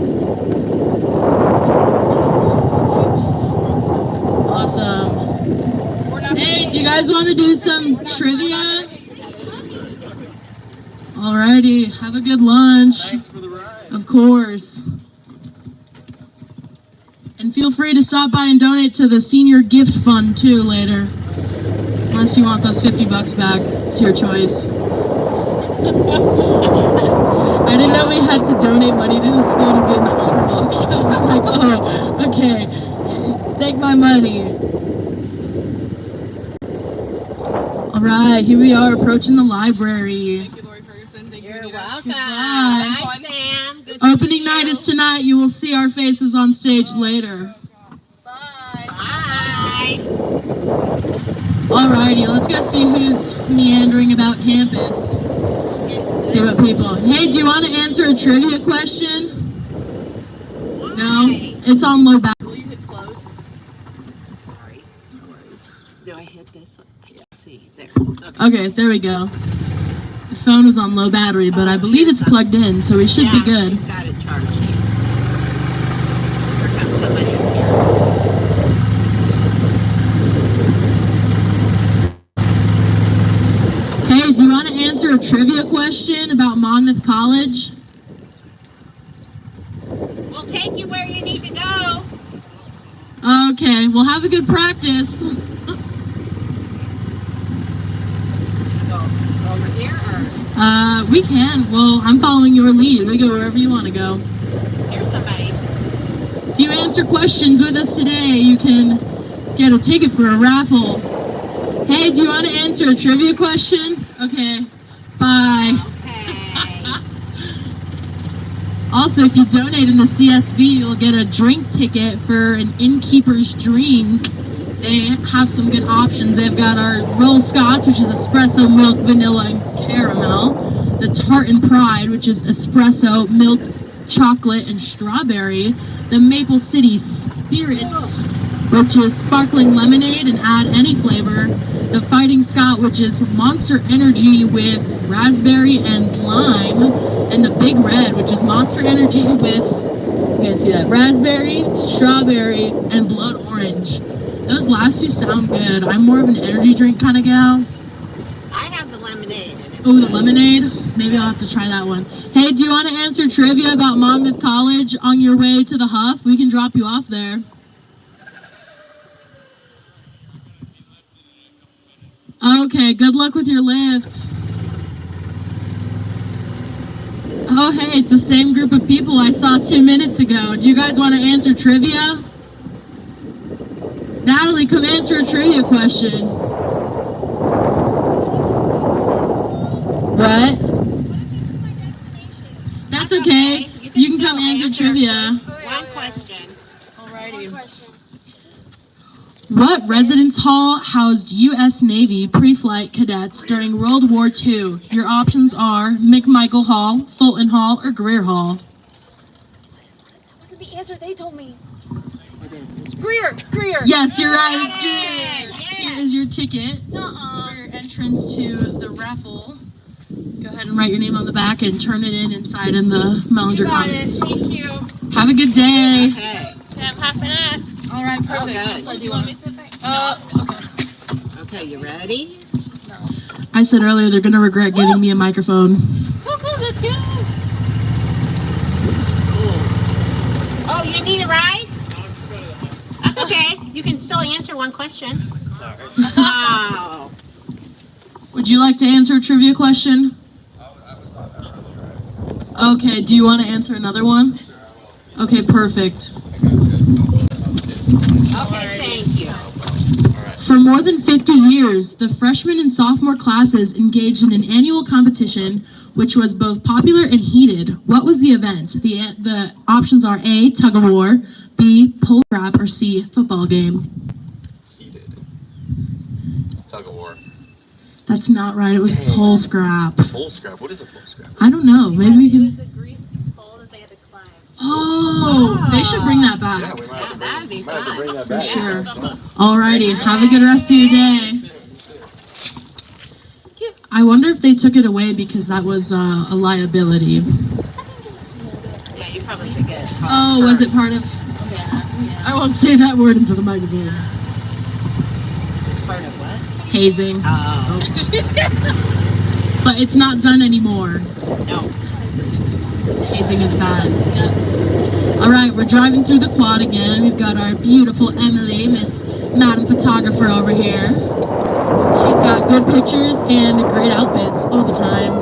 Awesome. Hey, do you guys want to do some trivia? Alrighty, have a good lunch. Thanks for the ride. Of course. And feel free to stop by and donate to the senior gift fund too later. Unless you want those $50 back, it's your choice. I didn't know we had to donate money to the school to be in the honor box. I was like, oh, okay, take my money. All right, here we are approaching the library. Thank you, Lori Ferguson. Thank you, You're Anita. welcome. Bye. Bye, Sam. Good to Opening see night you. is tonight. You will see our faces on stage later. Bye. Alrighty, let's go see who's meandering about campus. See what people. Hey, do you want to answer a trivia question? No? It's on low battery. Will you hit close? Sorry. No worries. Do I hit this? Yeah, see. There. Okay, there we go. The phone is on low battery, but I believe it's plugged in, so we should be good. She's got it charged. Here comes somebody up here. Hey, do you want to answer a trivia question about Monmouth College? We'll take you where you need to go. Okay, well have a good practice. Go over here or? We can. Well, I'm following your lead. We go wherever you want to go. Here's somebody. If you answer questions with us today, you can get a ticket for a raffle. Hey, do you want to answer a trivia question? Okay, bye. Okay. Also, if you donate in the CSB, you'll get a drink ticket for an innkeeper's dream. They have some good options. They've got our roll scotch, which is espresso, milk, vanilla, and caramel. The Tartan Pride, which is espresso, milk, chocolate, and strawberry. The Maple City Spirits, which is sparkling lemonade and add any flavor. The Fighting Scott, which is Monster Energy with raspberry and lime. And the Big Red, which is Monster Energy with, you can't see that, raspberry, strawberry, and blood orange. Those last two sound good. I'm more of an energy drink kind of gal. I have the lemonade. Oh, the lemonade? Maybe I'll have to try that one. Hey, do you want to answer trivia about Monmouth College on your way to the Huff? We can drop you off there. Okay, good luck with your lift. Oh, hey, it's the same group of people I saw 2 minutes ago. Do you guys want to answer trivia? Natalie, come answer a trivia question. What? That's okay. You can come answer trivia. One question. Alrighty. What residence hall housed U.S. Navy pre-flight cadets during World War II? Your options are McMichael Hall, Fulton Hall, or Greer Hall. That wasn't the answer they told me. Greer. Yes, you're right. It's Greer. Here is your ticket for your entrance to the raffle. Go ahead and write your name on the back and turn it inside in the Mellinger Commons. Thank you. Have a good day. Okay. I'm half an hour. All right, perfect. Okay. So do you want me to okay. Okay, you ready? I said earlier they're gonna regret giving me a microphone. Let's go. Oh, you need a ride? That's okay. You can still answer one question. Sorry. Wow. Would you like to answer a trivia question? Okay, do you want to answer another one? Okay, perfect. Okay, thank you. For more than 50 years, the freshman and sophomore classes engaged in an annual competition which was both popular and heated. What was the event? The options are A, tug of war, B, pole rap, or C, football game. Heated. Tug of war. That's not right. It was pole scrap. Pole scrap? What is a pole scrap? I don't know. Maybe we can... Oh, they should bring that back. Yeah, we might have to bring, That'd be might have to bring that For back. sure. Alrighty, have a good rest of your day. I wonder if they took it away because that was a liability. Yeah, you probably could get it. Oh, was it part of... I won't say that word into the microphone. Part of what? Hazing. Oh. But it's not done anymore. No. Hazing is bad. Alright, we're driving through the quad again. We've got our beautiful Emily, Miss Madam Photographer over here. She's got good pictures and great outfits all the time.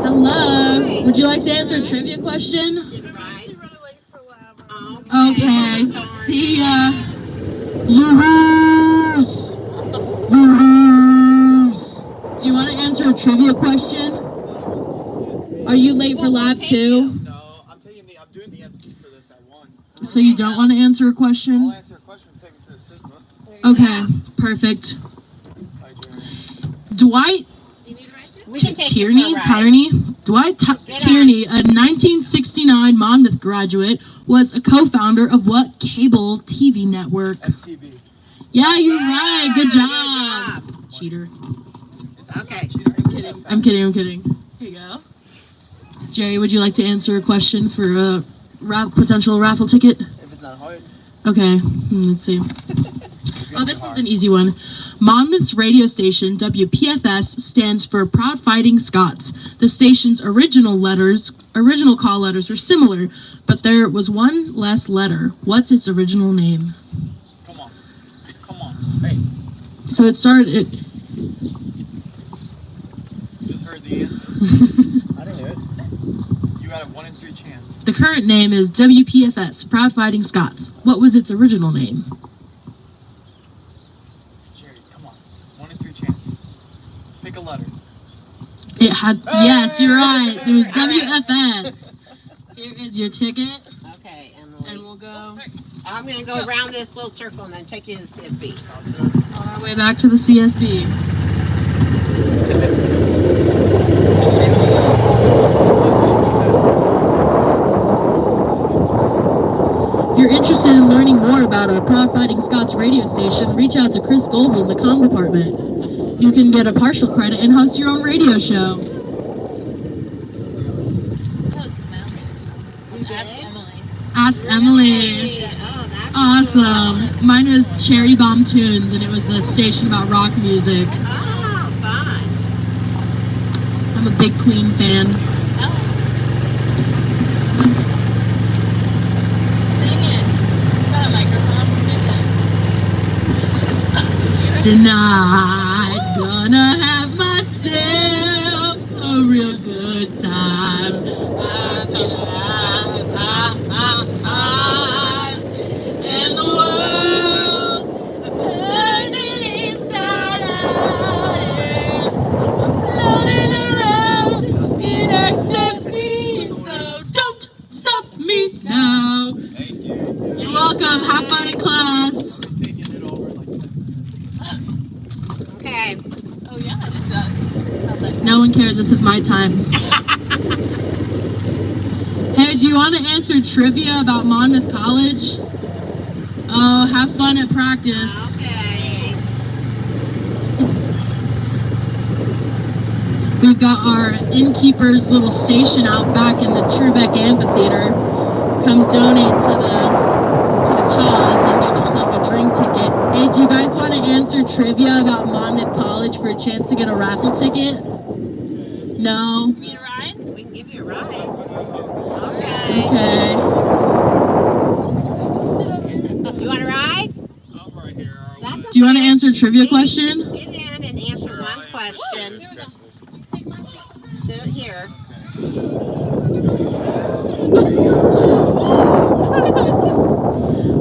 Hello. Would you like to answer a trivia question? Okay. See ya. Louise. Do you want to answer a trivia question? Are you late for lap 2? No, I'm doing the MC for this at 1. So you don't want to answer a question? I'll answer a question and take it to the SISMA. Okay, perfect. Dwight Tierney, Dwight Tierney, a 1969 Monmouth graduate, was a co-founder of what cable TV network? MTV. Yeah, you're right. Good job. Cheater. Okay. I'm kidding. Here you go. Jerry, would you like to answer a question for a potential raffle ticket? If it's not hard. Okay, let's see. Oh, this one's an easy one. Monmouth's radio station, WPFS, stands for Proud Fighting Scots. The station's original call letters were similar, but there was one less letter. What's its original name? Come on. Hey. So it started... Just heard the answer. I didn't hear it. You got a 1 in 3 chance. The current name is WPFS, Proud Fighting Scots. What was its original name? Jerry, come on. 1 in 3 chance. Pick a letter. It had... Yes, you're right. It was WFS. Here is your ticket. Okay, Emily. And we'll go... I'm going to go around this little circle and then take you to the CSB. On our way back to the CSB. If you're interested in learning more about our Proud Fighting Scots radio station, reach out to Chris Goebel in the comm department. You can get a partial credit and host your own radio show. Ask Emily. Awesome. Mine was Cherry Bomb Tunes, and it was a station about rock music. Oh, fun. I'm a big Queen fan. Tonight, gonna have myself a real good time. cares? This is my time. Hey, do you want to answer trivia about Monmouth College? Oh, have fun at practice. Okay. We've got our innkeeper's little station out back in the Trubeck Amphitheater. Come donate to the cause and get yourself a drink ticket. Hey, do you guys want to answer trivia about Monmouth College for a chance to get a raffle ticket? No? Need a ride? We can give you a ride. Okay. Okay. You want a ride? I'm right here. That's Do you want to okay. answer a trivia question? Get in and answer one question. Sit here.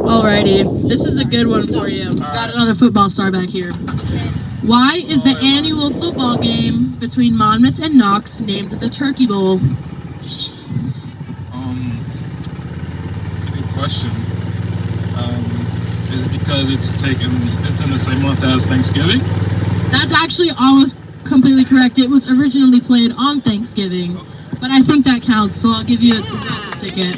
Alrighty, this is a good one for you. Got another football star back here. Why is the annual football game between Monmouth and Knox named the Turkey Bowl? That's a good question. Is it because it's in the same month as Thanksgiving? That's actually almost completely correct. It was originally played on Thanksgiving, but I think that counts, so I'll give you a raffle ticket.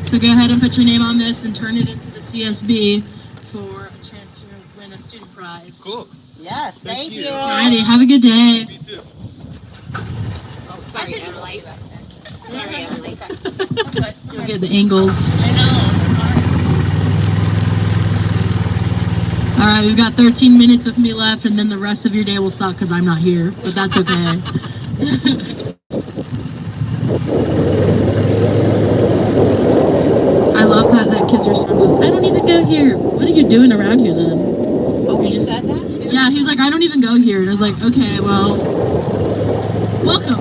So go ahead and put your name on this and turn it into the CSB for a chance to win a student prize. Cool. Yes, thank you. Alrighty, have a good day. Me too. Oh, sorry, Emily. Sorry, Emily. You'll get the angles. I know. Alright, we've got 13 minutes with me left, and then the rest of your day will suck because I'm not here, but that's okay. I love that kid's response was, I don't even go here. What are you doing around here then? Oh, he said that? Yeah, he was like, I don't even go here. And I was like, okay, well, welcome.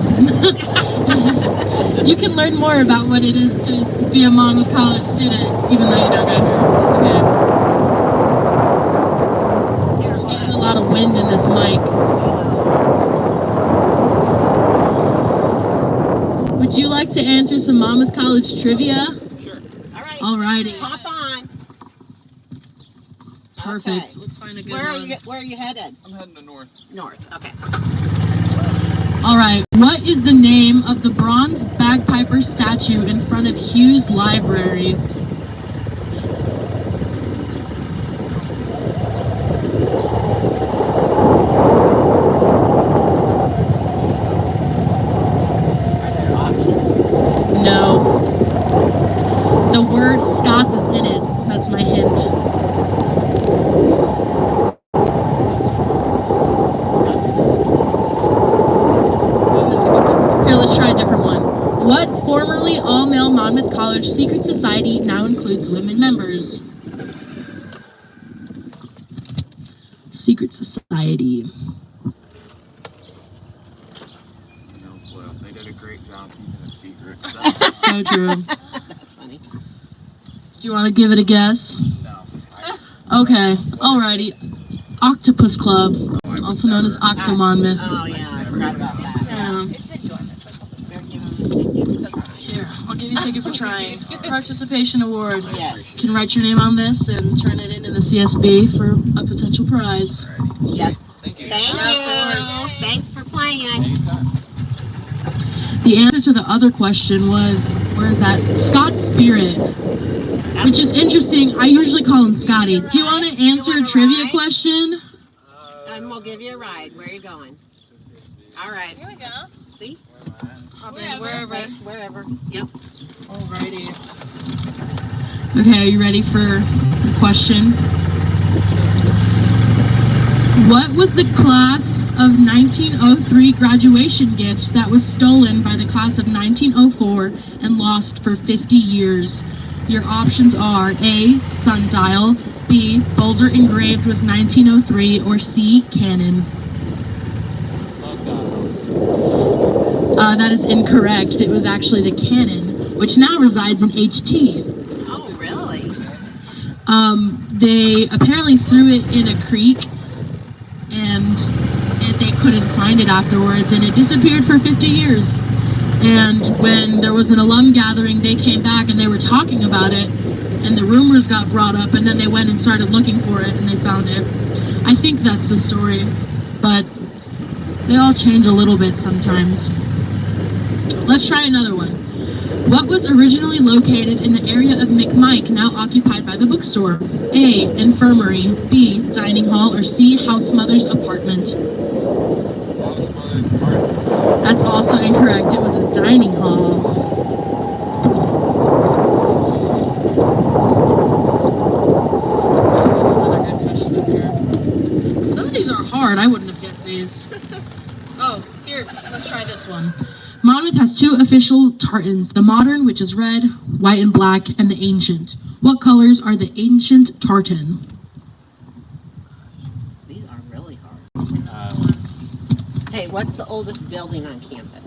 You can learn more about what it is to be a Monmouth College student, even though you don't go here. It's okay. There's getting a lot of wind in this mic. Would you like to answer some Monmouth College trivia? All right. Alrighty. Hop on. Perfect. Okay. Let's find a good Where one. where are you headed? I'm heading to north. North. Okay. Alright, what is the name of the bronze bagpiper statue in front of Hughes Library? No. The word Scots is in it. That's my hint. Here, let's try a different one. What formerly all-male Monmouth College secret society now includes women members? Secret society. No clue. They did a great job keeping it secret. So true. That's funny. Do you want to give it a guess? No. Okay, alrighty. Octopus Club, also known as Octo Monmouth. Oh yeah, I forgot about that. Yeah. Here, I'll give you a ticket for trying. Participation award. Yes. You can write your name on this and turn it in the CSB for a potential prize. Yep. Thank you. Thank you. Thanks for playing. The answer to the other question was, where is that? Scott's Spirit. Which is interesting. I usually call him Scotty. Do you want to answer a trivia question? And we'll give you a ride. Where are you going? All right. Here we go. See? Hop in wherever. Wherever. Yep. Alrighty. Okay, are you ready for the question? What was the class of 1903 graduation gift that was stolen by the class of 1904 and lost for 50 years? Your options are A, sundial, B, boulder engraved with 1903, or C, cannon. That is incorrect. It was actually the cannon, which now resides in HT. Oh, really? They apparently threw it in a creek, and they couldn't find it afterwards, and it disappeared for 50 years. And when there was an alum gathering, they came back and they were talking about it, and the rumors got brought up, and then they went and started looking for it, and they found it. I think that's the story, but They all change a little bit sometimes. Let's try another one. What was originally located in the area of McMike, now occupied by the bookstore? A. Infirmary. B. Dining hall. Or C. House mother's apartment. That's also incorrect. It was a dining hall. Some of these are hard. I wouldn't have guessed these. Oh, here, let's try this one. Monmouth has two official tartans, the modern, which is red, white, and black, and the ancient. What colors are the ancient tartan? These are really hard. Hey, what's the oldest building on campus?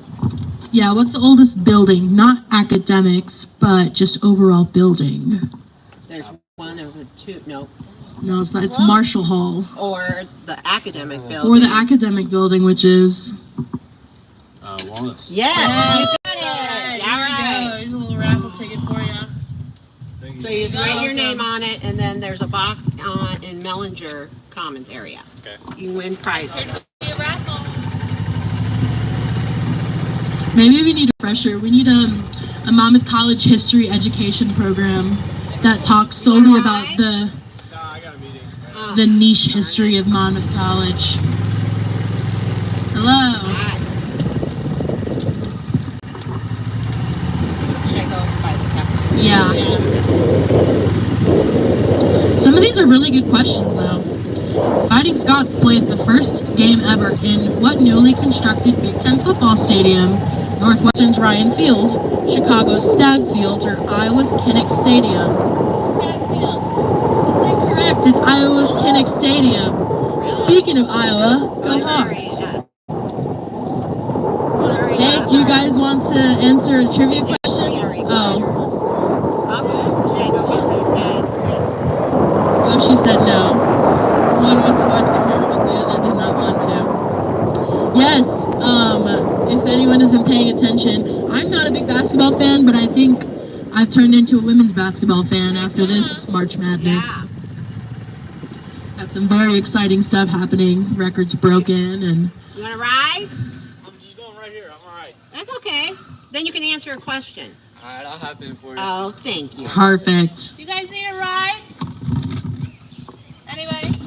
Yeah, what's the oldest building? Not academics, but just overall building. There's one of the two, no. No, it's not. It's Marshall Hall. Or the academic building. Or the academic building, which is... Wallace. Yes! Yes. You got it! All All right. right. Here's a little raffle ticket for you. So you just write your name on it, and then there's a box in Mellinger Commons area. Okay. You can win prizes. Maybe we need a refresher. We need a Monmouth College history education program that talks solely about the niche history of Monmouth College. Hello. Yeah. Some of these are really good questions, though. Fighting Scots played the first game ever in what newly constructed Big Ten football stadium? Northwestern's Ryan Field, Chicago's Stagg Field, or Iowa's Kinnick Stadium? That's incorrect. It's Iowa's Kinnick Stadium. Speaking of Iowa, go Hawks. Hey, do you guys want to answer a trivia question? Oh. Oh, she said no. One was forced to hear, but the other did not want to. Yes, if anyone has been paying attention, I'm not a big basketball fan, but I think I've turned into a women's basketball fan after this March Madness. Got some very exciting stuff happening. Records broken and... You want to ride? I'm just going right here. I'm all right. That's okay. Then you can answer a question. All right, I'll hop in for you. Oh, thank you. Perfect. You guys need a ride? Anybody?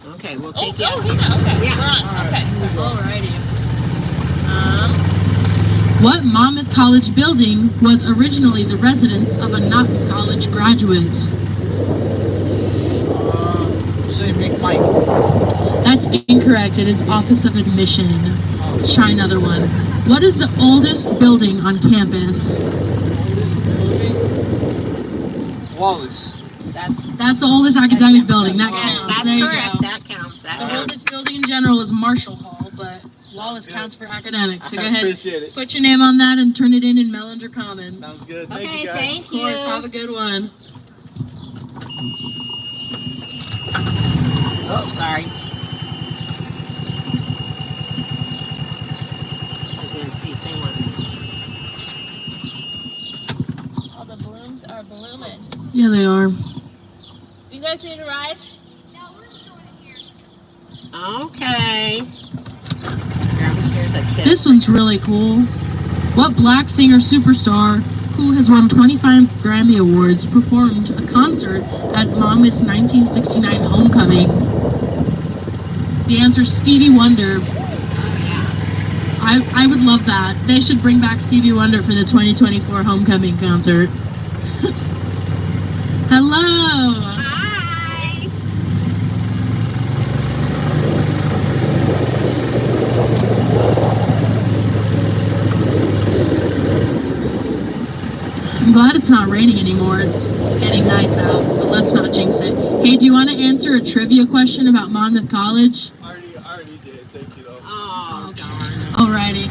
Okay, we'll take you. Oh, yeah, okay. Yeah. We're on. Okay. Alrighty. What Monmouth College building was originally the residence of a Knox College graduate? Say McMike. That's incorrect. It is Office of Admission. Let's try another one. What is the oldest building on campus? Wallace. That's the oldest academic building. That counts. That's there you correct. go. That counts. That The counts. oldest building in general is Marshall Hall, but Wallace counts for academics. So go ahead, Appreciate it. put your name on that and turn it in Mellinger Commons. Sounds good. Okay, Thank you guys. thank Of course, you. have a good one. Oh, sorry. I was going to see if they want. All the blooms are blooming. Yeah, they are. You guys need a ride? Okay. Here's a kid. This one's really cool. What black singer superstar who has won 25 Grammy Awards performed a concert at Monmouth's 1969 homecoming? The answer is Stevie Wonder. I would love that. They should bring back Stevie Wonder for the 2024 homecoming concert. Hello. Hi. I'm glad it's not raining anymore. It's getting nice out, but let's not jinx it. Hey, do you want to answer a trivia question about Monmouth College? I already did. Thank you, though. Oh, darn. Alrighty.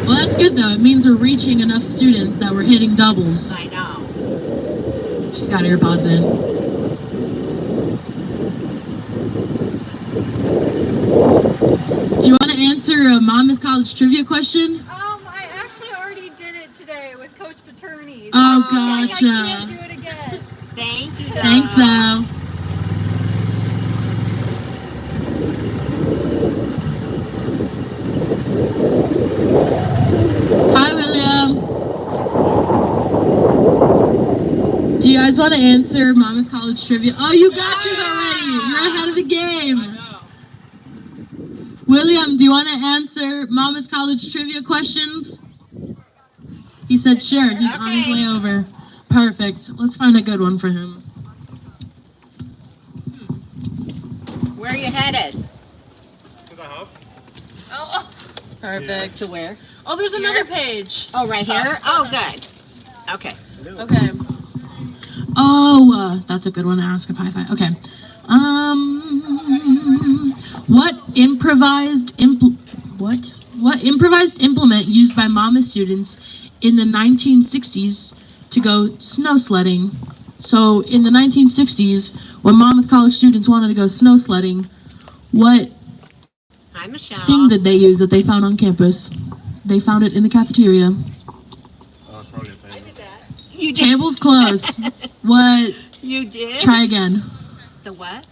Well, that's good though. It means we're reaching enough students that we're hitting doubles. I know. She's got AirPods in. Do you want to answer a Monmouth College trivia question? I actually already did it today with Coach Paterni. Oh, I gotcha. can't do it again. Thank you. Thanks, though. guys want to answer Monmouth College trivia? Oh, you got yours already. You're ahead of the game. William, do you want to answer Monmouth College trivia questions? He said sure. He's on his way over. Perfect. Let's find a good one for him. Where are you headed? To the Huff. Oh, Perfect. To where? oh, there's another page. Oh, right here? Oh, good. Okay. Okay. Oh, that's a good one to ask a Pi Phi. Okay. What improvised implement used by Monmouth students in the 1960s to go snow sledding? So in the 1960s, when Monmouth College students wanted to go snow sledding, what Hi, Michelle. thing did they use that they found on campus? They found it in the cafeteria. Oh, it's probably a table. You did. Table's close. What? You did? Try again. The what?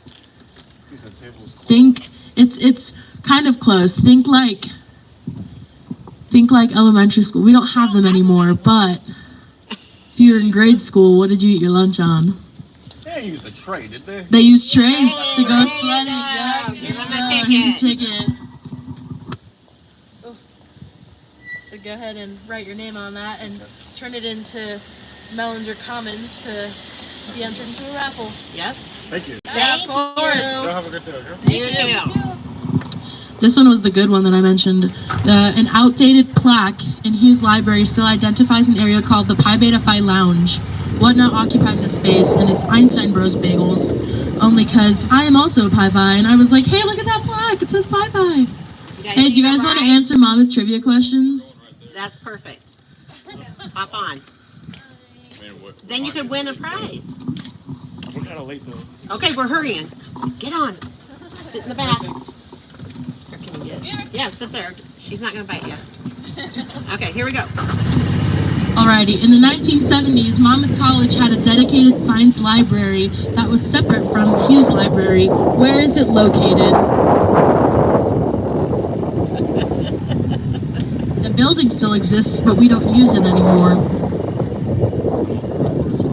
He said table's closed. Think it's kind of close. Think like elementary school. We don't have them anymore, but if you were in grade school, what did you eat your lunch on? They didn't use a tray, did they? They used trays to go sledding. Yeah, give them a ticket. Here's a ticket. So go ahead and write your name on that and turn it into Mellinger Commons to be entered into a raffle. Yep. Thank you. Thank you. Y'all have a good day, okay? You too. This one was the good one that I mentioned. An outdated plaque in Hughes Library still identifies an area called the Pi Beta Phi Lounge. What now occupies the space, and it's Einstein Bros Bagels. Only because I am also a Pi Phi, and I was like, hey, look at that plaque. It says Pi Phi. Hey, do you guys want to answer Monmouth trivia questions? That's perfect. Hop on. Then you could win a prize. We're kind of late though. Okay, we're hurrying. Get on. Sit in the back. Where can you get? Yeah, sit there. She's not going to bite you. Okay, here we go. Alrighty, in the 1970s, Monmouth College had a dedicated science library that was separate from Hughes Library. Where is it located? The building still exists, but we don't use it anymore.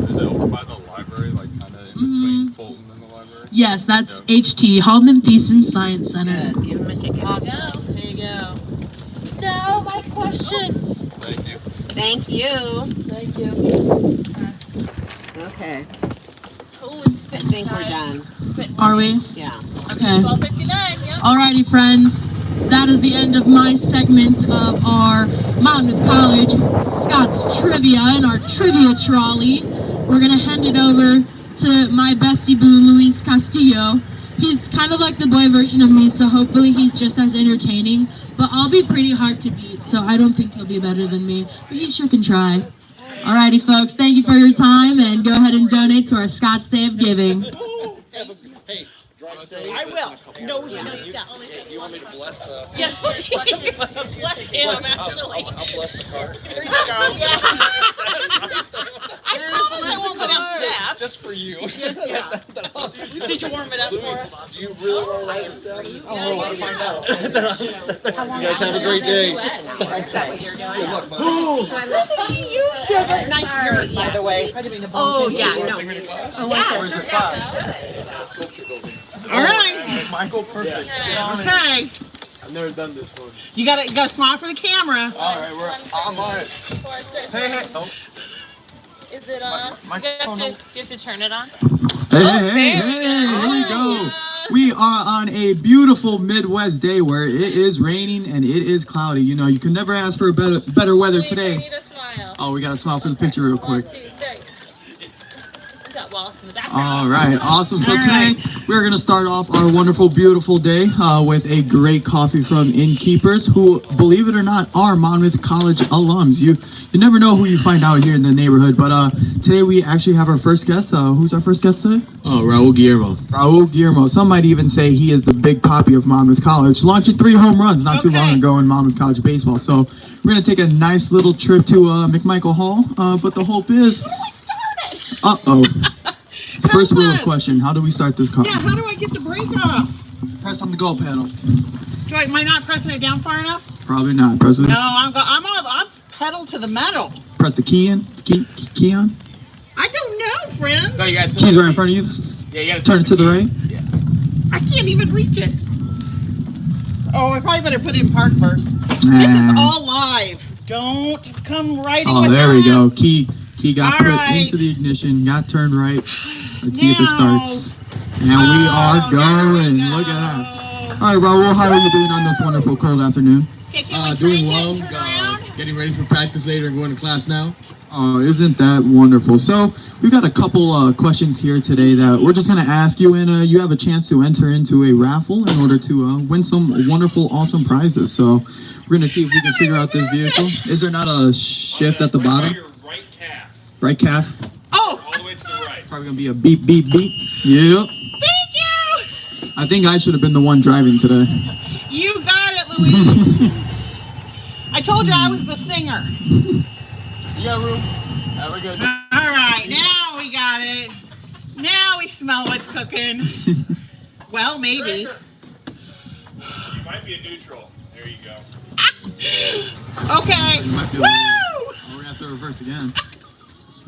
Is it over by the library, like kind of in between Fulton and the library? Yes, that's HT, Hallman Thiessen Science Center. Good. Give him a ticket. Awesome. There you go. No, my questions. Thank you. Thank you. Thank you. Okay. Oh, it's spit. I think we're done. Are we? Yeah. Okay. 12:59. Yeah. Alrighty, friends. That is the end of my segment of our Monmouth College Scott's Trivia and our Trivia Trolley. We're going to hand it over to my bestie boo, Luis Castillo. He's kind of like the boy version of me, so hopefully he's just as entertaining. But I'll be pretty hard to beat, so I don't think he'll be better than me. But he sure can try. Alrighty, folks. Thank you for your time, and go ahead and donate to our Scott's Day of Giving. Hey, drive safe. I will. No, You want me to bless the... Yes, please. Bless him, actually. I'll bless the car. There you go. Yeah. I promise I won't go down steps. Just for you. Just, yeah. Did you warm it up for us? Do you really want to ride the steps? Oh, I want to find out. You guys have a great day. Is that what you're doing? Good luck, bud. You sugar. Nice shirt, by the way. I didn't mean to bump Oh, into yeah, you. no. Oh, yeah. Where's the class? All right. Michael, perfect. Okay. I've never done this one. You gotta smile for the camera. All right, we're online. Hey. Oh. Is it on? You have to turn it on. Hey, here we go. We are on a beautiful Midwest day where it is raining and it is cloudy. You know, you can never ask for a better weather today. We need a smile. Oh, we got to smile for the picture real quick. 1, 2, 3. We got Wallace in the background. All right, awesome. So today we're going to start off our wonderful, beautiful day with a great coffee from Innkeepers, who, believe it or not, are Monmouth College alums. You never know who you find out here in the neighborhood, but today we actually have our first guest. Who's our first guest today? Oh, Raul Guillermo. Raul Guillermo. Some might even say he is the big poppy of Monmouth College, launching 3 home runs not too long ago in Monmouth College baseball. So we're going to take a nice little trip to McMichael Hall, but the hope is... Uh-oh. First real question, how do we start this car? Yeah, how do I get the brake off? Press on the go pedal. Am I not pressing it down far enough? Probably not. Press it. No, I'm pedal to the metal. Press the key in. Key on. I don't know, friends? No, you got to Keys right in front of you. Yeah, you gotta Turn it to the right. Yeah. I can't even reach it. Oh, I probably better put it in park first. This is all live. Don't come riding Oh, with there we go. us. Key got All put right. into the ignition, got turned right. Let's see if it Now. starts. And we are going. Look at that. All right, Raul, how are you doing on this wonderful cold afternoon? Doing well. Getting ready for practice later and going to class now. Oh, isn't that wonderful? So we've got a couple questions here today that we're just going to ask you, and you have a chance to enter into a raffle in order to win some wonderful, awesome prizes. So we're going to see if we can figure out this vehicle. Is there not a shift at the bottom? Right calf. Right calf? Oh! All the way to the right. Probably going to be a beep, beep, beep. Yep. Thank you! I think I should have been the one driving today. You got it, Louise. I told you I was the singer. You got room? Yeah, we're good. All right, now we got it. Now we smell what's cooking. Well, maybe. You might be a neutral. There you go. Okay. Woo! We're going to have to reverse again. A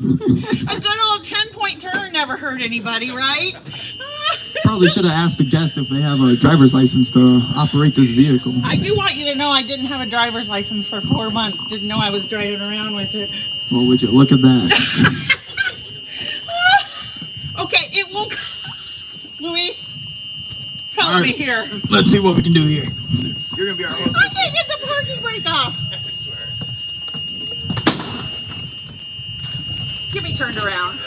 good old 10-point turn never hurt anybody, right? Probably should have asked the guest if they have a driver's license to operate this vehicle. I do want you to know I didn't have a driver's license for 4 months. Didn't know I was driving around with it. Well, would you look at that? Okay, it will. Luis, help me here. Let's see what we can do here. You're going to be our host. I can't get the parking brake off. I swear. Get me turned around.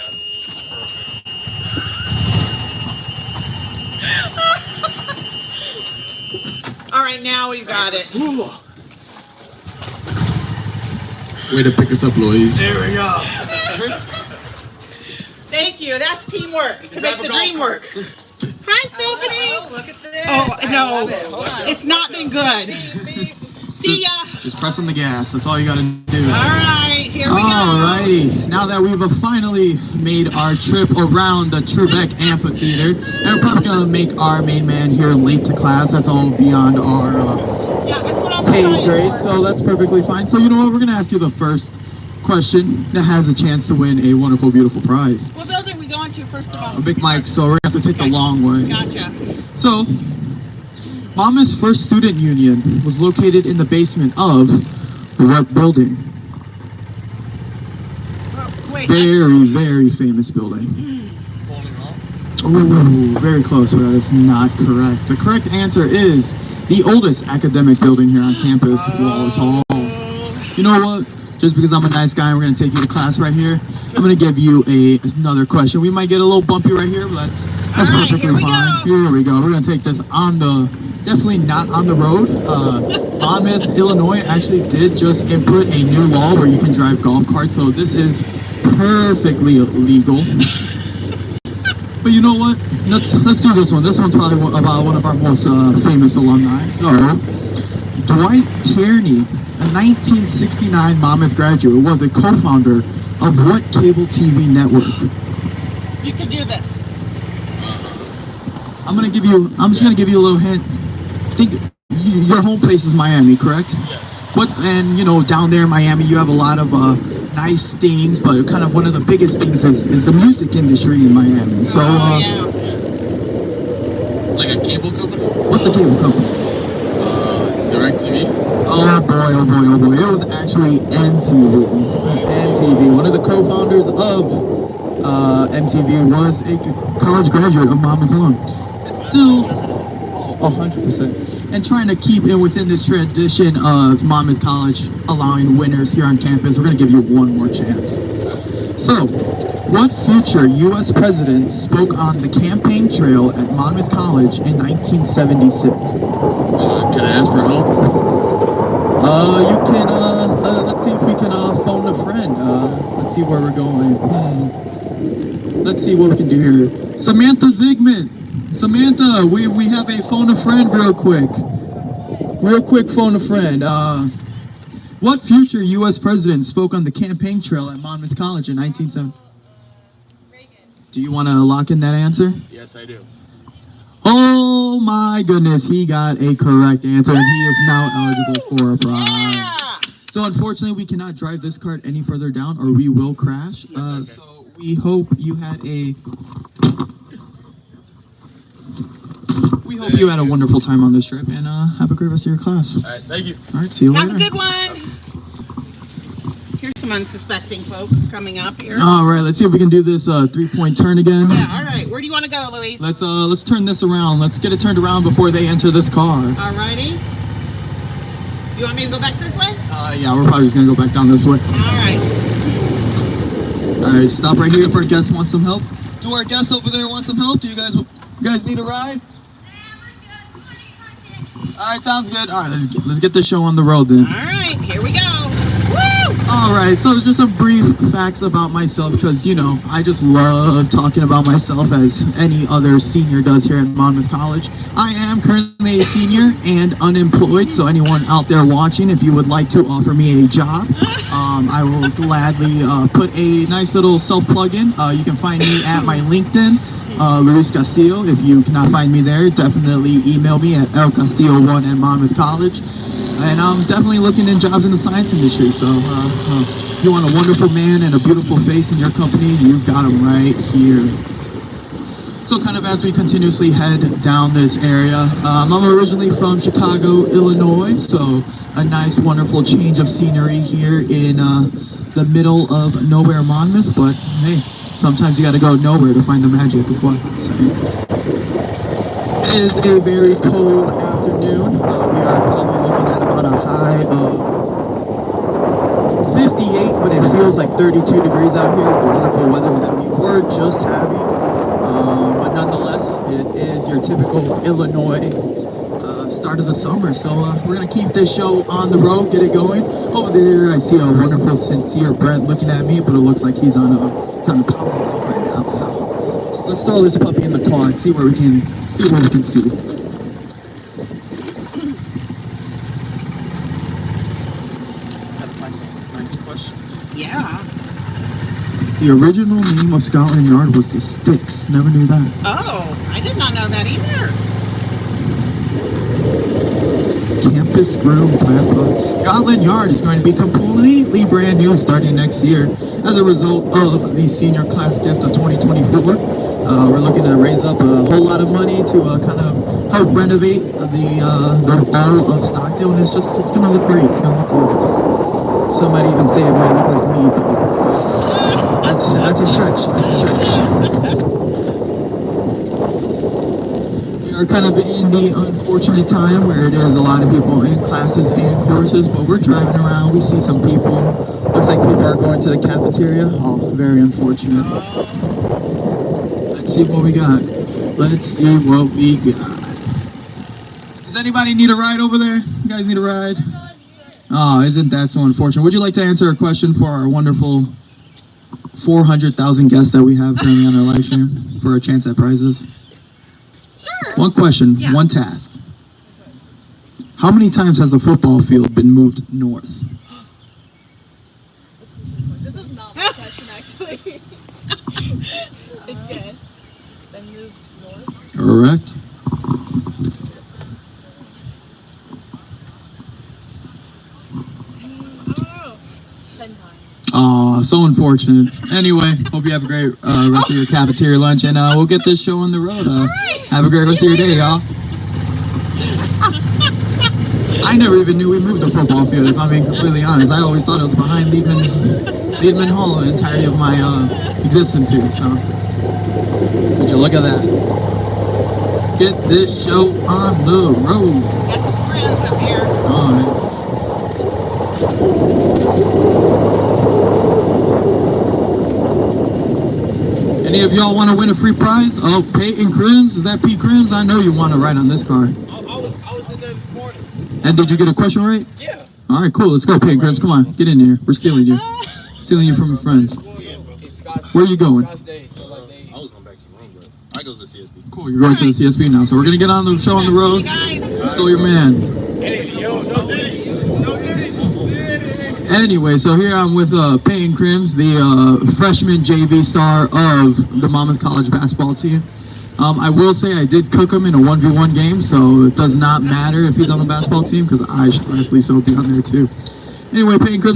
All right, now we've got it. Way to pick us up, Louise. There we go. Thank you. That's teamwork to make the dream work. Hi, Stephanie. Oh, look at this. Oh, I no. love it. It's not been good. See ya. Just press on the gas. That's all you got to do. All right, here we go. Alrighty. Now that we've finally made our trip around the Trebek Amphitheater, and we're probably going to make our main man here late to class. That's all beyond our Yeah, that's what I'm pay trying grade, for. so that's perfectly fine. So you know what? We're going to ask you the first question that has a chance to win a wonderful, beautiful prize. What building are we going to first of all? A big mic, so we're going to have to take the long way. Gotcha. So, Monmouth's first student union was located in the basement of what building? Wait. Very, very famous building. Oh, very close, but that is not correct. The correct answer is the oldest academic building here on campus, Wallace Hall. You know what? Just because I'm a nice guy and we're going to take you to class right here, I'm going to give you another question. We might get a little bumpy right here, but that's perfectly fine. Here we go. We're going to take this on the, definitely not on the road. Monmouth, Illinois actually did just input a new law where you can drive golf carts, so this is perfectly legal. But you know what? Let's do this one. This one's probably about one of our most famous alumni. So, Dwight Tierney, a 1969 Monmouth graduate, was a co-founder of what cable TV network? You can do this. I'm just gonna give you a little hint. Think your home place is Miami, correct? Yes. And you know, down there in Miami, you have a lot of nice things, but kind of one of the biggest things is the music industry in Miami. So, Like a cable company? what's the cable company? DirecTV? Oh boy, oh boy, oh boy. It was actually MTV. MTV. One of the co-founders of MTV was a college graduate of Monmouth alum. It's still 100%. And trying to keep in within this tradition of Monmouth College allowing winners here on campus, we're going to give you one more chance. So, what future U.S. president spoke on the campaign trail at Monmouth College in 1976? Can I ask for help? You can, let's see if we can phone a friend. Let's see where we're going. Let's see what we can do here. Samantha Zygmunt. Samantha, we have a phone a friend real quick. Real quick phone a friend. What future U.S. president spoke on the campaign trail at Monmouth College in 1970? Do you want to lock in that answer? Yes, I do. Oh my goodness, he got a correct answer and he is now eligible for a prize. So unfortunately, we cannot drive this cart any further down or we will crash. So We hope you had a wonderful time on this trip, and have a great rest of your class. All right, thank you. All right, see you later. Have a good one. Here's some unsuspecting folks coming up here. All right, let's see if we can do this 3-point turn again. Yeah, all right. Where do you want to go, Louise? Let's turn this around. Let's get it turned around before they enter this car. All righty. You want me to go back this way? Yeah, we're probably just gonna go back down this way. All right. All right, stop right here if our guests want some help. Do our guests over there want some help? Do you guys need a ride? All right, sounds good. All right, let's get the show on the road then. All right, here we go. Woo! All right, so just some brief facts about myself, because, you know, I just love talking about myself as any other senior does here at Monmouth College. I am currently a senior and unemployed, so anyone out there watching, if you would like to offer me a job, I will gladly put a nice little self-plug in. You can find me at my LinkedIn, Luis Castillo. If you cannot find me there, definitely email me at lcastillo1@Monmouth College. And I'm definitely looking in jobs in the science industry, so if you want a wonderful man and a beautiful face in your company, you've got him right here. So kind of as we continuously head down this area, I'm originally from Chicago, Illinois, so a nice, wonderful change of scenery here in the middle of nowhere, Monmouth, but hey, sometimes you gotta go nowhere to find the magic, is what I'm saying. It is a very cold afternoon. We are probably looking at about a high of 58, but it feels like 32 degrees out here. The wonderful weather that we were just having. But nonetheless, it is your typical Illinois start of the summer. So we're going to keep this show on the road, get it going. Over there, I see a wonderful, sincere Brent looking at me, but it looks like he's on the power walk right now. So let's throw this puppy in the car and see where we can see. Nice question. Yeah. The original name of Scotland Yard was the Sticks. Never knew that. Oh, I did not know that either. Campus Grill Plant Pub. Scotland Yard is going to be completely brand new starting next year as a result of the senior class gift of 2024. We're looking to raise up a whole lot of money to kind of help renovate the bowl of Stockdale, and it's going to look great. It's going to look gorgeous. Some might even say it might look like me, but that's a stretch. That's a stretch. We are kind of in the unfortunate time where it is a lot of people in classes and courses, but we're driving around. We see some people. Looks like people are going to the cafeteria. Oh, very unfortunate. Let's see what we got. Does anybody need a ride over there? You guys need a ride? Oh, isn't that so unfortunate? Would you like to answer a question for our wonderful 400,000 guests that we have currently on our live stream for a chance at prizes? Sure. One question, one task. How many times has the football field been moved north? This is not my question, actually. Yes. Then moved north. Correct. Oh, 10 times. Oh, so unfortunate. Anyway, hope you have a great rest of your cafeteria lunch, and we'll get this show on the road. Have a great rest of your day, y'all. I never even knew we moved the football field, if I'm being completely honest. I always thought it was behind Liebman Hall the entirety of my existence here, so. Would you look at that? Get this show on the road. Got some friends up here. All right. Any of y'all want to win a free prize? Oh, Peyton Crims? Is that Pete Crims? I know you want to ride on this car. I was in there this morning. And did you get a question right? Yeah. All right, cool. Let's go, Peyton Crims. Come on, get in here. We're stealing you. Stealing you from your friends. Where are you going? I was going back to the room, but I go to the CSB. Cool, you're going to the CSB now. So we're going to get on the show on the road. Stole your man. Hey, yo, no diddy. No diddy. Anyway, so here I'm with Peyton Crims, the freshman JV star of the Monmouth College basketball team. I will say I did cook him in a 1v1 game, so it does not matter if he's on the basketball team, because I should rightfully so be on there too. Anyway, Peyton Crims.